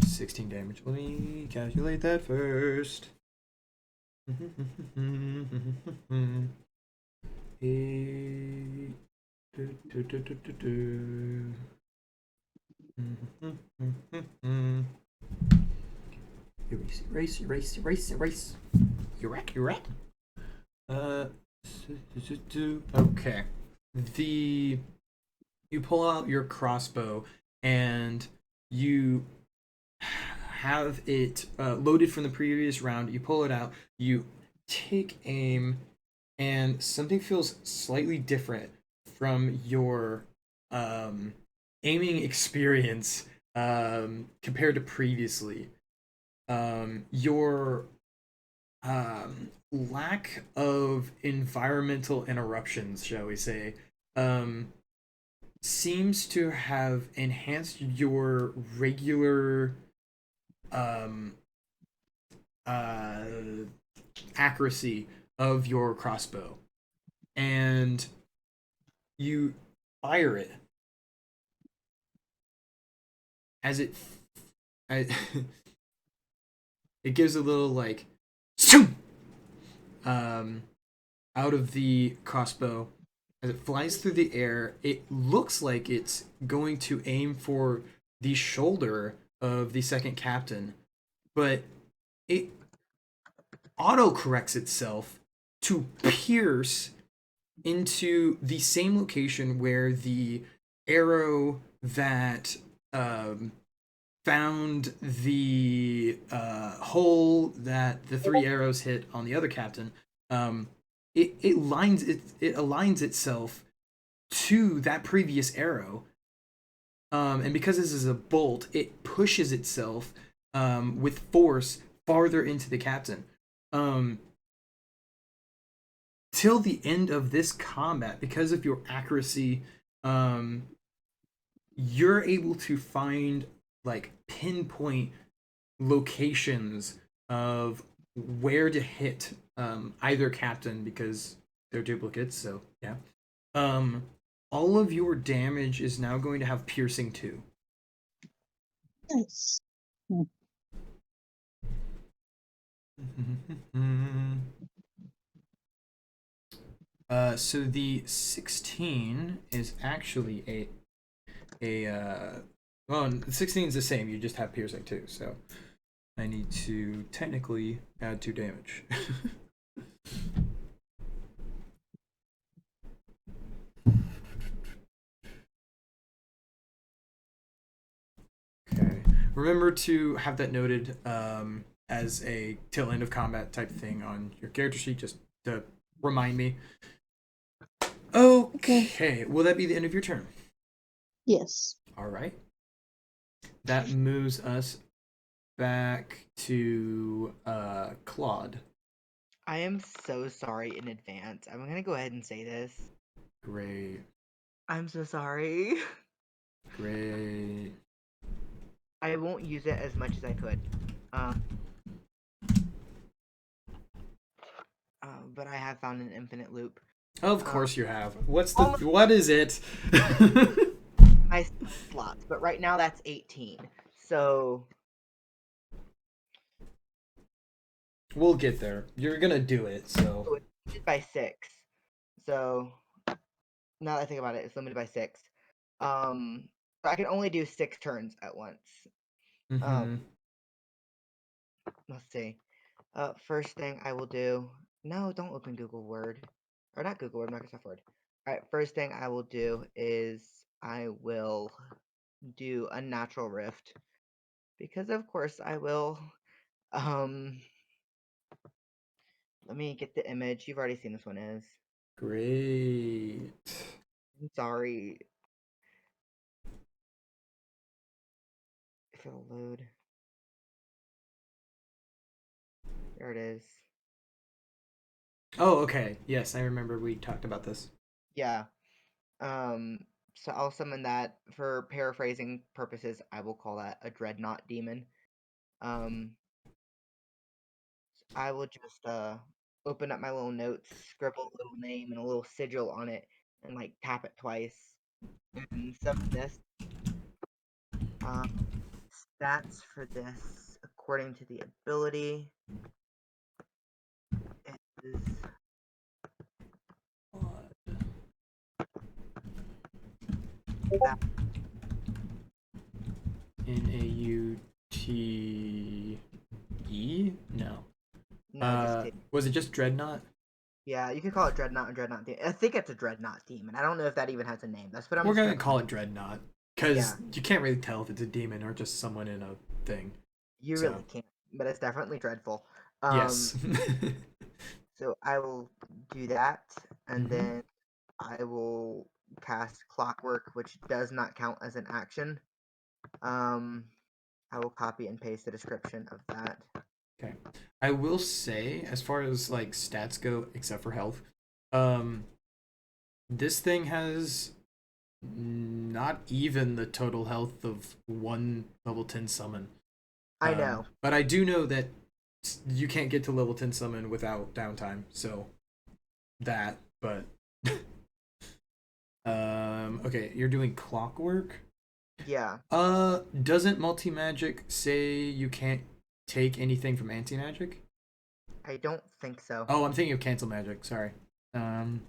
16 damage. Let me calculate that first. Erase. You're right. Okay. You pull out your crossbow and you have it loaded from the previous round. You pull it out, you take aim, and something feels slightly different from your aiming experience compared to previously. Your lack of environmental interruptions, shall we say, seems to have enhanced your regular accuracy of your crossbow, and you fire it as it gives a little like out of the crossbow. As it flies through the air, it looks like it's going to aim for the shoulder of the second captain, but it auto corrects itself to pierce into the same location where the arrow that found the hole that the 3 arrows hit on the other captain. It aligns itself to that previous arrow, and because this is a bolt, it pushes itself with force farther into the captain. Till the end of this combat, because of your accuracy, you're able to find like pinpoint locations of where to hit either captain because they're duplicates. So yeah, all of your damage is now going to have piercing 2. Nice. So the 16 is actually well, 16 is the same. You just have piercing 2, so I need to technically add 2 damage. remember to have that noted as a till end of combat type thing on your character sheet, just to remind me. Okay, will that be the end of your turn? Yes. All right. That moves us back to Claude. I am so sorry in advance. I'm gonna go ahead and say this. Great. I'm so sorry. Great. I won't use it as much as I could. But I have found an infinite loop. Of course you have. What is it? My slots, but right now that's 18. So We'll get there. You're gonna do it, so. it's limited by 6. So now that I think about it, it's limited by 6. But I can only do 6 turns at once. Mm-hmm. Let's see. First thing I will do. No, don't open Google Word. Or not Google Word, Microsoft Word. Alright, first thing I will do is I will do a natural rift. Because of course I will. Let me get the image. You've already seen this one is. Great. I'm sorry. If it'll load. There it is. Oh, okay. Yes, I remember we talked about this. Yeah. So I'll summon that. For paraphrasing purposes, I will call that a dreadnought demon. I will just open up my little notes, scribble a little name and a little sigil on it, and like tap it twice, and summon this. Stats for this, according to the ability, is that N-A-U-T-E? No. no, just T. Was it just Dreadnought? Yeah, you can call it dreadnought and dreadnought demon. I think it's a dreadnought demon. I don't know if that even has a name. That's what I'm. We're gonna call it Dreadnought. Because Yeah. you can't really tell if it's a demon or just someone in a thing. You So. really can't, but it's definitely dreadful. Yes. So I will do that, and Mhm. then I will cast Clockwork, which does not count as an action. I will copy and paste the description of that. Okay. I will say, as far as like stats go, except for health, this thing has not even the total health of one level 10 summon. I know. But I do know that you can't get to level 10 summon without downtime, so that, but okay, you're doing Clockwork? Yeah. Doesn't multi-magic say you can't take anything from anti-magic? I don't think so. Oh, I'm thinking of cancel magic, sorry. Something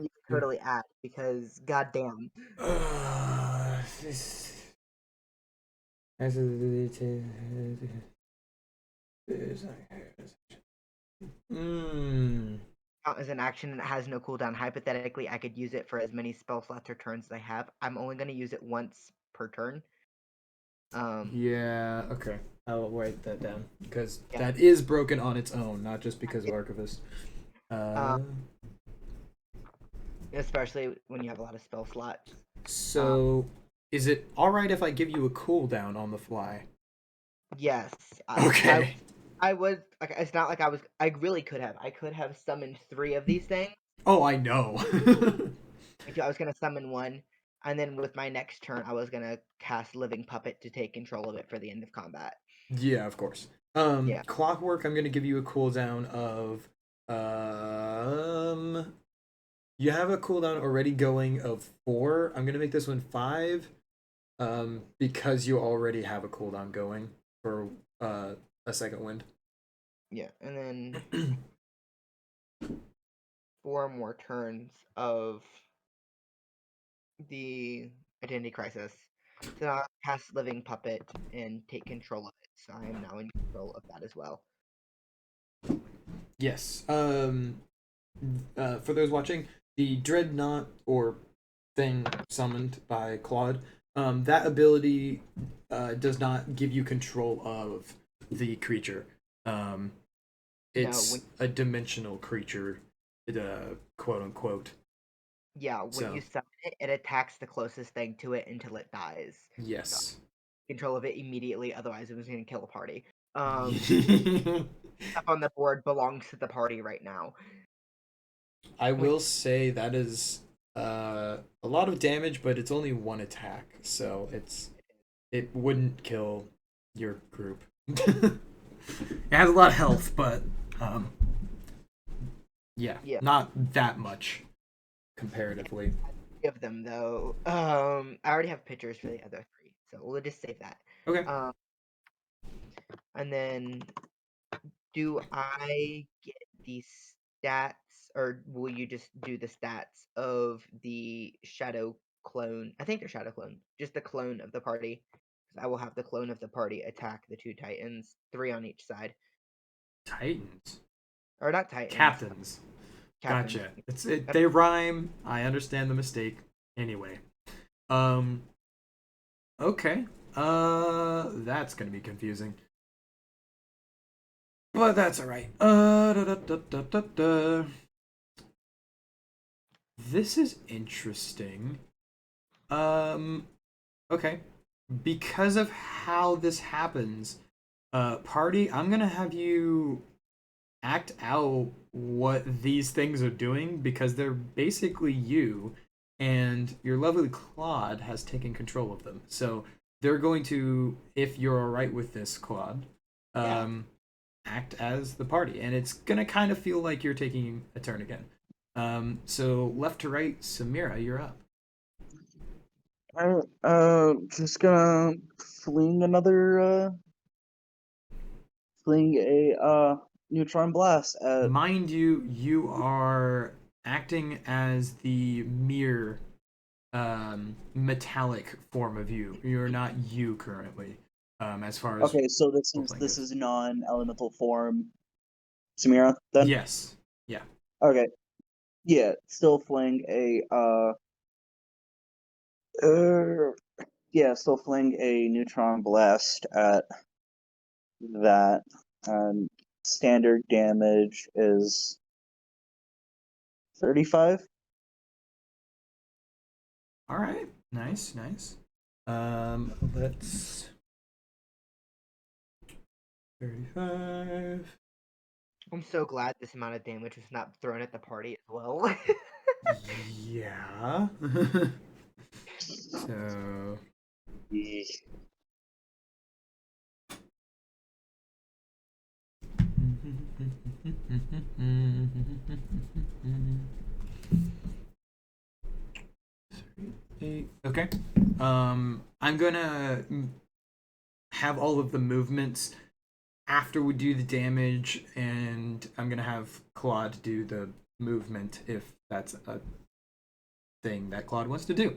you can totally add, because goddamn. Count as an action and it has no cooldown. Hypothetically, I could use it for as many spell slots or turns as I have. I'm only going to use it once per turn. Yeah, okay. I'll write that down because Yeah. that is broken on its own, not just because of Archivist. Especially when you have a lot of spell slots. So, is it all right if I give you a cooldown on the fly? Yes. Okay. I was like, it's not like I really could have. I could have summoned 3 of these things. Oh, I know. I was gonna summon one, and then with my next turn, I was gonna cast Living Puppet to take control of it for the end of combat. Yeah, of course. Yeah. Clockwork, I'm gonna give you a cooldown of you have a cooldown already going of 4. I'm gonna make this one 5. Because you already have a cooldown going for a second wind. Yeah, and then 4 more turns of the Identity Crisis. So I'll cast Living Puppet and take control of it. So I am now in control of that as well. Yes. For those watching, the Dreadnought or thing summoned by Claude That ability does not give you control of the creature. No, It's a dimensional creature, quote unquote. when So you summon it, it attacks the closest thing to it until it dies. yes. Control of it immediately, otherwise it was going to kill the party. I Stuff on the board belongs to the party right now. will say that is a lot of damage, but it's only one attack, so it wouldn't kill your group. It has a lot of health, but yeah, not that much comparatively. Of them though. I already have pictures for the other 3, so we'll just save that. Okay. And then, do I get the stats, or will you just do the stats of the shadow clone? I think they're shadow clone, just the clone of the party. I will have the clone of the party attack the 2 titans, 3 on each side, Titans. or not titans. Captains. Captains. Gotcha. They rhyme. I understand the mistake. Anyway. Okay. That's gonna be confusing. But that's alright. This is interesting. Okay. Because of how this happens, party, I'm gonna have you act out what these things are doing because they're basically you, and your lovely Claude has taken control of them. So they're going to, if you're alright with this, Claude, act as the party, and it's gonna kind of feel like you're taking a turn again. So left to right, Samira, you're up. I'm just gonna fling a neutron blast at. Mind you, you are acting as the mere metallic form of you. You're not you currently, as far as Okay, so this is non-elemental form Samira then? Yes. Yeah. Okay. Yeah, still fling a still fling a neutron blast at that. And standard damage is 35. All right. Nice. Let's 35. I'm so glad this amount of damage was not thrown at the party as well. Yeah. So okay. I'm gonna have all of the movements after we do the damage, and I'm gonna have Claude do the movement if that's a thing that Claude wants to do.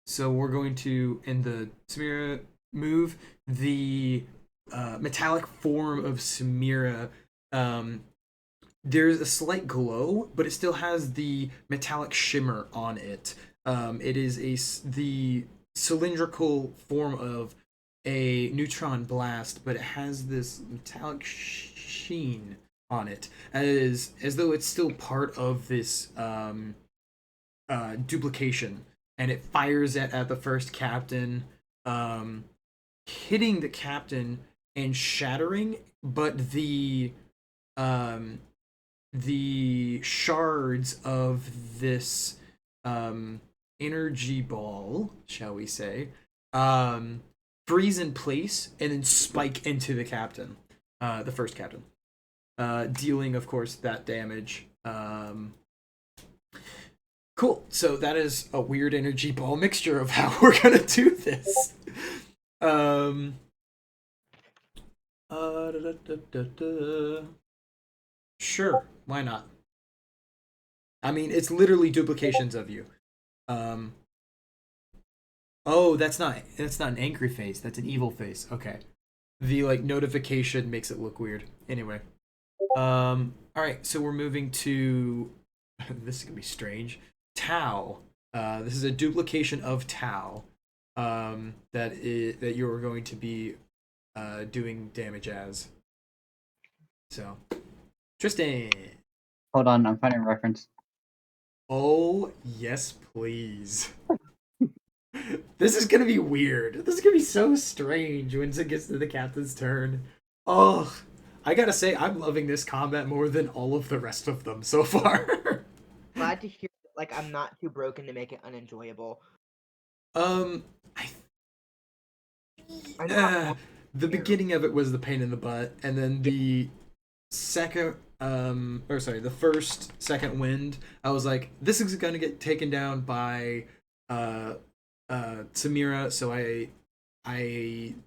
So we're going to, in the Samira move, the metallic form of Samira. There's a slight glow, but it still has the metallic shimmer on it. It is the cylindrical form of a neutron blast, but it has this metallic sheen on it, as though it's still part of this duplication, and it fires at the first captain, hitting the captain and shattering, but the shards of this energy ball, shall we say, freeze in place and then spike into the captain, the first captain, dealing, of course, that damage. Cool. So that is a weird energy ball mixture of how we're gonna do this. Sure, why not? I mean, it's literally duplications of you. Oh, that's not an angry face. That's an evil face. Okay. The notification makes it look weird. Anyway. All right. So we're moving to. This is gonna be strange. Tau. This is a duplication of Tau. that you're going to be doing damage as. So, Tristan. Hold on, I'm finding a reference. Oh, yes, please. This is gonna be weird. This is gonna be so strange once it gets to the captain's turn. Oh, I gotta say, I'm loving this combat more than all of the rest of them so far. Glad to hear. Like, I'm not too broken to make it unenjoyable. I I know how the beginning of it was the pain in the butt, and then the second, the first second wind, I was like, this is gonna get taken down by, Samira. So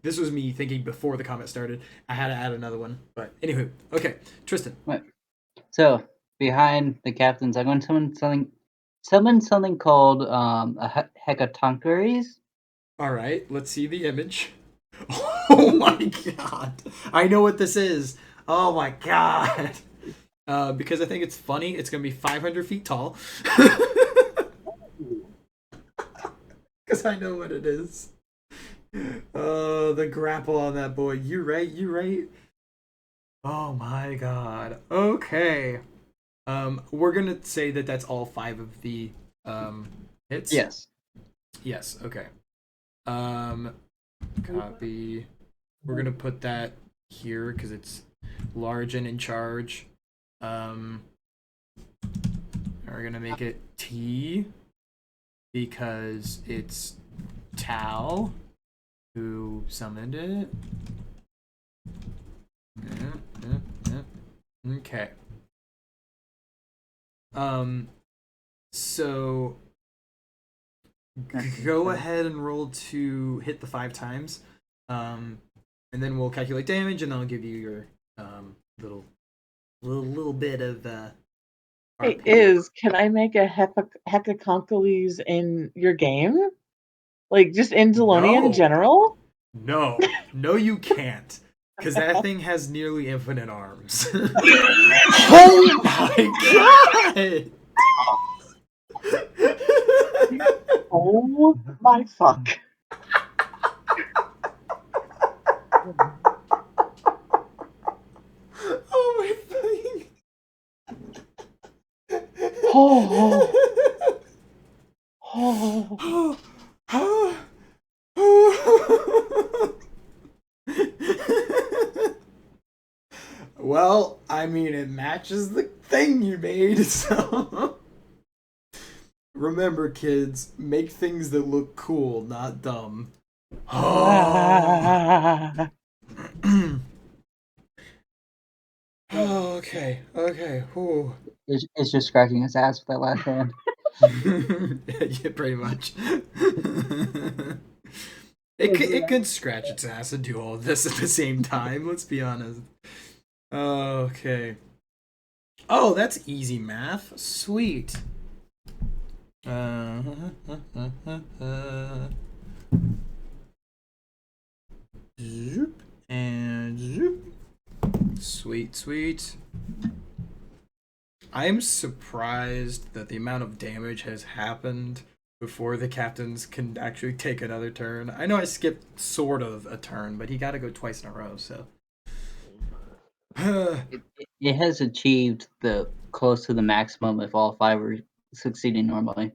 this was me thinking before the comment started. I had to add another one, but anywho, okay, Tristan. Right. So behind the captains, I'm going to summon something called a hecatoncheires. All right, let's see the image. Oh my god, I know what this is. Oh my god. Because I think it's funny. It's gonna be 500 feet tall. Because I know what it is. Oh, the grapple on that boy. You right. Oh my god. Okay. We're gonna say that that's all 5 of the hits. Yes. Yes. Okay. Copy. We're gonna put that here because it's large and in charge. We're gonna make it T because it's Tao who summoned it. Okay. So go ahead and roll to hit the 5 times. And then we'll calculate damage, and I'll give you your little bit of Hey, RP. can I make a hecatoncheires in your game? Like, just in Zellonia in No, general? no, you can't, because that thing has nearly infinite arms. Oh my god! Oh my fuck. Oh my fucking. Oh. Well, I mean, it matches the thing you made, so. Remember, kids, make things that look cool, not dumb. Oh. Okay. Ooh. It's just scratching his ass with that last hand. Yeah, pretty much. It could scratch its ass and do all of this at the same time. Let's be honest. Okay. Oh, that's easy math. Sweet. Zoop and zoop. Sweet. I am surprised that the amount of damage has happened before the captains can actually take another turn. I know I skipped sort of a turn, but he got to go twice in a row, so. It has achieved the close to the maximum if all 5 were succeeding normally.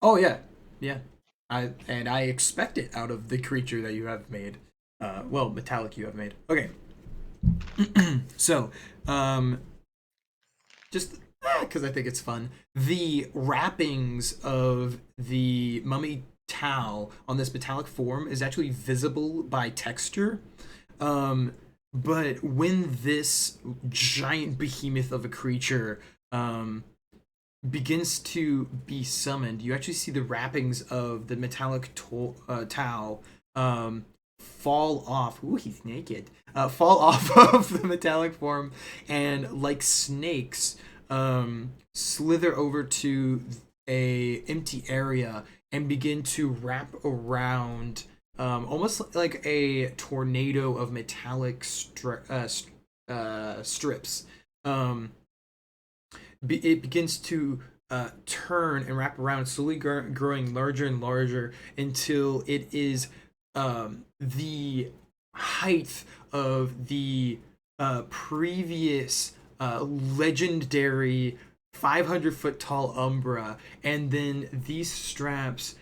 Oh yeah. I expect it out of the creature that you have made. Metallic you have made. Okay. So, just because I think it's fun, the wrappings of the mummy Tau on this metallic form is actually visible by texture. But when this giant behemoth of a creature begins to be summoned, you actually see the wrappings of the metallic Tau fall off. Ooh, he's naked. Fall off of the metallic form, and like snakes, slither over to a empty area and begin to wrap around, almost like a tornado of metallic strips. It begins to turn and wrap around, slowly growing larger and larger until it is the height of the previous legendary 500-foot tall Umbra, and then these straps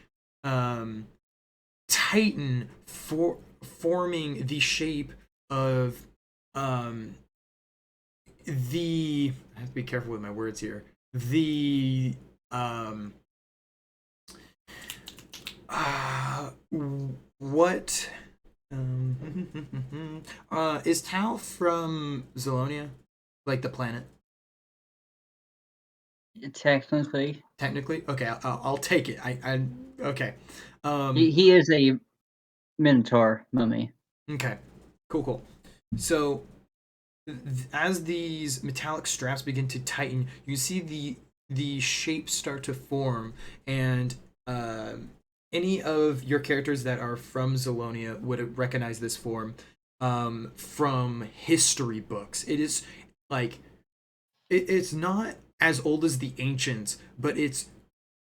tighten forming the shape of the I have to be careful with my words here. The what is Tau from Zellonia? Like the planet? Technically, Okay, I'll take it. I okay. he is a Minotaur mummy. Okay, cool. So as these metallic straps begin to tighten, you see the shapes start to form, and any of your characters that are from Zellonia would recognize this form from history books. It is like it's not as old as the ancients, but it's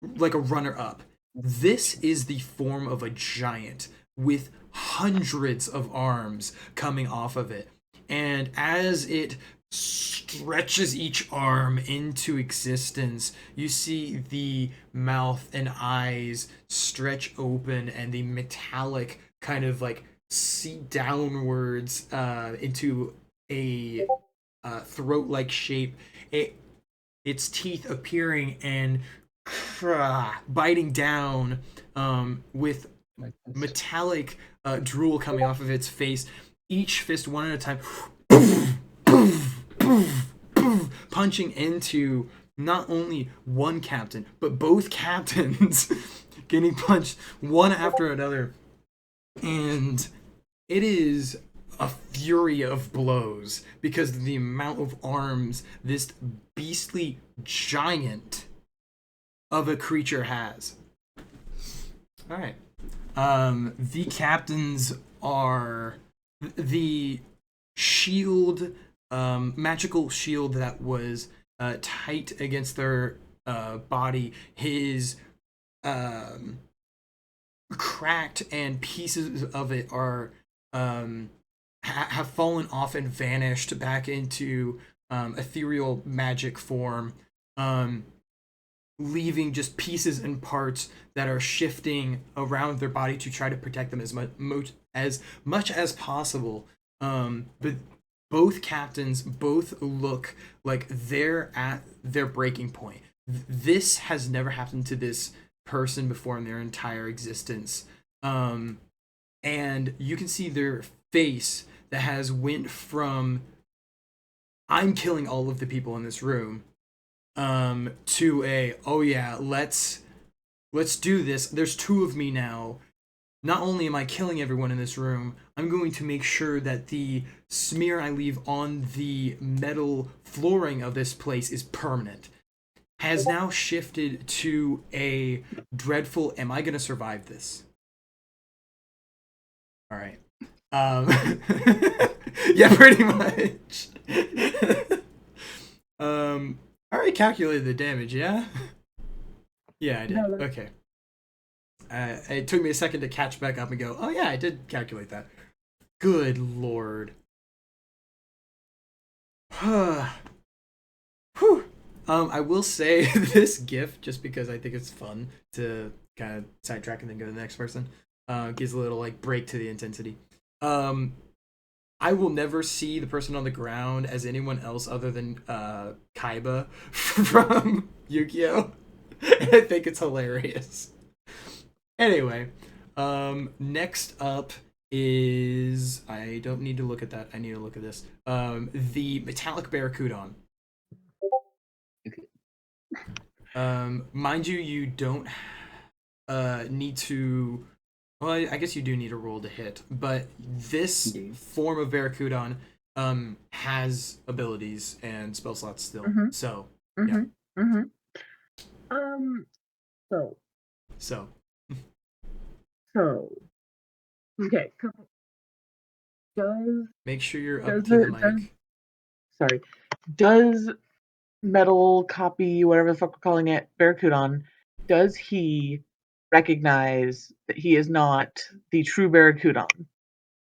like a runner up. This is the form of a giant with hundreds of arms coming off of it. And as it stretches each arm into existence, you see the mouth and eyes stretch open and the metallic kind of like see downwards into a throat-like shape. Its teeth appearing and biting down with Like this. metallic drool coming off of its face. Each fist one at a time, punching into not only one captain but both captains, getting punched one after another, and it is a fury of blows because of the amount of arms this beastly giant of a creature has. All right. The captains are the shield, magical shield that was tight against their body. His cracked, and pieces of it are have fallen off and vanished back into ethereal magic form, leaving just pieces and parts that are shifting around their body to try to protect them as much as possible. But both captains both look like they're at their breaking point. This has never happened to this person before in their entire existence. And you can see their face that has went from I'm killing all of the people in this room to a oh yeah, let's do this. There's two of me now. Not only am I killing everyone in this room, I'm going to make sure that the smear I leave on the metal flooring of this place is permanent. Has now shifted to a dreadful, am I going to survive this? All right. Yeah, pretty much. I already calculated the damage, yeah? Yeah, I did. No, Okay. It took me a second to catch back up and go, oh yeah, I did calculate that. Good lord. Whew. I will say this GIF, just because I think it's fun to kind of sidetrack and then go to the next person, gives a little like break to the intensity. I will never see the person on the ground as anyone else other than Kaiba from Yu-Gi-Oh! I think it's hilarious. Anyway, next up is I don't need to look at that. I need to look at this. The metallic barracuda. Mind you, you don't need to. Well, I guess you do need a roll to hit, but this form of barracuda has abilities and spell slots still. So yeah. So So okay. Does make sure you're up to the mic. sorry. Does metal copy, whatever the fuck we're calling it, Barracudan, does he recognize that he is not the true Barracudan?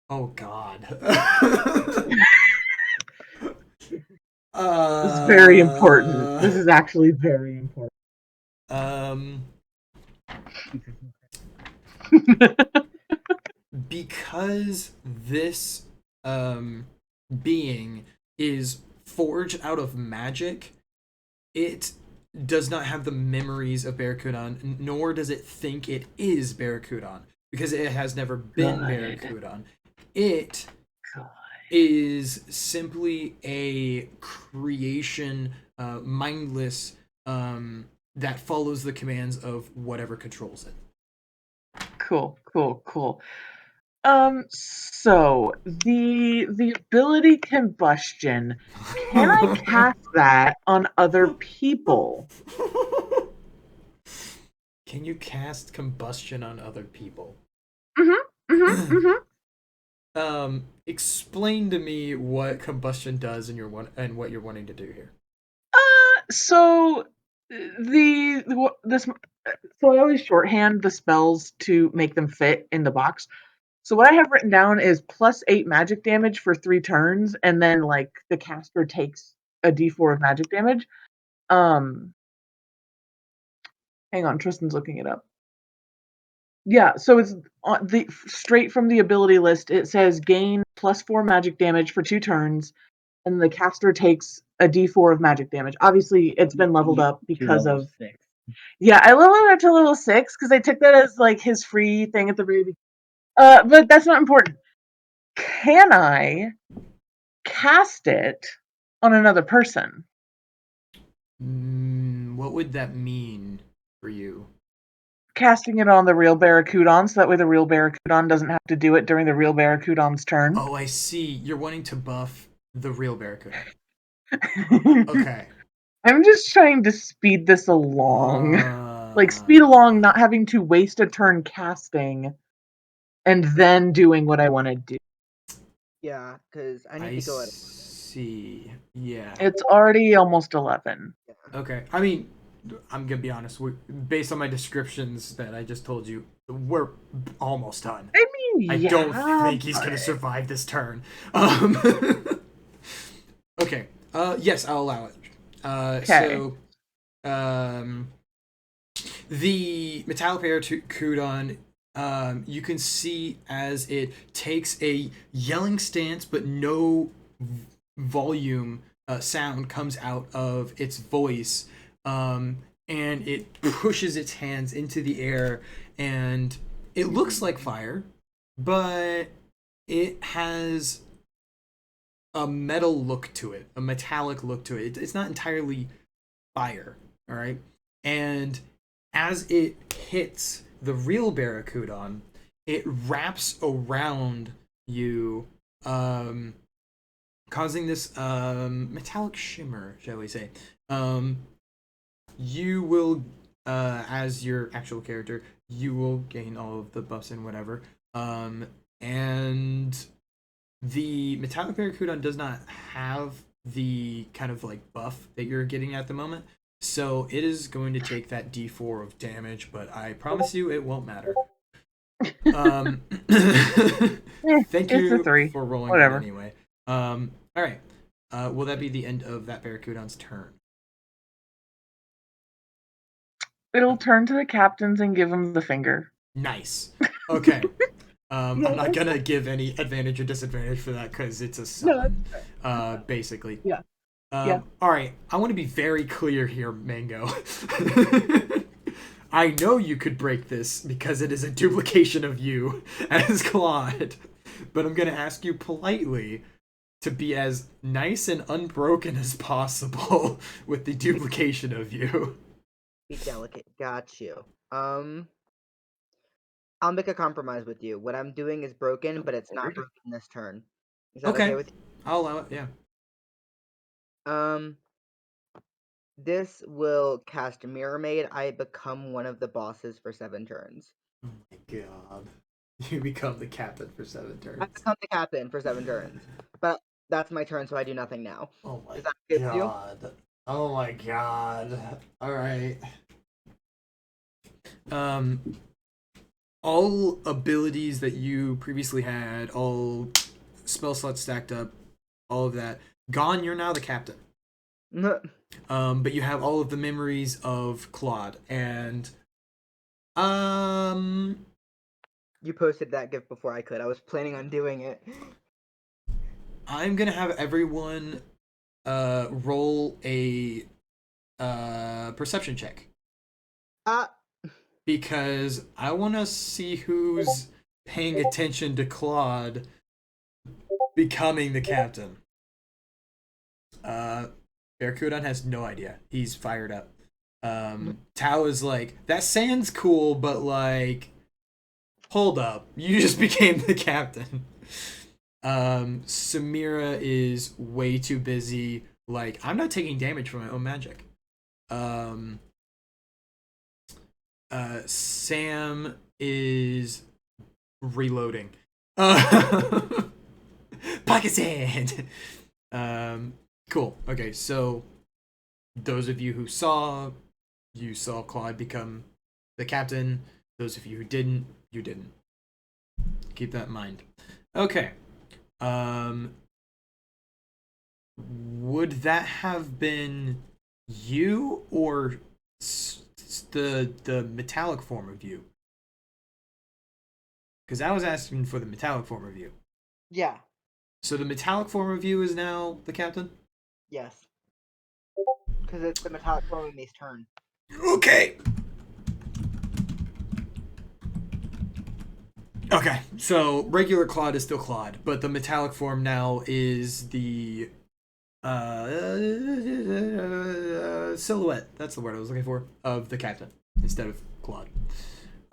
Oh God. This is very important. This is actually very important. Um, because this being is forged out of magic, it does not have the memories of Barracudan, nor does it think it is Barracudan, because it has never been Good. Barracudan. It God. is simply a creation, mindless, that follows the commands of whatever controls it. Cool. So the ability combustion, can I cast that on other people? Can you cast combustion on other people? Explain to me what combustion does and what you're wanting to do here. So so I always shorthand the spells to make them fit in the box. So what I have written down is +8 magic damage for 3 turns, and then like the caster takes a d4 of magic damage. Hang on, Tristan's looking it up. Yeah, so it's straight from the ability list. It says gain +4 magic damage for 2 turns, and the caster takes a d4 of magic damage. Obviously, it's been leveled up because of 6. Yeah, I leveled it up to level 6 because I took that as like his free thing at the very beginning. But that's not important. Can I cast it on another person? What would that mean for you? Casting it on the real Barracudan, so that way the real Barracudan doesn't have to do it during the real Barracudan's turn. Oh, I see. You're wanting to buff the real Barracuda. Okay. I'm just trying to speed this along. Like, speed along not having to waste a turn casting and then doing what I want to do. Yeah, because I need to go at see. Yeah. It's already almost 11. Okay. I mean, I'm gonna be honest. Based on my descriptions that I just told you, we're almost done. I mean, I don't think he's gonna survive this turn. Okay. Yes, I'll allow it. Okay. So, the metallic Barracudan, you can see as it takes a yelling stance, but no volume sound comes out of its voice, and it pushes its hands into the air, and it looks like fire, but it has a metal look to it, a metallic look to it. It's not entirely fire, all right? And as it hits the real Barracudan, it wraps around you, causing this metallic shimmer, shall we say. You will, as your actual character, you will gain all of the buffs and whatever. And the metallic Barracudan does not have the kind of like buff that you're getting at the moment. So it is going to take that d4 of damage, but I promise you it won't matter. Thank you for rolling that anyway. All right. Will that be the end of that Barracudan's turn? It'll turn to the captains and give them the finger. Nice. Okay. I'm not gonna give any advantage or disadvantage for that because it's a summon, basically. Yeah. All right. I want to be very clear here, Mango. I know you could break this because it is a duplication of you as Claude, but I'm gonna ask you politely to be as nice and unbroken as possible with the duplication of you. Be delicate. Got you. I'll make a compromise with you. What I'm doing is broken, but it's not broken this turn. Is that okay with you? I'll allow it, yeah. This will cast Mirror Maid. I become one of the bosses for 7 turns. Oh my god. You become the captain for 7 turns. I become the captain for 7 turns. But that's my turn, so I do nothing now. Oh my Is that good god. Oh my god. Alright. All abilities that you previously had, all spell slots stacked up, all of that, gone, you're now the captain. But you have all of the memories of Claude, and You posted that gift before I could. I was planning on doing it. I'm gonna have everyone roll a perception check because I want to see who's paying attention to Claude becoming the captain. Barracuda has no idea. He's fired up. Tao is like, that sounds cool, but like, hold up, you just became the captain. Samira is way too busy. Like, I'm not taking damage from my own magic. Sam is reloading. Pocket sand. Cool. Okay, so those of you who saw Claude become the captain. Those of you who didn't, you didn't. Keep that in mind. Okay. Would that have been you or the metallic form of you? Because I was asking for the metallic form of you. Yeah. So the metallic form of you is now the captain? Yes. Because it's the metallic form of me's turn. Okay. Okay, so regular Claude is still Claude, but the metallic form now is the silhouette. That's the word I was looking for, of the captain instead of Claude.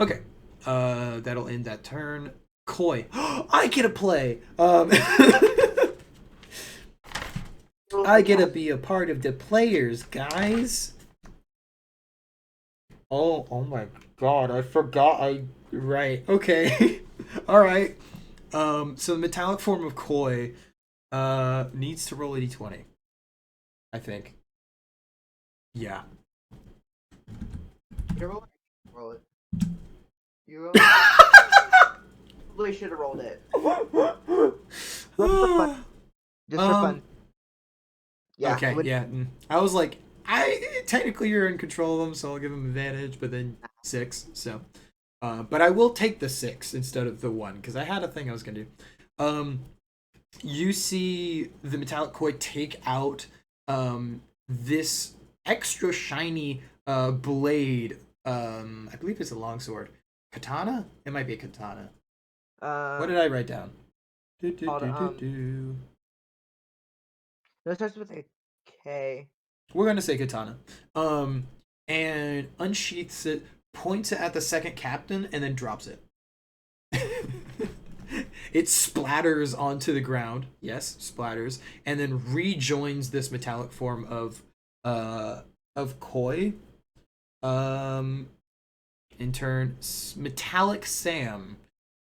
Okay, that'll end that turn. Koi, I get to play. I get to be a part of the players, guys. Oh my god, I forgot. Right. Okay. All right. So the metallic form of Koi needs to roll a d20. I think. Yeah. You roll it? Roll it. You roll it? Really should have rolled it. Just for fun. Just for fun. Yeah. Okay, yeah. I was like, technically you're in control of them, so I'll give him advantage, but then 6, so. But I will take the 6 instead of the 1, because I had a thing I was going to do. You see the metallic Koi take out this extra shiny blade. I believe it's a longsword. Katana? It might be a katana. What did I write down? No, it starts with a K. We're gonna say katana. And unsheaths it, points it at the second captain, and then drops it. It splatters onto the ground. Yes, splatters, and then rejoins this metallic form of Koi. In turn, metallic Sam.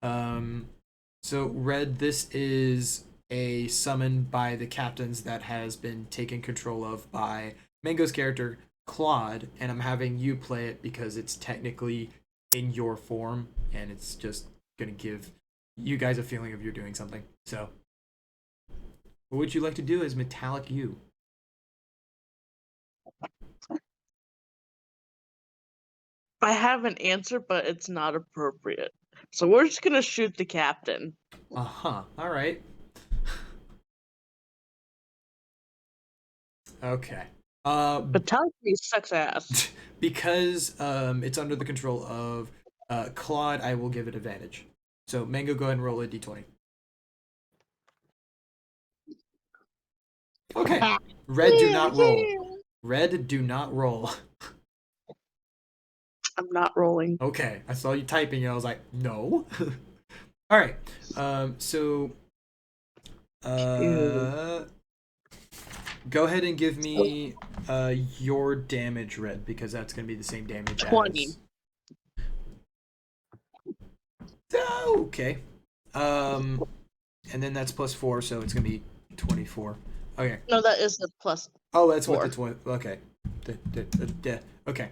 So Red, this is a summon by the captains that has been taken control of by Mango's character Claude, and I'm having you play it because it's technically in your form, and it's just gonna give you guys a feeling of you're doing something. So, what would you like to do as metallic you? I have an answer, but it's not appropriate. So we're just gonna shoot the captain. Uh-huh. All right. Okay. But Talkie sucks ass. Because it's under the control of Claude, I will give it advantage. So Mango, go ahead and roll a d20. Okay. Red, do not roll. Red, do not roll. I'm not rolling. Okay. I saw you typing and I was like, no. All right. So go ahead and give me your damage, Red, because that's going to be the same damage 20. as... Okay. And then that's +4, so it's going to be 24. Okay. No, that is the plus. Oh, that's what Four. the 20. Okay. Okay.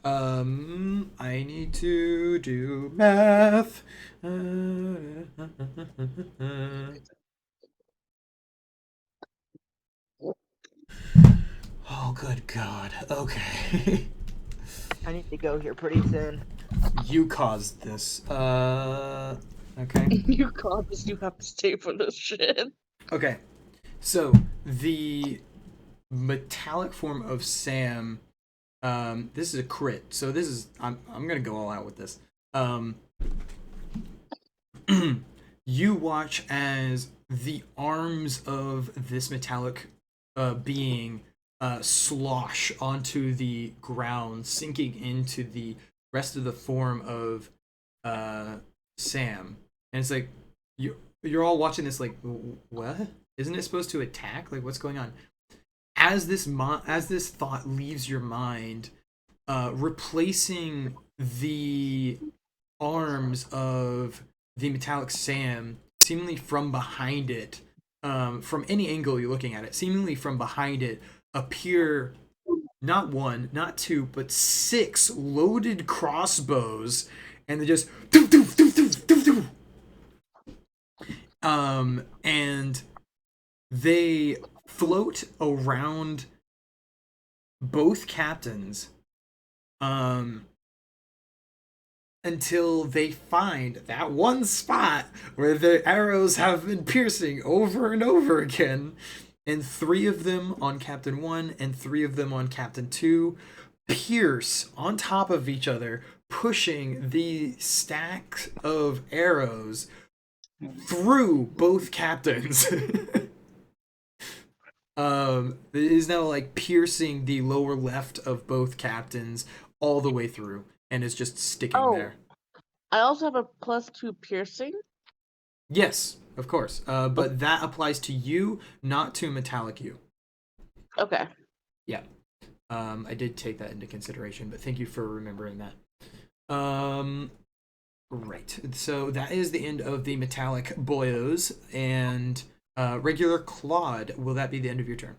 I need to do math. Oh, good God. Okay. I need to go here pretty soon. You caused this. Okay. You promise you have to stay for this shit. Okay. So, the metallic form of Sam, this is a crit. So this is I'm gonna go all out with this. You watch as the arms of this metallic being slosh onto the ground, sinking into the rest of the form of Sam. And it's like you're all watching this like, what? Isn't it supposed to attack? Like, what's going on? As this thought leaves your mind, replacing the arms of the metallic Sam, seemingly from behind it, from any angle you're looking at it, seemingly from behind it, appear not one, not two, but 6 loaded crossbows, and they just doo, doo, doo, doo, doo, doo. And they float around both captains, until they find that one spot where the arrows have been piercing over and over again, and 3 of them on Captain 1 and 3 of them on Captain 2 pierce on top of each other, pushing the stacks of arrows through both captains. It is now like piercing the lower left of both captains all the way through, and is just sticking there. I also have a +2 piercing. Yes, of course. But that applies to you, not to metallic you. Okay. Yeah. I did take that into consideration, but thank you for remembering that. Right. So that is the end of the metallic boyos, and regular Claude, will that be the end of your turn?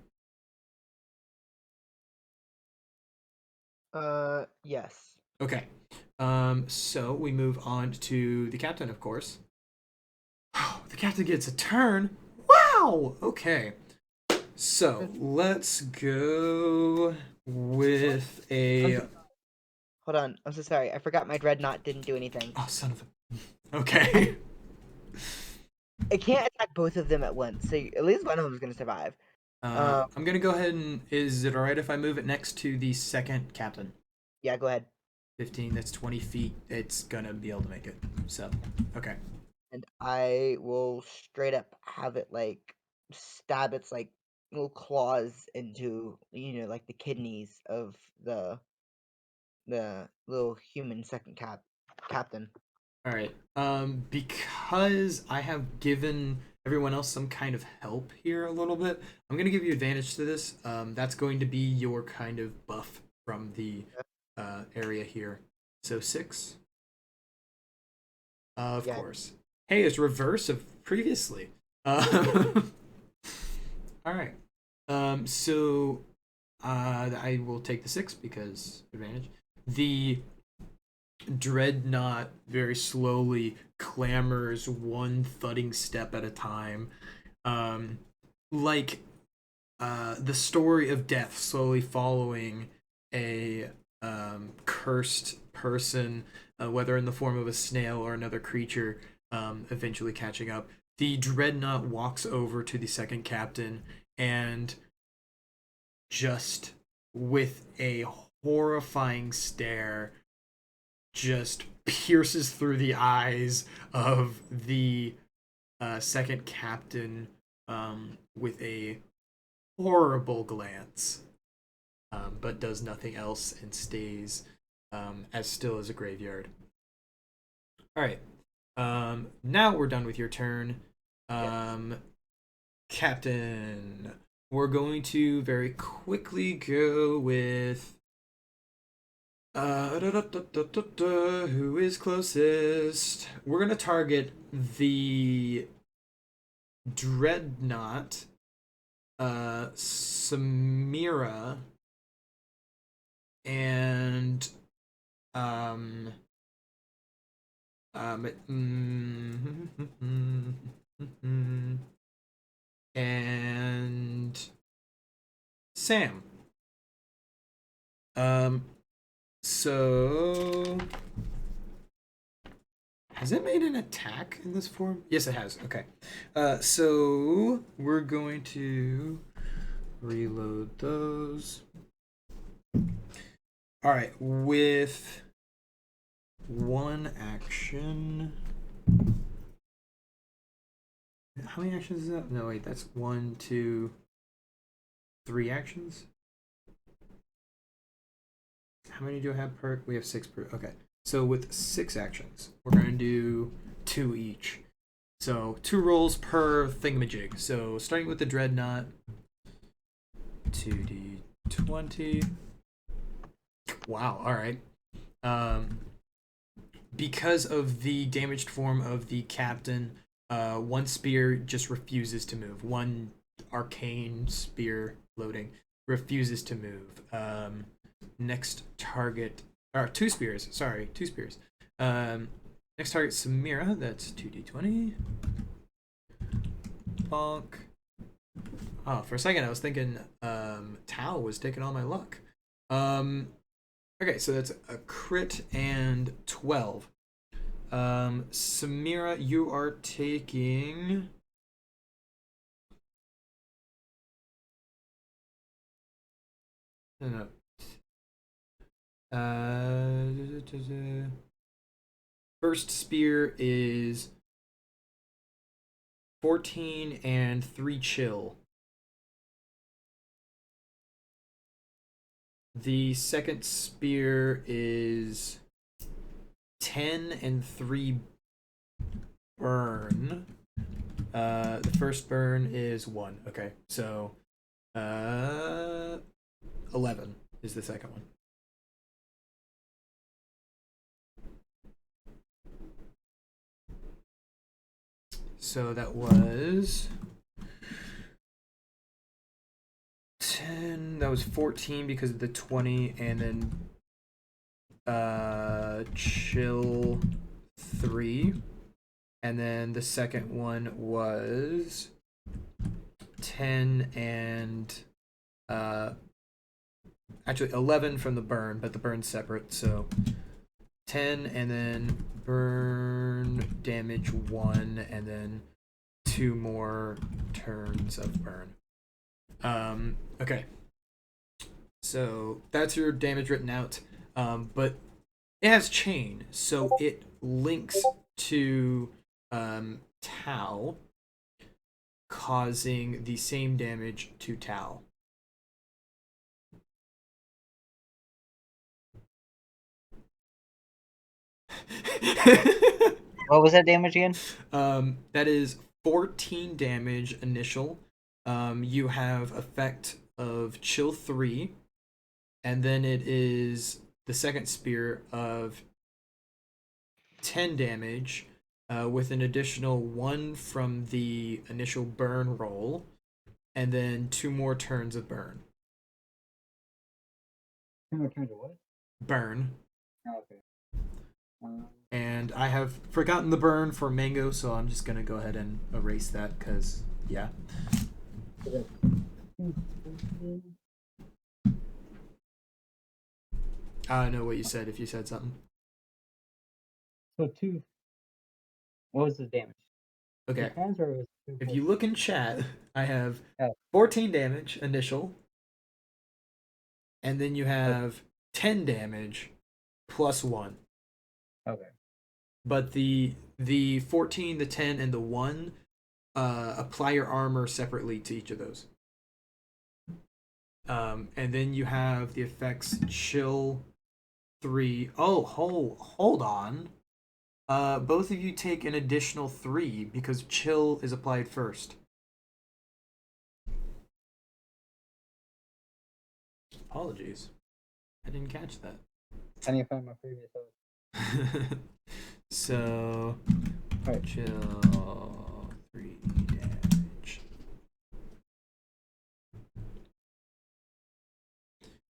Yes. Okay. So we move on to the captain, of course. The captain gets a turn. Wow! Okay. So let's go with a. Hold on. I'm so sorry. I forgot my dreadnought didn't do anything. Oh, son of a. Okay. It can't attack both of them at once, so at least one of them is going to survive. I'm gonna go ahead and. Is it alright if I move it next to the second captain? Yeah, go ahead. 15, that's 20 feet. It's gonna be able to make it. So, okay. And I will straight up have it like stab its like little claws into like the kidneys of the little human second captain. Alright. Because I have given everyone else some kind of help here a little bit, I'm gonna give you advantage to this. That's going to be your kind of buff from the area here. So 6. Of course. Hey, it's reverse of previously. All right. So I will take the 6 because advantage. The dreadnought very slowly clambers one thudding step at a time, like the story of death slowly following a cursed person, whether in the form of a snail or another creature, eventually catching up. The dreadnought walks over to the second captain and just with a horrifying stare just pierces through the eyes of the second captain with a horrible glance, but does nothing else and stays as still as a graveyard. All right. Now we're done with your turn. Captain, we're going to very quickly go with who is closest? We're gonna target the dreadnought Samira and um and Sam. So has it made an attack in this form? Yes, it has. Okay. So we're going to reload those. All right, with one action. How many actions is that? No, wait, that's 1, 2, 3 actions. How many do I have per? We have 6 per. Okay, so with 6 actions, we're going to do 2 each. So 2 rolls per thingamajig. So starting with the Dreadnought, 2d20. Wow, alright. Because of the damaged form of the captain, one spear just refuses to move. One arcane spear loading refuses to move. Next target, or 2 spears, sorry, 2 spears. Next target, Samira, that's 2d20. Bonk. Oh, for a second I was thinking Tao was taking all my luck. Okay, so that's a crit and 12. Samira, you are taking... No. First spear is 14 and 3 chill. The second spear is 10 and 3 burn. The first burn is 1. Okay, so 11 is the second one. So that was 10. That was 14 because of the 20, and then chill 3. And then the second one was 10 and actually 11 from the burn, but the burn's separate, so 10 and then burn damage 1 and then 2 more turns of burn. Okay. So that's your damage written out. But it has chain, so it links to Tau, causing the same damage to Tau. What was that damage again? That is 14 damage initial. You have effect of chill 3, and then it is the second spear of 10 damage, with an additional 1 from the initial burn roll, and then 2 more turns of burn. 2 more turns of what? Burn. Oh, okay. And I have forgotten the burn for Mango, so I'm just gonna go ahead and erase that, because, yeah. I don't know what you said, if you said something. So 2. What was the damage? Okay. 2 times, or was it 2 If you look in chat, I have Oh. 14 damage initial, and then you have 10 damage plus 1. Okay. But the 14, the 10, and the 1 apply your armor separately to each of those. And then you have the effects chill 3. Oh, hold on. Both of you take an additional 3 because chill is applied first. Apologies. I didn't catch that. I need to find my previous host. So, Alright. chill 3 damage.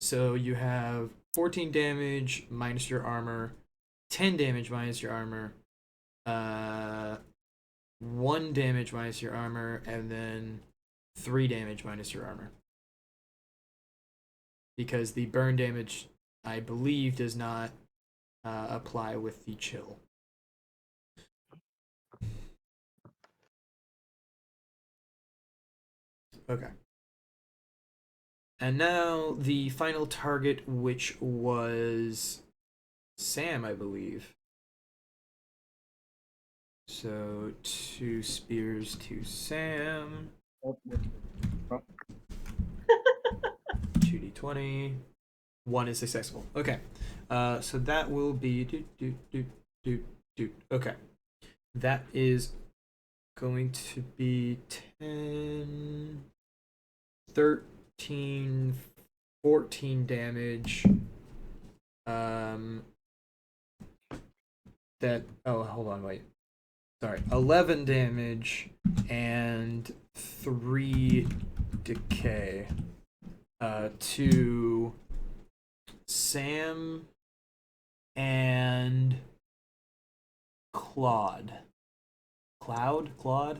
So you have 14 damage minus your armor, 10 damage minus your armor, 1 damage minus your armor, and then 3 damage minus your armor. Because the burn damage, I believe, does not apply with the chill. Okay. And now the final target, which was Sam, I believe. So 2 spears to Sam. 2d20. 1 is successful. Okay. So that will be okay. That is going to be 10, 13, 14 damage. Hold on, wait. Sorry. 11 damage and 3 decay. To Sam and Claude. Claude? Claude.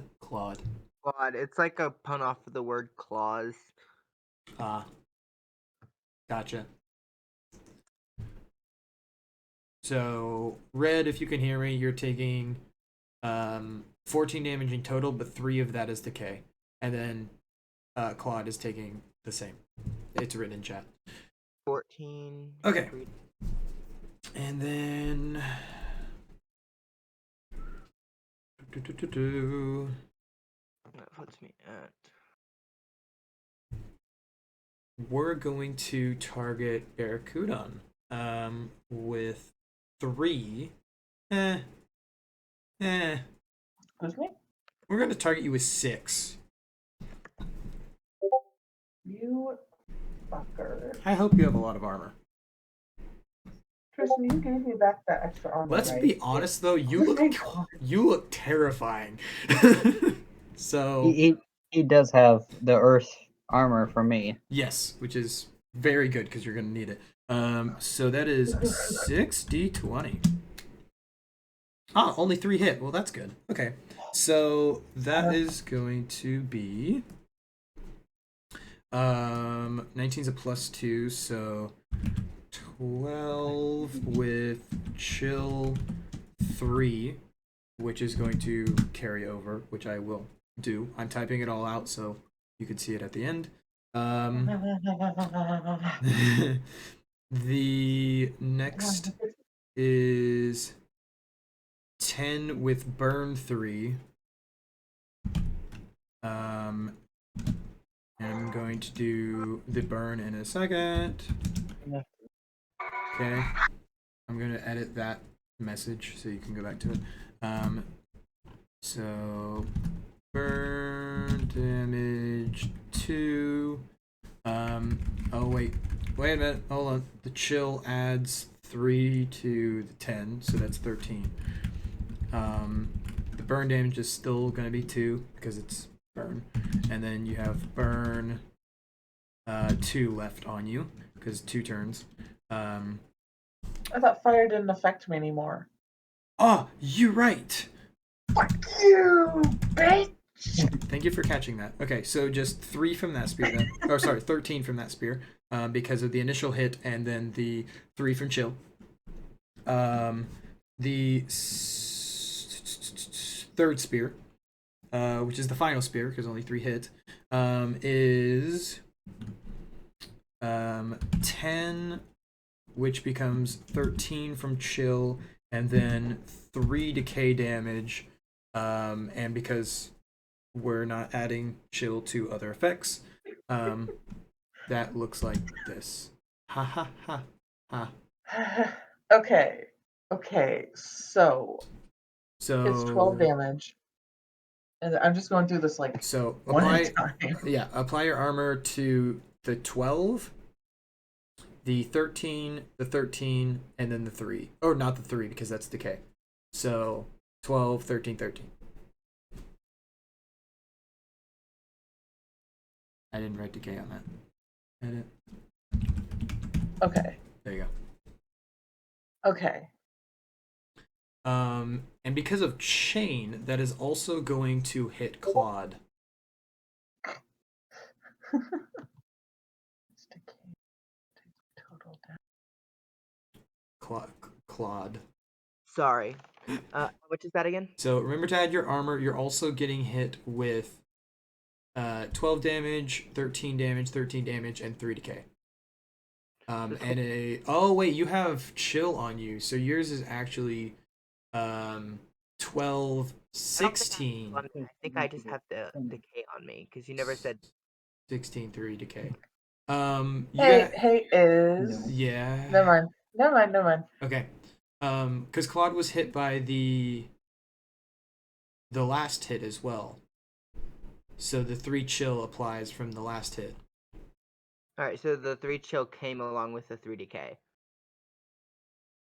It's like a pun off of the word claws. Gotcha. So, Red, if you can hear me, you're taking 14 damage in total, but 3 of that is decay. And then Claude is taking the same. It's written in chat. 14. Okay. And then... That puts me at... We're going to target Barracudan with 3. Excuse me? We're going to target you with 6. You fucker. I hope you have a lot of armor. Tristan, you gave me back that extra armor. Let's right? be honest, though. You look terrifying. So he does have the earth armor for me. yes, which is very good because you're gonna need it. So that is 6d20. Ah, only 3 hit. Well, that's good. Okay, so that is going to be 19's a +2, so 12 with chill 3, which is going to carry over, which I will do. I'm typing it all out so you can see it at the end. The next is 10 with burn 3. I'm going to do the burn in a second. Okay. I'm going to edit that message so you can go back to it. So burn damage 2. Oh wait a minute, hold on. The chill adds 3 to the 10, so that's 13. The burn damage is still gonna be 2 because it's burn, and then you have burn 2 left on you because 2 turns. I thought fire didn't affect me anymore. Oh, you're right. Fuck you, bitch! Thank you for catching that. Okay, so just 3 from that spear then. Oh, sorry, 13 from that spear because of the initial hit and then the 3 from chill. The third spear, which is the final spear because only 3 hit, is 10, which becomes 13 from chill, and then 3 decay damage. And because we're not adding chill to other effects, that looks like this. Ha ha ha ha. Okay, so it's So 12 damage. And I'm just going through this like So one apply, at a time. yeah, apply your armor to the 12, the 13, and then the 3. Or not the 3 because that's decay. So 12, 13, 13. I didn't write decay on that. Edit. Okay. There you Okay. go. And because of chain, that is also going to hit Claude. Total damage. Claude. Sorry. Which is that again? So remember to add your armor. You're also getting hit with 12 damage, 13 damage, 13 damage, and 3 decay. Oh wait, you have chill on you, so yours is actually 12, 16. I think I just have the decay on me because you never said 16, 3 decay. Hey, is. Yeah. Never mind. Okay. Because Claude was hit by the last hit as well. So the 3 chill applies from the last hit. Alright, so the 3 chill came along with the 3 decay.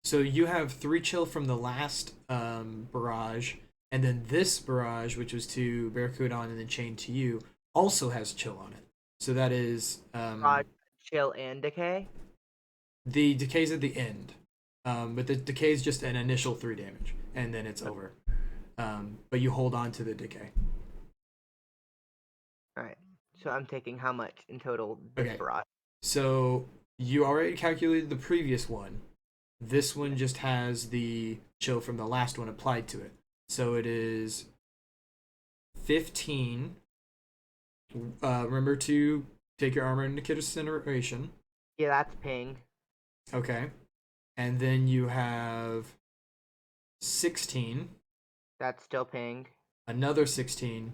So you have 3 chill from the last barrage, and then this barrage, which was to Barracuda and then chained to you, also has chill on it. So that is Chill and decay? the decay's at the end. But the decay is just an initial 3 damage, and then it's over. But you hold on to the decay. Alright, so I'm taking how much in total this Okay. barrage? So you already calculated the previous one. This one just has the chill from the last one applied to it. So it is 15. Remember to take your armor into consideration. Yeah, that's ping. Okay. And then you have 16. That's still ping. Another 16.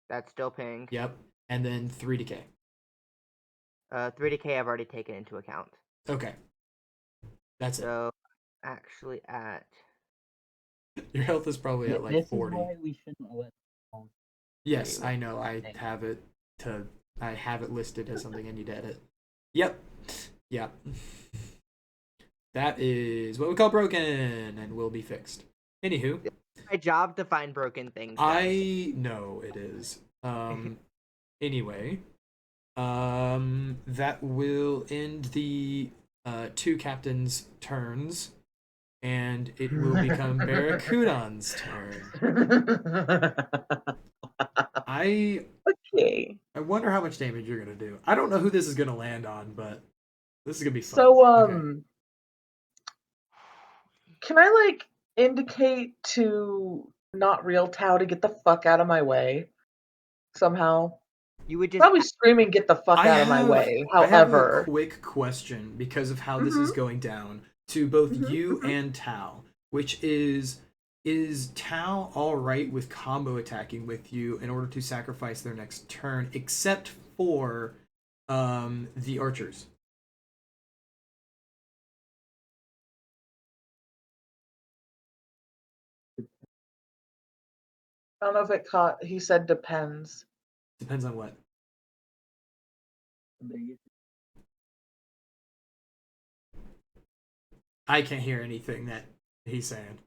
That's still ping. Yep. And then 3 decay. 3 decay I've already taken into account. Okay. That's it. So, actually at... Your health is probably at like This 40. is why we shouldn't let. Yes, I know. I have it listed as something I need to edit. Yep. That is what we call broken and will be fixed. Anywho, my job to find broken things. I know it is. Anyway, that will end the 2 captains' turns, and it will become Barracudan's turn. Okay. I wonder how much damage you're gonna do. I don't know who this is gonna land on, but this is gonna be fun. So, Okay. can I like indicate to not real Tao to get the fuck out of my way somehow? You would just Probably screaming, "Get the fuck out of my way!" I have a However, quick question because of how this is going down to both you and Tao, which is Tao all right with combo attacking with you in order to sacrifice their next turn, except for the archers? I don't know if it caught. He said depends. Depends on what. I can't hear anything that he's saying.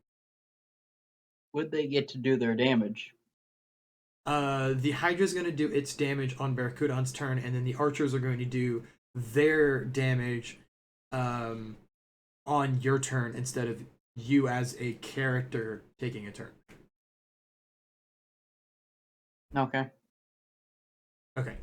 Would they get to do their damage? The Hydra's going to do its damage on Barracudan's turn, and then the archers are going to do their damage on your turn instead of you as a character taking a turn. Okay. Okay.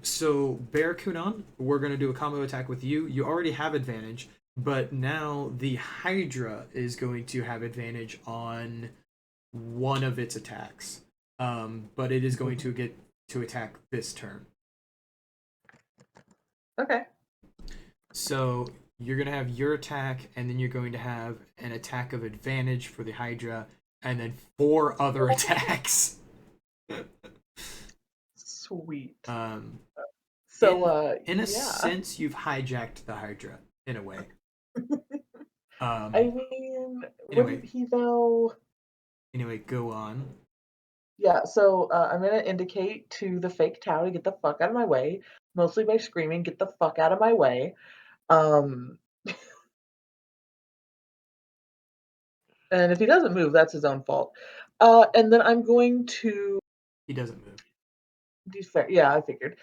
So Barracudan, we're going to do a combo attack with you. You already have advantage, but now the Hydra is going to have advantage on one of its attacks. But it is going to get to attack this turn. Okay. So you're going to have your attack, and then you're going to have an attack of advantage for the Hydra, and then 4 other attacks. Sweet. In a sense, you've hijacked the Hydra in a way. I mean, anyway, wouldn't he though? Anyway, go on. Yeah, so I'm gonna indicate to the fake Tao to get the fuck out of my way, mostly by screaming, "Get the fuck out of my way!" And if he doesn't move, that's his own fault. And then I'm going to. He doesn't move. He's fair. Yeah, I figured.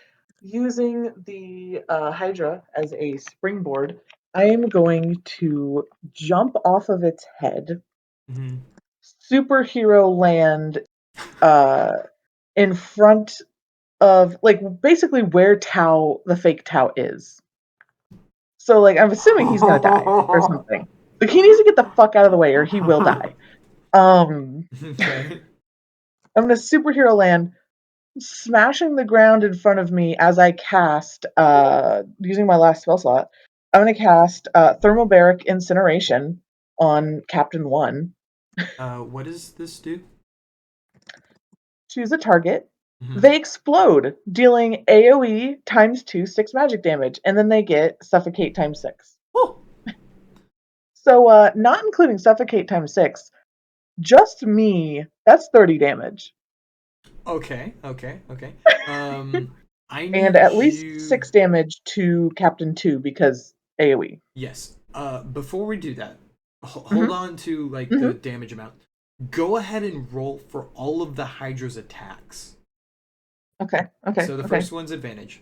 using the Hydra as a springboard, I am going to jump off of its head, Mhm. superhero land in front of, like, basically where Tau, the fake Tau, is. So, like, I'm assuming he's gonna die or something. Like, he needs to get the fuck out of the way or he will die. Okay. I'm gonna superhero land, smashing the ground in front of me as I cast, using my last spell slot. I'm gonna cast Thermobaric Incineration on Captain 1. What does this do? Choose a target. Mhm. They explode, dealing AoE times 2 6 magic damage, and then they get Suffocate times 6. Oh. So, not including Suffocate times 6, just me, that's 30 damage. Okay. I And need at least you. 6 damage to Captain 2 because AoE. Yes. Before we do that, hold Mm-hmm. on to like Mm-hmm. the damage amount. Go ahead and roll for all of the Hydra's attacks. Okay. So the first one's advantage.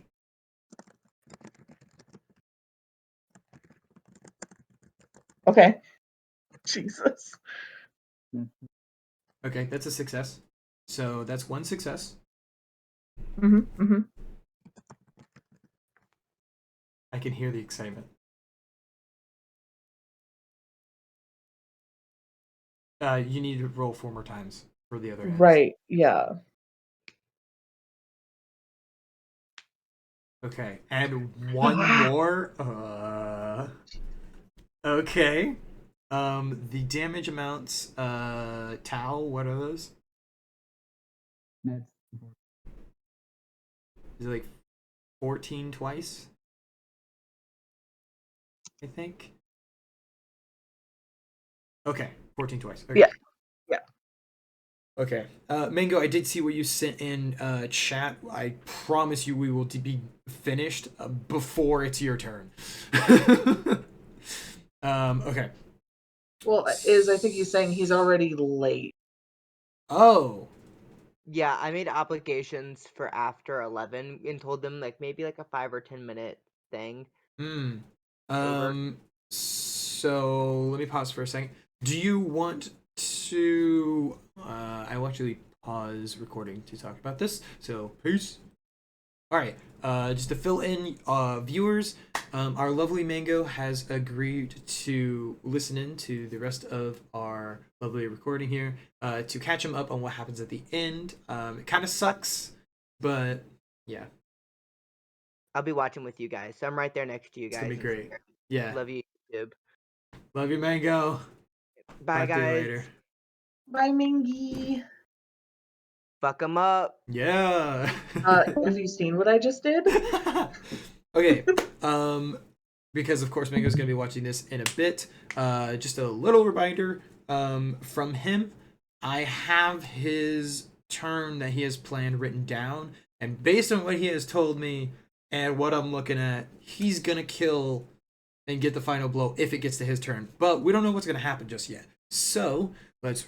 Okay. Jesus. Okay, that's a success. So that's one success. Mm-hmm. Mm-hmm. I can hear the excitement. You need to roll 4 more times for the other heads. Right. Yeah. Okay, and one more. Okay. The damage amounts. Tau. What are those? That's Is it like 14 twice? I think. Okay, 14 twice. Okay. Yeah. Yeah. Okay. Mango, I did see what you sent in chat. I promise you we will be finished before it's your turn. Okay. Well, I think he's saying he's already late. Oh. Yeah, I made applications for after 11 and told them like maybe like a 5 or 10 minute thing. Hmm. Over. So let me pause for a second. Do you want to? I will actually pause recording to talk about this. So peace. All right. Just to fill in viewers, our lovely Mango has agreed to listen in to the rest of our lovely recording here to catch him up on what happens at the end. It kind of sucks, but yeah, I'll be watching with you guys. So I'm right there next to you it's guys. gonna be and great. Yeah, Love you, YouTube. love you, Mango. Bye, Talk to you guys. later. Bye, Mingy. Fuck them up. Yeah. Have you seen what I just did? Okay. Because of course Mango's gonna be watching this in a bit. Just a little reminder from him. I have his turn that he has planned written down, and based on what he has told me and what I'm looking at, he's gonna kill and get the final blow if it gets to his turn. But we don't know what's gonna happen just yet. So let's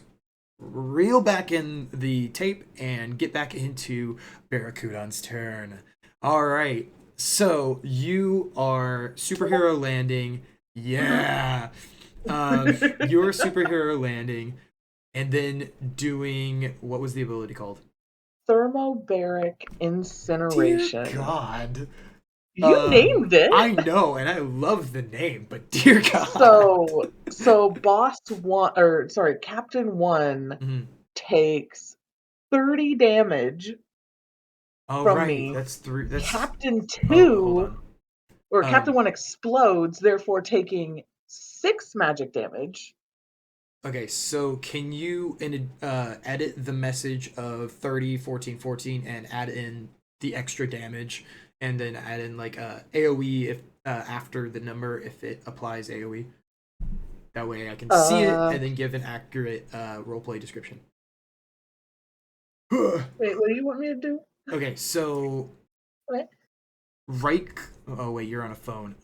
reel back in the tape and get back into Barracudan's turn. All right. So you are superhero landing. Yeah. You're superhero landing and then doing what was the ability called? Thermobaric Dear Incineration. God. You named it. I know, and I love the name, but dear God. So Captain 1 Mhm. takes 30 damage Oh from right, me. that's 3. That's Captain Oh, hold 2 on. or Captain 1 explodes, therefore taking 6 magic damage. Okay, so can you edit the message of 30, 14, 14 and add in the extra damage and then add in like AoE if after the number if it applies AoE? That way I can see it and then give an accurate roleplay description. Wait, what do you want me to do? Okay, so What? right. Oh wait, you're on a phone.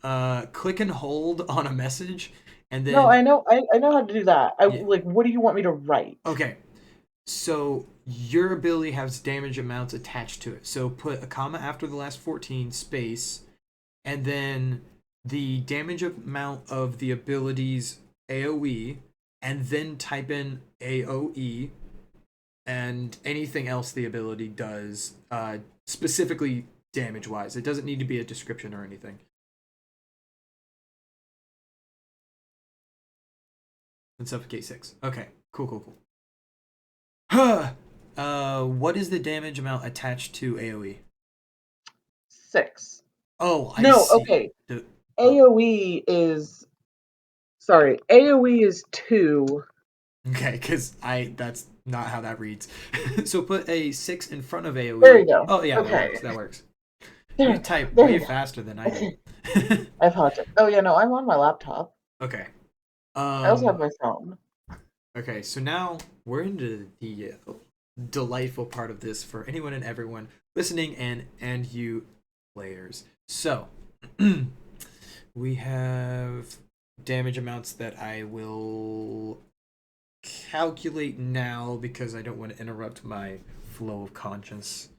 Click and hold on a message, and then No, I know how to do that. Yeah. What do you want me to write? Okay, So your ability has damage amounts attached to it. So put a comma after the last 14 space, and then the damage amount of the ability's AoE, and then type in AoE and anything else the ability does, specifically damage wise. It doesn't need to be a description or anything. And suffocate 6. Okay, cool. What is the damage amount attached to AoE? 6. Oh, I No, see. okay. AoE is 2. Okay, because that's not how that reads. So put a 6 in front of AoE. There you go. Oh yeah, Okay. that works. There, You type there way you go. faster than I do. I apologize. Oh yeah, no, I'm on my laptop. Okay. I also have my phone. Okay, so now we're into the delightful part of this for anyone and everyone listening and you players. So we have damage amounts that I will calculate now because I don't want to interrupt my flow of conscience.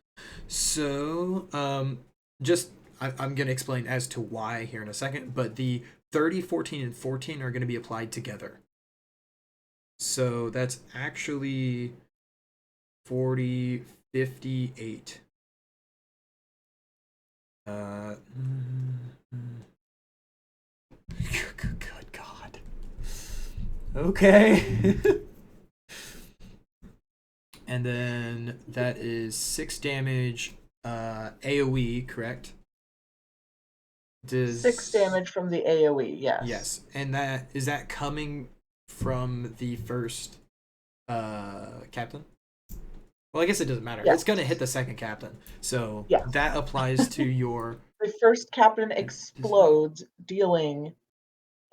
So I'm going to explain as to why here in a second, but the 30, 14, and 14 are going to be applied together. So that's actually 40, 58. Good God. Okay. And then that is 6 damage AoE, correct? 6 damage from the AoE, yes. Yes. And is that coming from the first captain? Well, I guess it doesn't matter. Yes. It's going to hit the second captain. So yes. that applies to your... The first captain explodes, dealing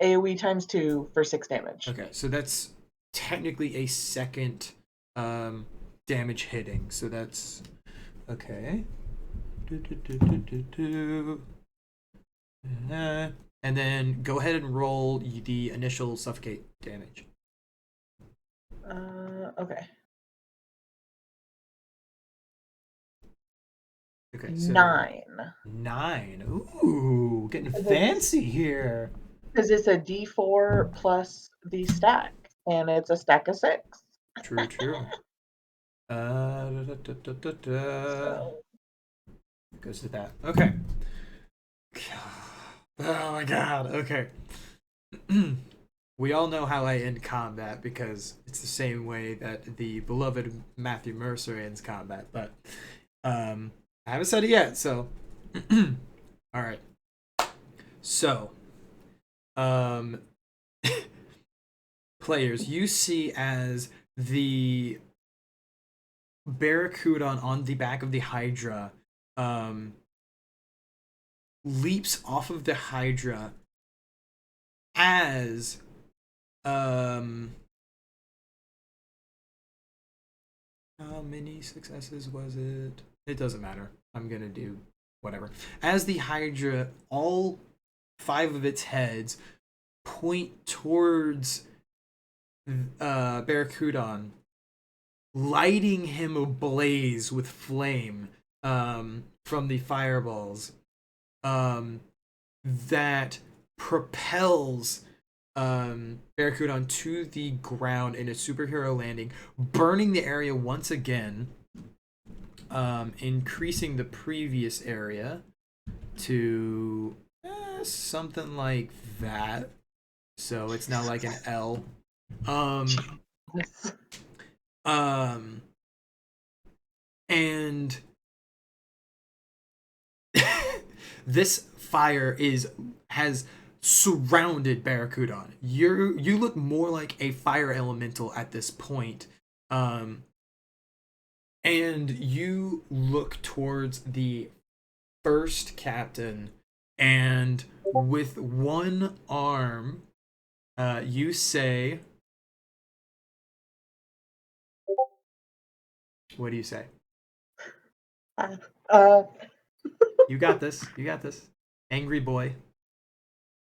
AoE times 2 for 6 damage. Okay, so that's technically a second damage hitting. So that's... Okay. And then go ahead and roll the initial suffocate damage. Okay. Okay, so 9. 9. Ooh, getting fancy here. Because it's a D4 plus the stack, and it's a stack of 6. True. So. Goes to that. Okay. Oh my God. Okay. We all know how I end combat because it's the same way that the beloved Matthew Mercer ends combat, but I haven't said it yet, so all right. So, players, you see as the Barracuda on the back of the Hydra leaps off of the Hydra as how many successes was it? It doesn't matter. I'm gonna do whatever. As the Hydra, all 5 of its heads point towards Barracuda, lighting him ablaze with flame from the fireballs that propels Barracuda to the ground in a superhero landing, burning the area once again, increasing the previous area to something like that. So it's now like an L. And this fire has surrounded Barracuda. You look more like a fire elemental at this point. And you look towards the first captain, and with one arm, you say, what do you say? You got this. Angry boy.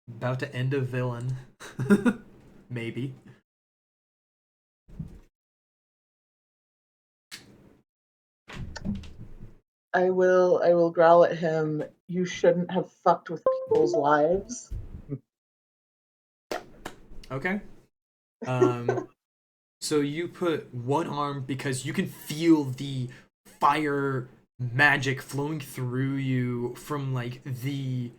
About to end a villain. Maybe. I will growl at him. You shouldn't have fucked with people's lives. Okay. So you put one arm because you can feel the fire magic flowing through you from like the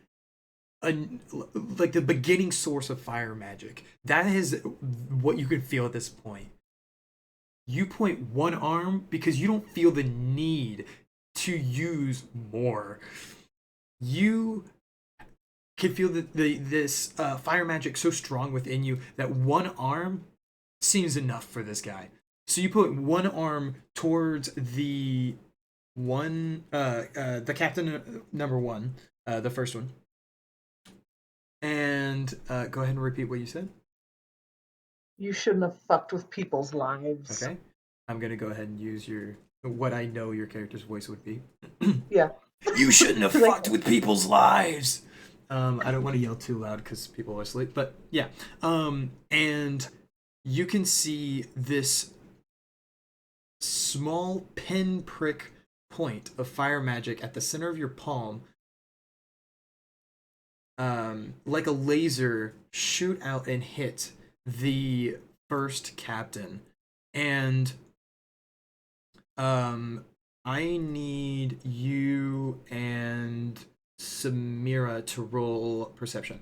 beginning source of fire magic. That is what you can feel at this point. You point one arm because you don't feel the need to use more. You can feel this fire magic so strong within you that one arm seems enough for this guy. So you put one arm towards the captain number one, the first one, and go ahead and repeat what you said. You shouldn't have fucked with people's lives. Okay, I'm gonna go ahead and use what I know your character's voice would be. Yeah. You shouldn't have Like- fucked with people's lives. I don't want to yell too loud because people are asleep, but yeah. And you can see this small pinprick point of fire magic at the center of your palm, like a laser, shoot out and hit the first captain. And I need you and Samira to roll perception.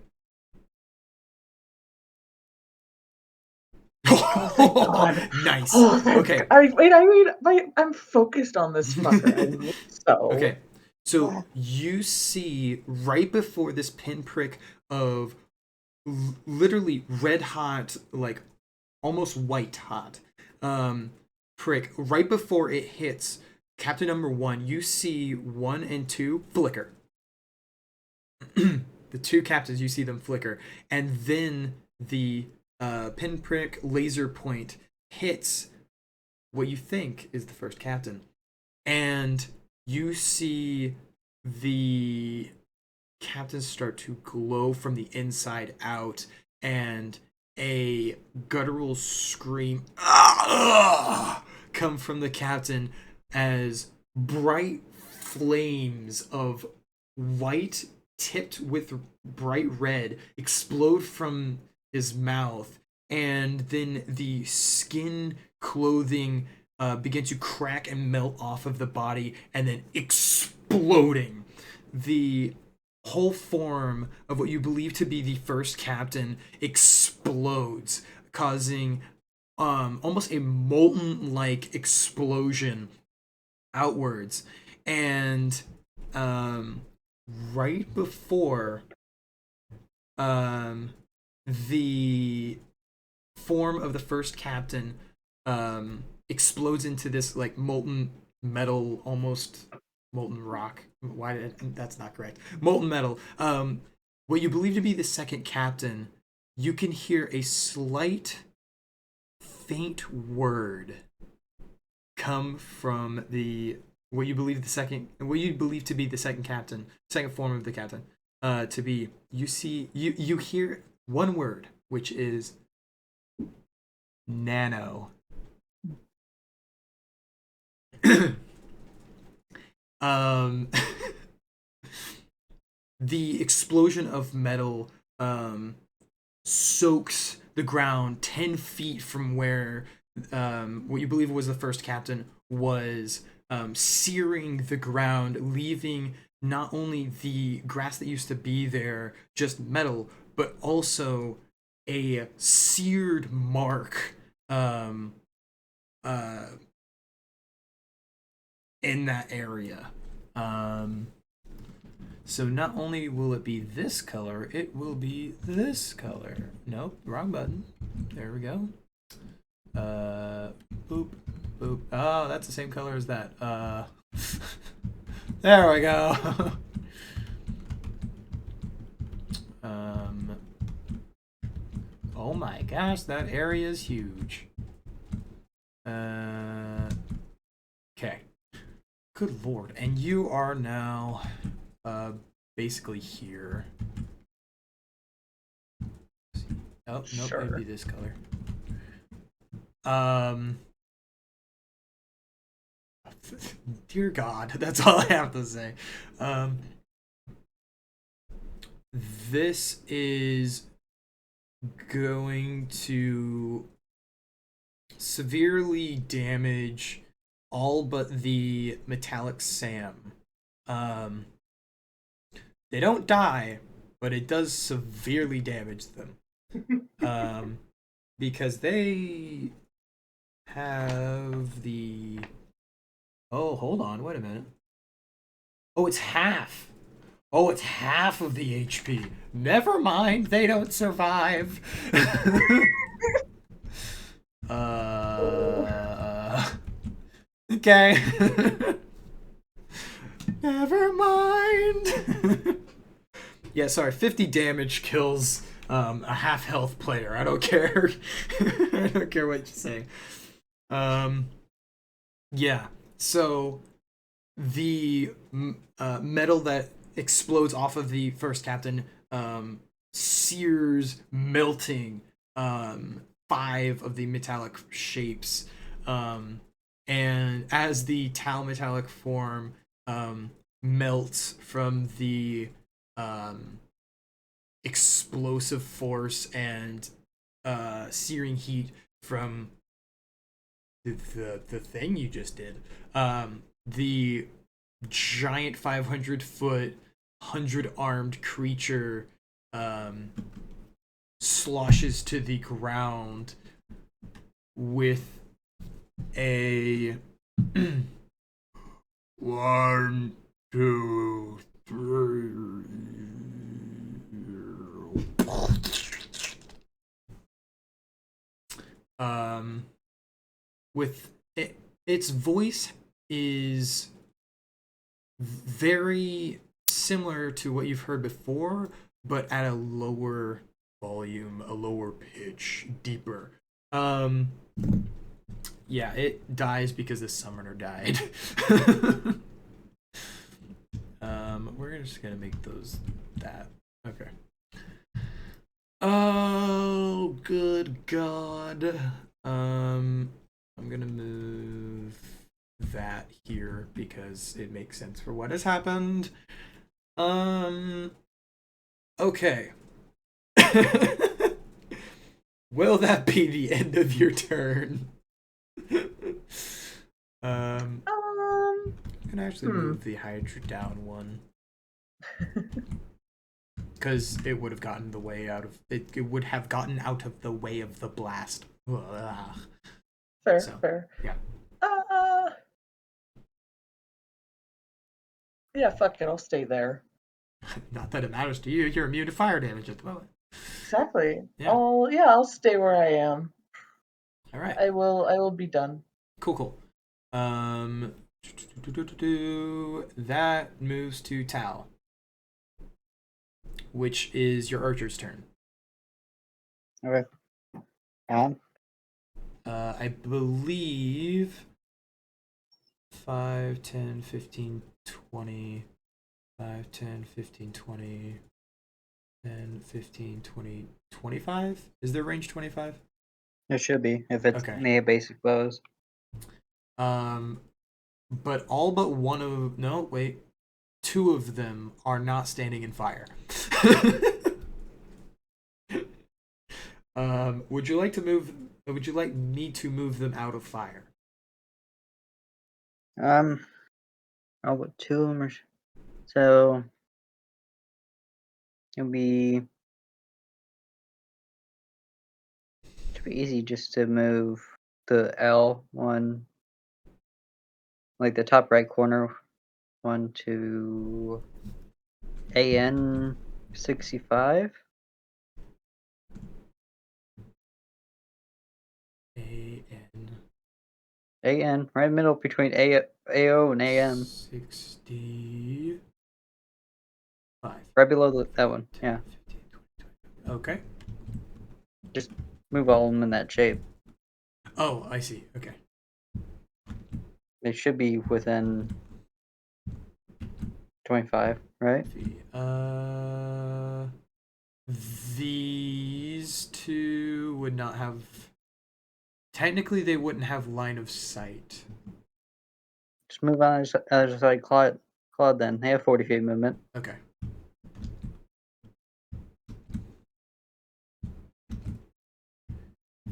thank God. Nice. Oh, Okay. I'm focused on this fucker. So Okay. So you see right before this pinprick of literally red hot, like almost white hot, prick, right before it hits Captain number one, you see 1 and 2 flicker. The two captains, you see them flicker. And then the pinprick laser point hits what you think is the first captain. And you see the captains start to glow from the inside out, and a guttural scream come from the captain as bright flames of white tipped with bright red explode from his mouth, and then the skin clothing begin to crack and melt off of the body, and then exploding. The whole form of what you believe to be the first captain explodes, causing almost a molten like explosion outwards. And right before the form of the first captain explodes into this like molten metal, almost molten rock. That's not correct. Molten metal. What you believe to be the second captain, you can hear a slight, faint word come from what you believe to be the second captain, second form of the captain. To be, you hear one word, which is nano. The explosion of metal soaks the ground 10 feet from where what you believe was the first captain was, searing the ground, leaving not only the grass that used to be there just metal, but also a seared mark in that area. So not only will it be this color, it will be this color. Nope, wrong button. There we go. Boop, boop. Oh, that's the same color as that. There we go. Oh my gosh, that area is huge. Okay. Good lord. And you are now basically here. Oh, nope, Sure. it'd be this color. dear God, that's all I have to say. This is going to severely damage all but the metallic Sam. They don't die, but it does severely damage them. Because they have the. Oh, hold on, wait a minute. Oh, it's half. Oh, it's half of the HP. Never mind, they don't survive. Okay. Never mind. Yeah, sorry, 50 damage kills a half health player. I don't care. I don't care what you say. Yeah, so the metal that explodes off of the first captain sears, melting 5 of the metallic shapes. And as the tau metallic form melts from the explosive force and searing heat from the thing you just did, the giant 500-foot 100-armed creature sloshes to the ground with a 1, 2, 3. With it, its voice is very similar to what you've heard before, but at a lower volume, a lower pitch, deeper. Yeah, it dies because the summoner died. We're just gonna make those that. Okay. Oh, good God. I'm gonna move that here because it makes sense for what has happened. Okay. Will that be the end of your turn? I'm gonna actually move the Hydra down one. Because it would have gotten the way out of it. It would have gotten out of the way of the blast. Ugh. Fair. Yeah. Yeah, fuck it, I'll stay there. Not that it matters to you. You're immune to fire damage at the moment. Exactly. Yeah. I'll stay where I am. All right. I will be done. Cool. That moves to Tal, which is your archer's turn. Okay. I believe 5, 10, 15, 20, 5, 10, 15, 20, 10, 15, 20, 25? Is there range 25? It should be, if it's Okay. made basic bows. But all but one of... No, wait. 2 of them are not standing in fire. Would you like me to move them out of fire? Oh, but 2 of them are... So... It'll be... Should be easy just to move the L one, like the top right corner one, to AN 65. AN, right in the middle between AO and AM. 65. Right below that one, yeah. 15, 20. Okay. Just move all of them in that shape. Oh, I see. Okay. They should be within 25, right? These 2 would not have... Technically, they wouldn't have line of sight. Just move on the other side, Claude. Claude, then they have 40 feet movement. Okay.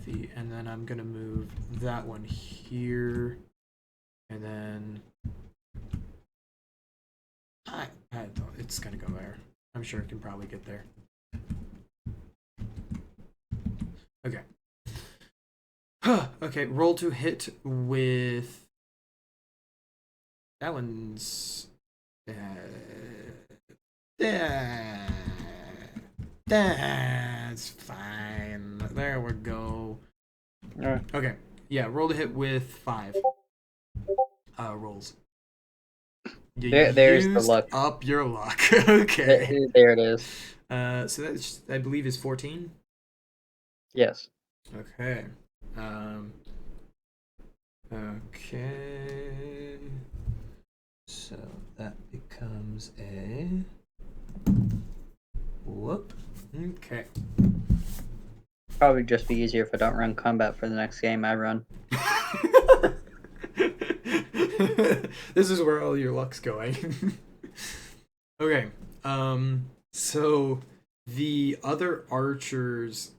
Feet, and then I'm gonna move that one here, and then it's gonna go there. I'm sure it can probably get there. Okay. Okay, roll to hit with that one's that's fine. There we go. Alright. Okay. Yeah, roll to hit with 5 rolls. You There's the used luck. up your luck. Okay. There it is. So that's, I believe, is 14. Yes. Okay. Okay. So that becomes a whoop. Okay. Probably just be easier if I don't run combat for the next game I run. This is where all your luck's going. Okay. So the other archers,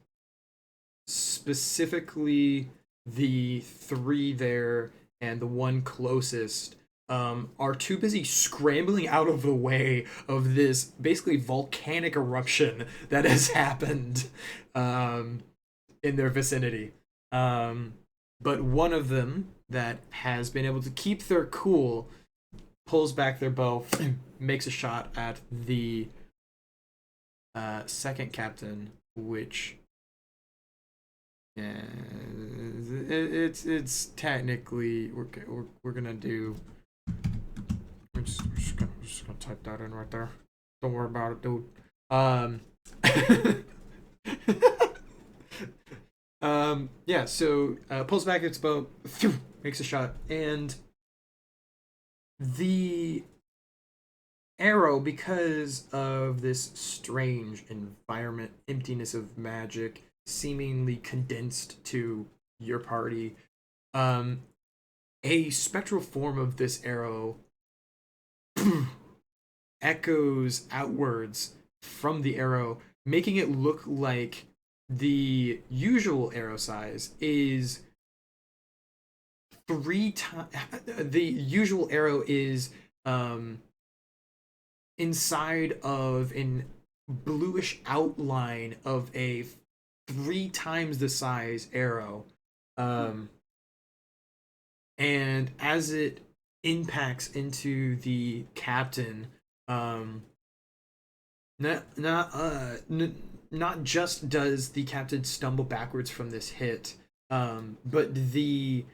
specifically the 3 there and the one closest, are too busy scrambling out of the way of this basically volcanic eruption that has happened in their vicinity. But one of them that has been able to keep their cool pulls back their bow, makes a shot at the second captain, which it's technically we're gonna do. We're just gonna type that in right there. Don't worry about it, dude. Yeah. So pulls back its bow, makes a shot, and the arrow, because of this strange environment, emptiness of magic, seemingly condensed to your party, a spectral form of this arrow echoes outwards from the arrow, making it look like the usual arrow size is 3 times. The usual arrow is inside of an bluish outline of a 3 times the size arrow, and as it impacts into the captain, not just does the captain stumble backwards from this hit, but the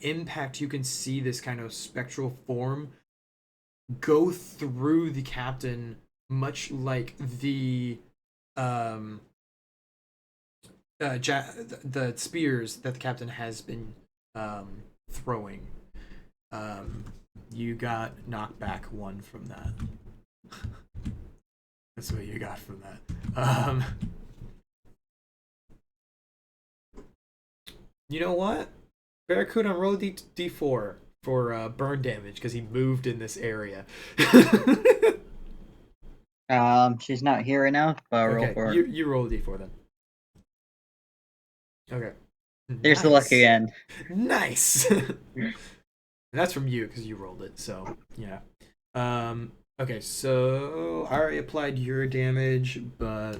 impact, you can see this kind of spectral form go through the captain, much like the the spears that the captain has been throwing. You got knocked back 1 from that. That's what you got from that. You know what? Barracuda, roll a d4 for burn damage because he moved in this area. She's not here right now, but I'll roll Okay, for her. you roll a d4 then. Okay. Here's the luck again. Nice. That's from you because you rolled it. So yeah. Okay, so I already applied your damage, but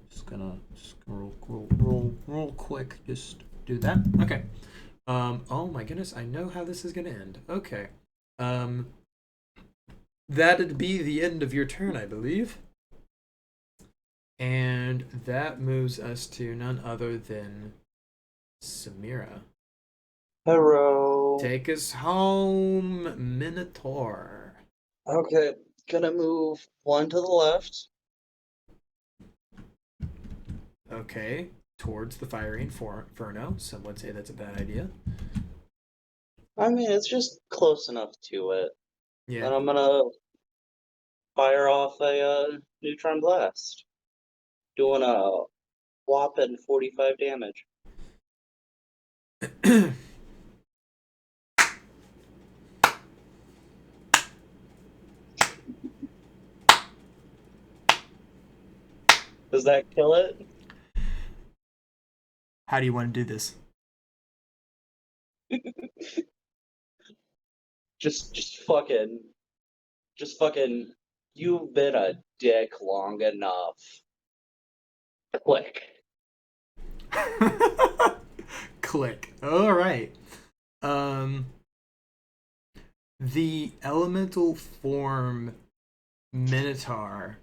just gonna roll quick. Just do that. Okay. Oh my goodness, I know how this is gonna end. Okay. That'd be the end of your turn, I believe. And that moves us to none other than Samira. Hello. Take us home, Minotaur. Okay, gonna move 1 to the left. Okay, towards the fiery inferno. Some would say that's a bad idea. I mean, it's just close enough to it. Yeah. And I'm gonna fire off a neutron blast, doing a whopping 45 damage. Does that kill it? How do you want to do this? Just fucking, you've been a dick long enough. Click. Click. All right. The elemental form Minotaur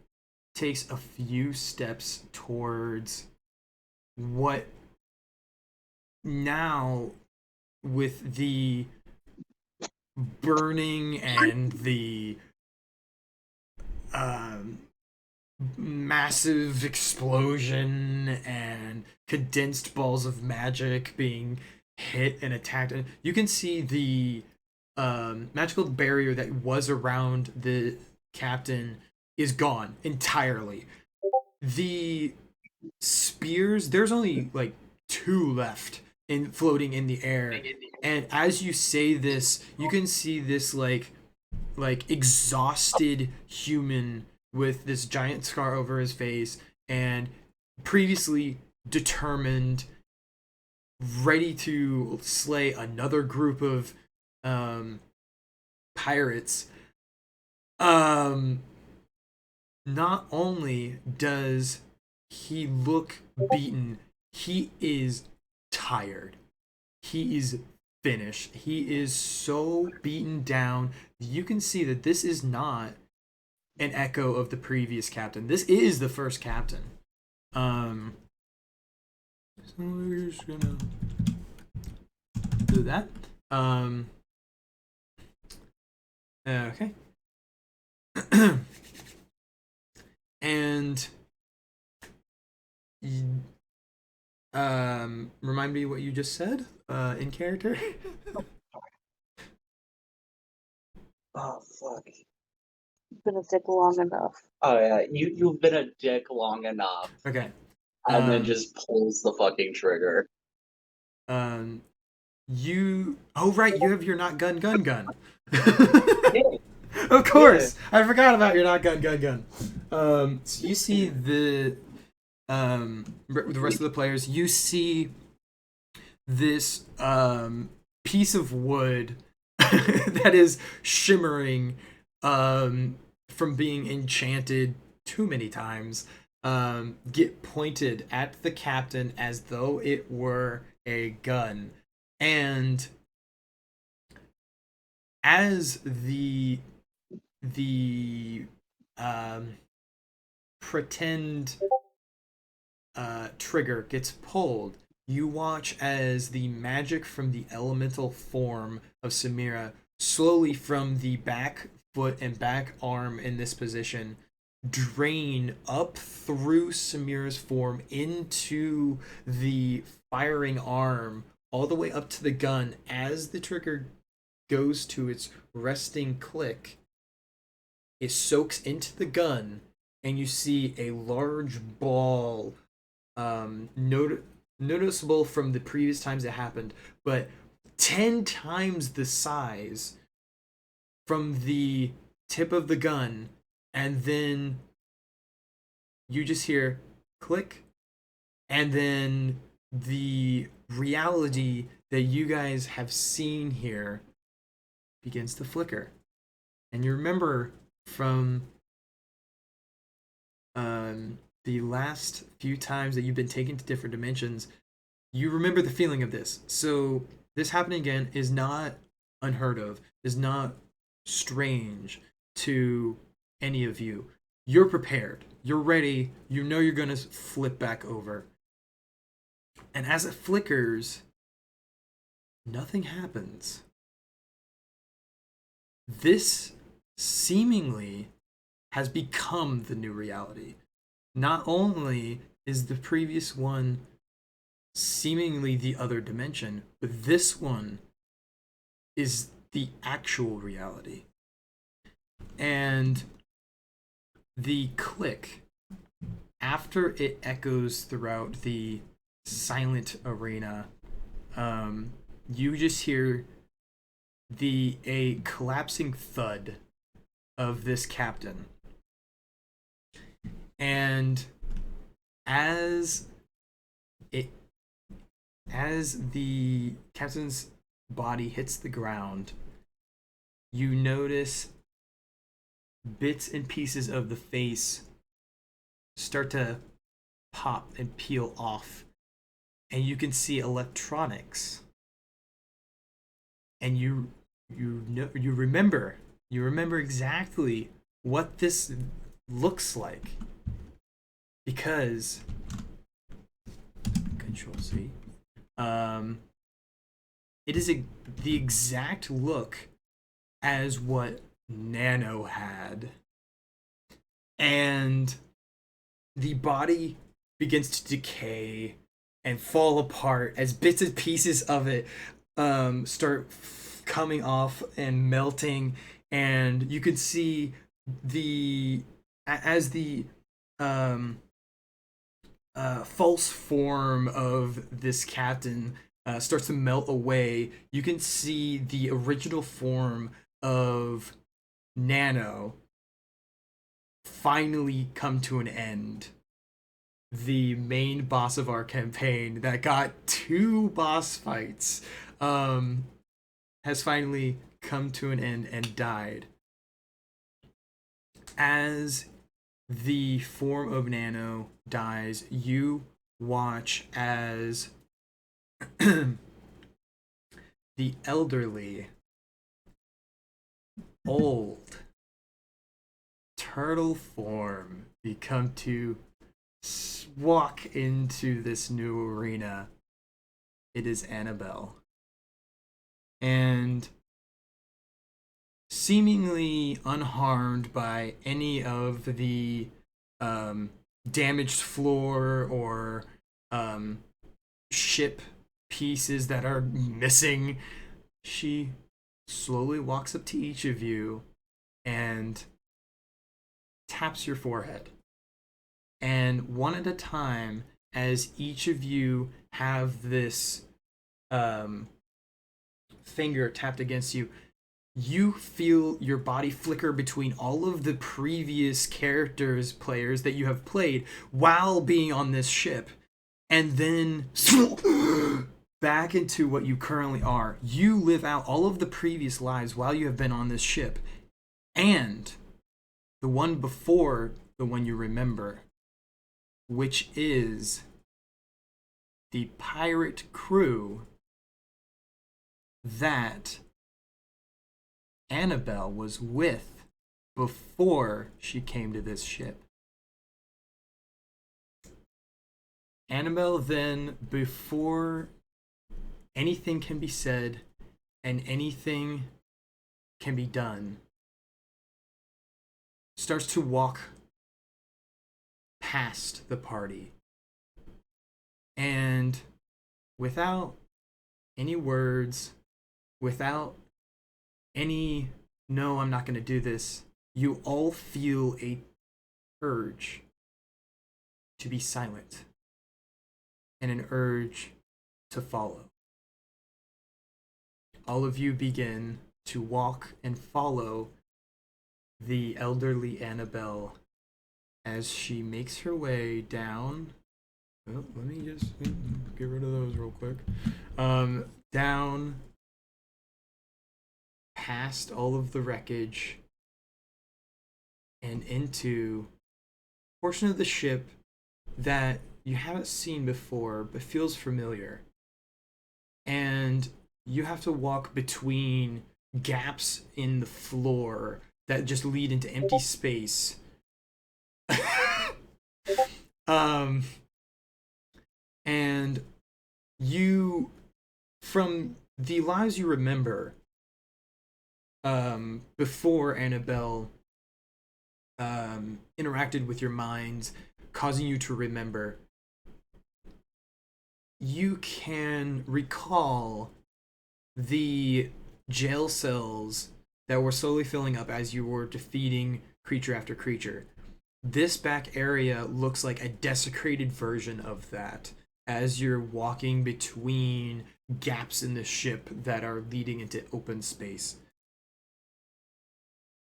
takes a few steps towards what now, with the burning and the massive explosion and condensed balls of magic being hit and attacked, and you can see the magical barrier that was around the captain is gone entirely. The spears, there's only like 2 left in floating in the air, and as you say this, you can see this like exhausted human with this giant scar over his face and previously determined, ready to slay another group of pirates. Not only does he look beaten, he is tired. He is finished. He is so beaten down. You can see that this is not an echo of the previous captain. This is the first captain. So we're just gonna do that. Okay. And remind me what you just said in character. Oh fuck. Been a dick long enough. Oh yeah, you've been a dick long enough. Okay. And then just pulls the fucking trigger. You. Oh right, you have your not gun. Yeah. Of course, yeah. I forgot about your not gun. So you see the rest of the players. You see this piece of wood that is shimmering from being enchanted too many times get pointed at the captain as though it were a gun, and as the pretend trigger gets pulled, you watch as the magic from the elemental form of Samira slowly from the back foot and back arm in this position drain up through Samira's form into the firing arm all the way up to the gun. As the trigger goes to its resting click, it soaks into the gun, and you see a large ball, noticeable from the previous times it happened, but 10 times the size from the tip of the gun, and then you just hear click, and then the reality that you guys have seen here begins to flicker. And you remember from the last few times that you've been taken to different dimensions, you remember the feeling of this. So this happening again is not unheard of, is not strange to any of you. You're prepared. You're ready. You know you're going to flip back over. And as it flickers, nothing happens. This seemingly has become the new reality. Not only is the previous one seemingly the other dimension, but this one is the actual reality. And the click, after it echoes throughout the silent arena, you just hear a collapsing thud of this captain. And As it as the captain's body hits the ground, you notice bits and pieces of the face start to pop and peel off, and you can see electronics. And you remember exactly what this looks like, because Control C. It is the exact look as what Nano had, and the body begins to decay and fall apart as bits and pieces of it start coming off and melting, and you can see as the false form of this captain starts to melt away. You can see the original form of Nano finally come to an end. The main boss of our campaign that got 2 boss fights has finally come to an end and died. As the form of Nano dies, you watch as the elderly, old, turtle form become to walk into this new arena. It is Annabelle. And seemingly unharmed by any of the damaged floor or ship pieces that are missing, she slowly walks up to each of you and taps your forehead. And one at a time, as each of you have this finger tapped against you, you feel your body flicker between all of the previous players that you have played while being on this ship, and then back into what you currently are. You live out all of the previous lives while you have been on this ship, and the one before the one you remember, which is the pirate crew that Annabelle was with before she came to this ship. Annabelle then, before anything can be said and anything can be done, starts to walk past the party. And without any words, without any, no, I'm not going to do this, you all feel a urge to be silent and an urge to follow. All of you begin to walk and follow the elderly Annabelle as she makes her way down. Oh, let me just get rid of those real quick. Down past all of the wreckage and into a portion of the ship that you haven't seen before but feels familiar. And you have to walk between gaps in the floor that just lead into empty space. And you, from the lives you remember, before Annabelle interacted with your minds, causing you to remember, you can recall the jail cells that were slowly filling up as you were defeating creature after creature. This back area looks like a desecrated version of that as you're walking between gaps in the ship that are leading into open space.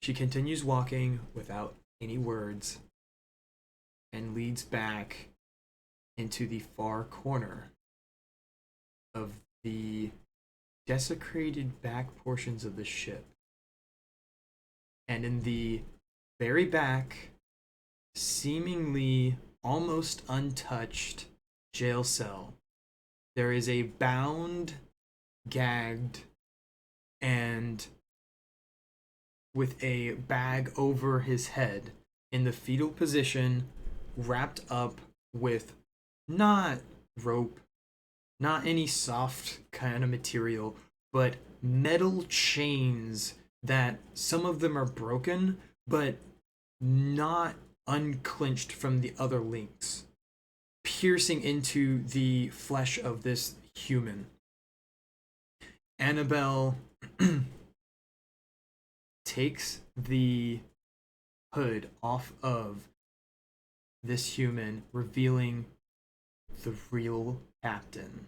She continues walking without any words and leads back into the far corner of the desecrated back portions of the ship. And in the very back, seemingly almost untouched jail cell, there is a bound, gagged, and with a bag over his head in the fetal position, wrapped up with not rope, not any soft kind of material, but metal chains that some of them are broken, but not unclinched from the other links, piercing into the flesh of this human. Annabelle takes the hood off of this human, revealing the real captain,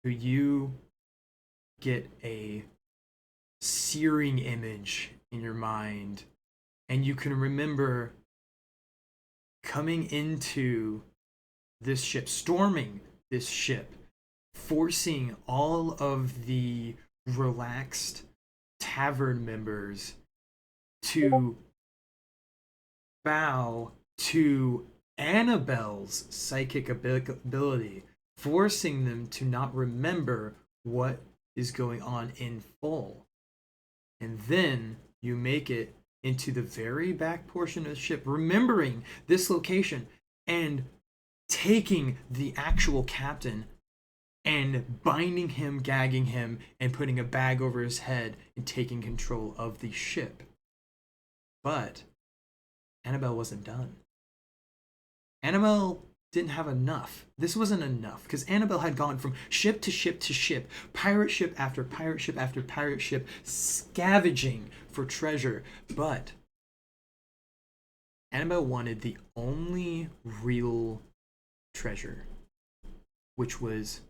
who you get a searing image in your mind, and you can remember coming into this ship, storming this ship, forcing all of the relaxed tavern members to bow to Annabelle's psychic ability, forcing them to not remember what is going on in full. And then you make it into the very back portion of the ship, remembering this location and taking the actual captain and binding him, gagging him, and putting a bag over his head and taking control of the ship. But Annabelle wasn't done. Annabelle didn't have enough. This wasn't enough, because Annabelle had gone from ship to ship to ship, pirate ship after pirate ship after pirate ship, scavenging for treasure. But Annabelle wanted the only real treasure, which was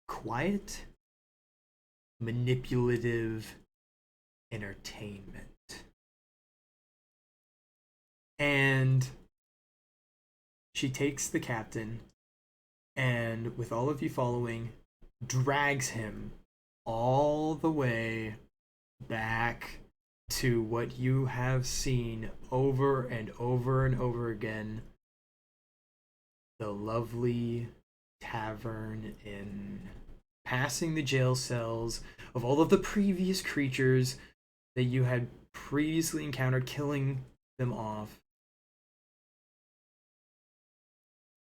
quiet, manipulative entertainment. And she takes the captain and, with all of you following, drags him all the way back to what you have seen over and over and over again, the lovely Tavern Inn, passing the jail cells of all of the previous creatures that you had previously encountered, killing them off,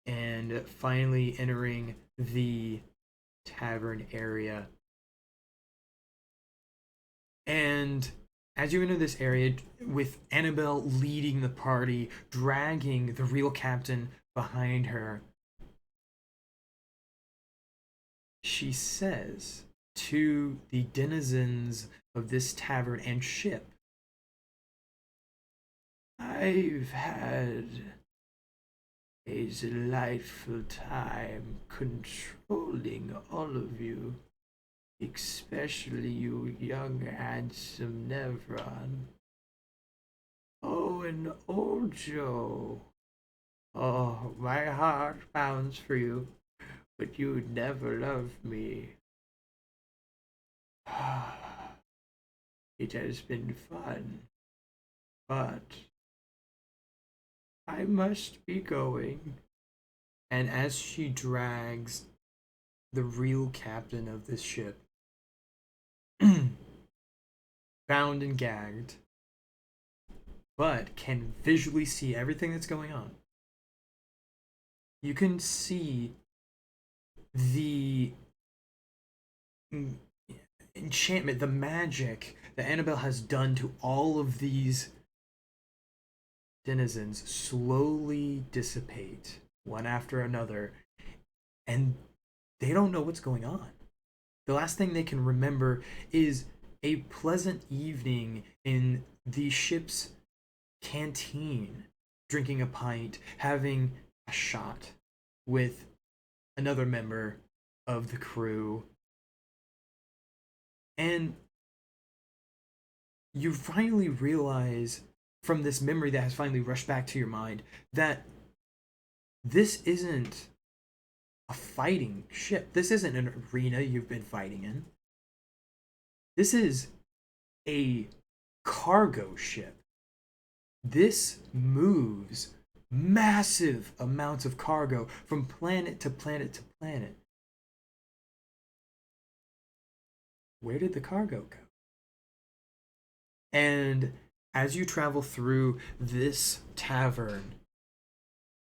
and finally entering the tavern area. And as you enter this area, with Annabelle leading the party, dragging the real captain behind her, she says to the denizens of this tavern and ship, "I've had a delightful time controlling all of you, especially you young, handsome Nevron. Oh, and old Joe. Oh, my heart pounds for you, but you never loved me. It has been fun, but I must be going." And as she drags the real captain of this ship, bound and gagged, but can visually see everything that's going on, you can see the enchantment, the magic that Annabelle has done to all of these denizens slowly dissipate one after another, and they don't know what's going on. The last thing they can remember is a pleasant evening in the ship's canteen, drinking a pint, having a shot with another member of the crew. And you finally realize, from this memory that has finally rushed back to your mind, that this isn't a fighting ship. This isn't an arena you've been fighting in. This is a cargo ship. This moves massive amounts of cargo from planet to planet to planet. Where did the cargo go? And as you travel through this tavern,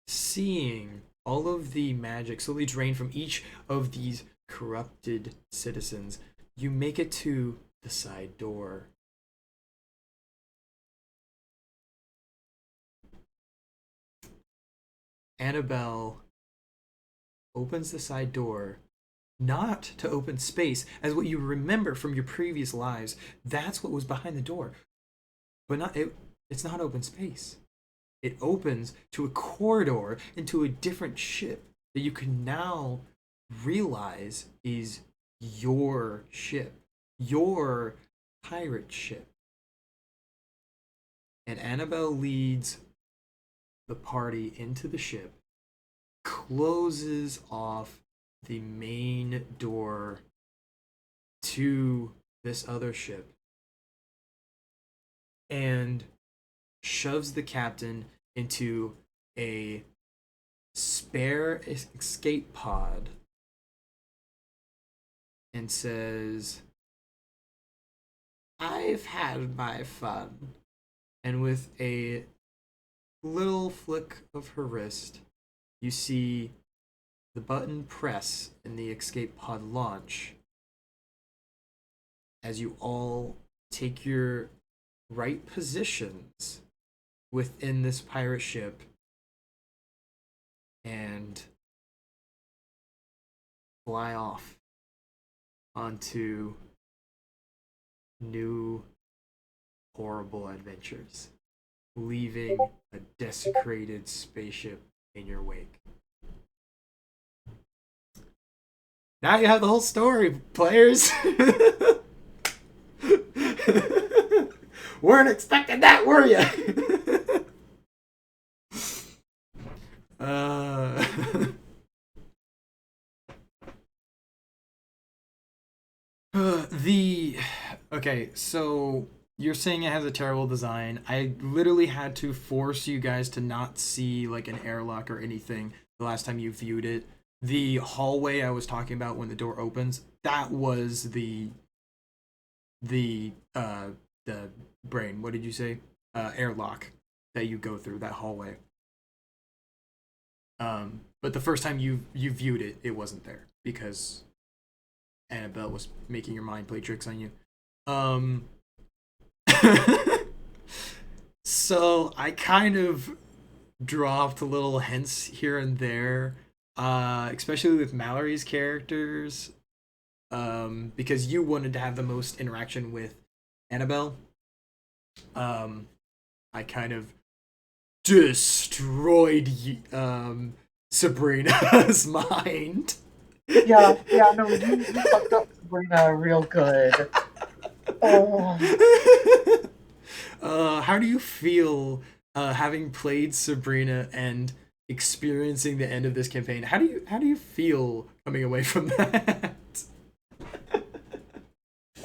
seeing all of the magic slowly drain from each of these corrupted citizens, you make it to the side door. Annabelle opens the side door, not to open space, as what you remember from your previous lives. That's what was behind the door. But it's not open space. It opens to a corridor into a different ship that you can now realize is your ship, your pirate ship. And Annabelle leads the party into the ship, closes off the main door to this other ship, and shoves the captain into a spare escape pod and says, "I've had my fun." And with a little flick of her wrist, you see the button press and the escape pod launch as you all take your right positions within this pirate ship and fly off onto new horrible adventures, leaving a desecrated spaceship in your wake. Now you have the whole story, players. Weren't expecting that, were you? Okay, so you're saying it has a terrible design. I literally had to force you guys to not see like an airlock or anything the last time you viewed it. The hallway I was talking about when the door opens, that was the brain. What did you say? Airlock that you go through, that hallway. But the first time you viewed it, it wasn't there because Annabelle was making your mind play tricks on you. So I kind of dropped little hints here and there, especially with Mallory's characters, because you wanted to have the most interaction with Annabelle. I kind of destroyed Sabrina's mind. Yeah, no, you fucked up Sabrina real good. Oh. How do you feel having played Sabrina and experiencing the end of this campaign? How do you feel coming away from that?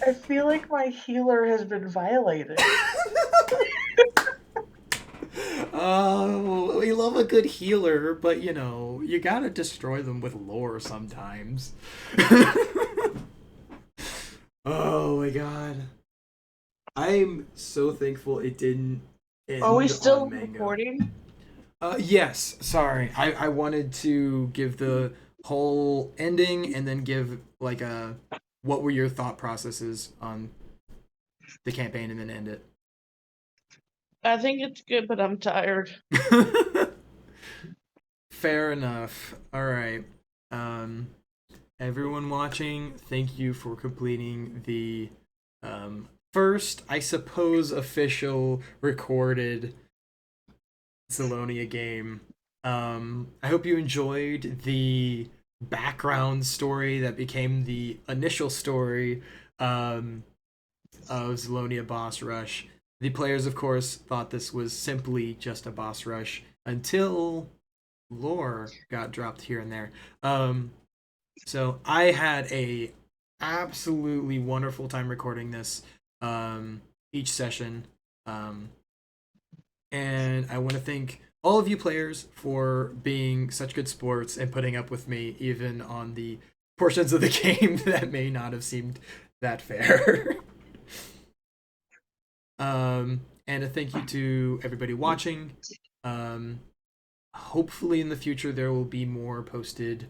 I feel like my healer has been violated. Oh, we love a good healer, but you know, you gotta destroy them with lore sometimes. Oh my god. I'm so thankful it didn't end Are we still on manga. recording? Yes, sorry. I wanted to give the whole ending and then give like a what were your thought processes on the campaign and then end it. I think it's good, but I'm tired. Fair enough. All right. Everyone watching, thank you for completing the first, I suppose, official recorded Zellonia game. I hope you enjoyed the background story that became the initial story of Zellonia Boss Rush. The players, of course, thought this was simply just a boss rush until lore got dropped here and there. So I had a absolutely wonderful time recording this each session. And I want to thank all of you players for being such good sports and putting up with me even on the portions of the game that may not have seemed that fair. And a thank you to everybody watching. Hopefully in the future there will be more posted,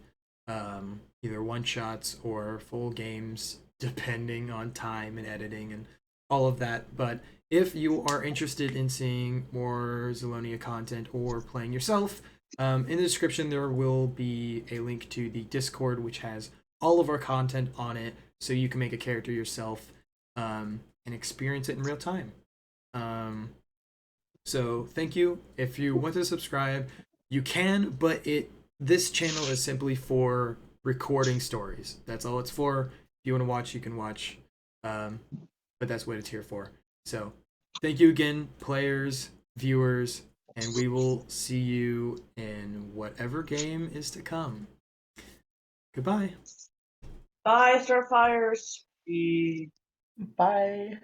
either one shots or full games, depending on time and editing and all of that. But if you are interested in seeing more Zellonia content or playing yourself, in the description there will be a link to the Discord, which has all of our content on it, so you can make a character yourself and experience it in real time. So thank you. If you want to subscribe, you can, but this channel is simply for recording stories. That's all it's for. If you want to watch, you can watch. But that's what it's here for. So thank you again, players, viewers, and we will see you in whatever game is to come. Goodbye. Bye, Starfires. Bye.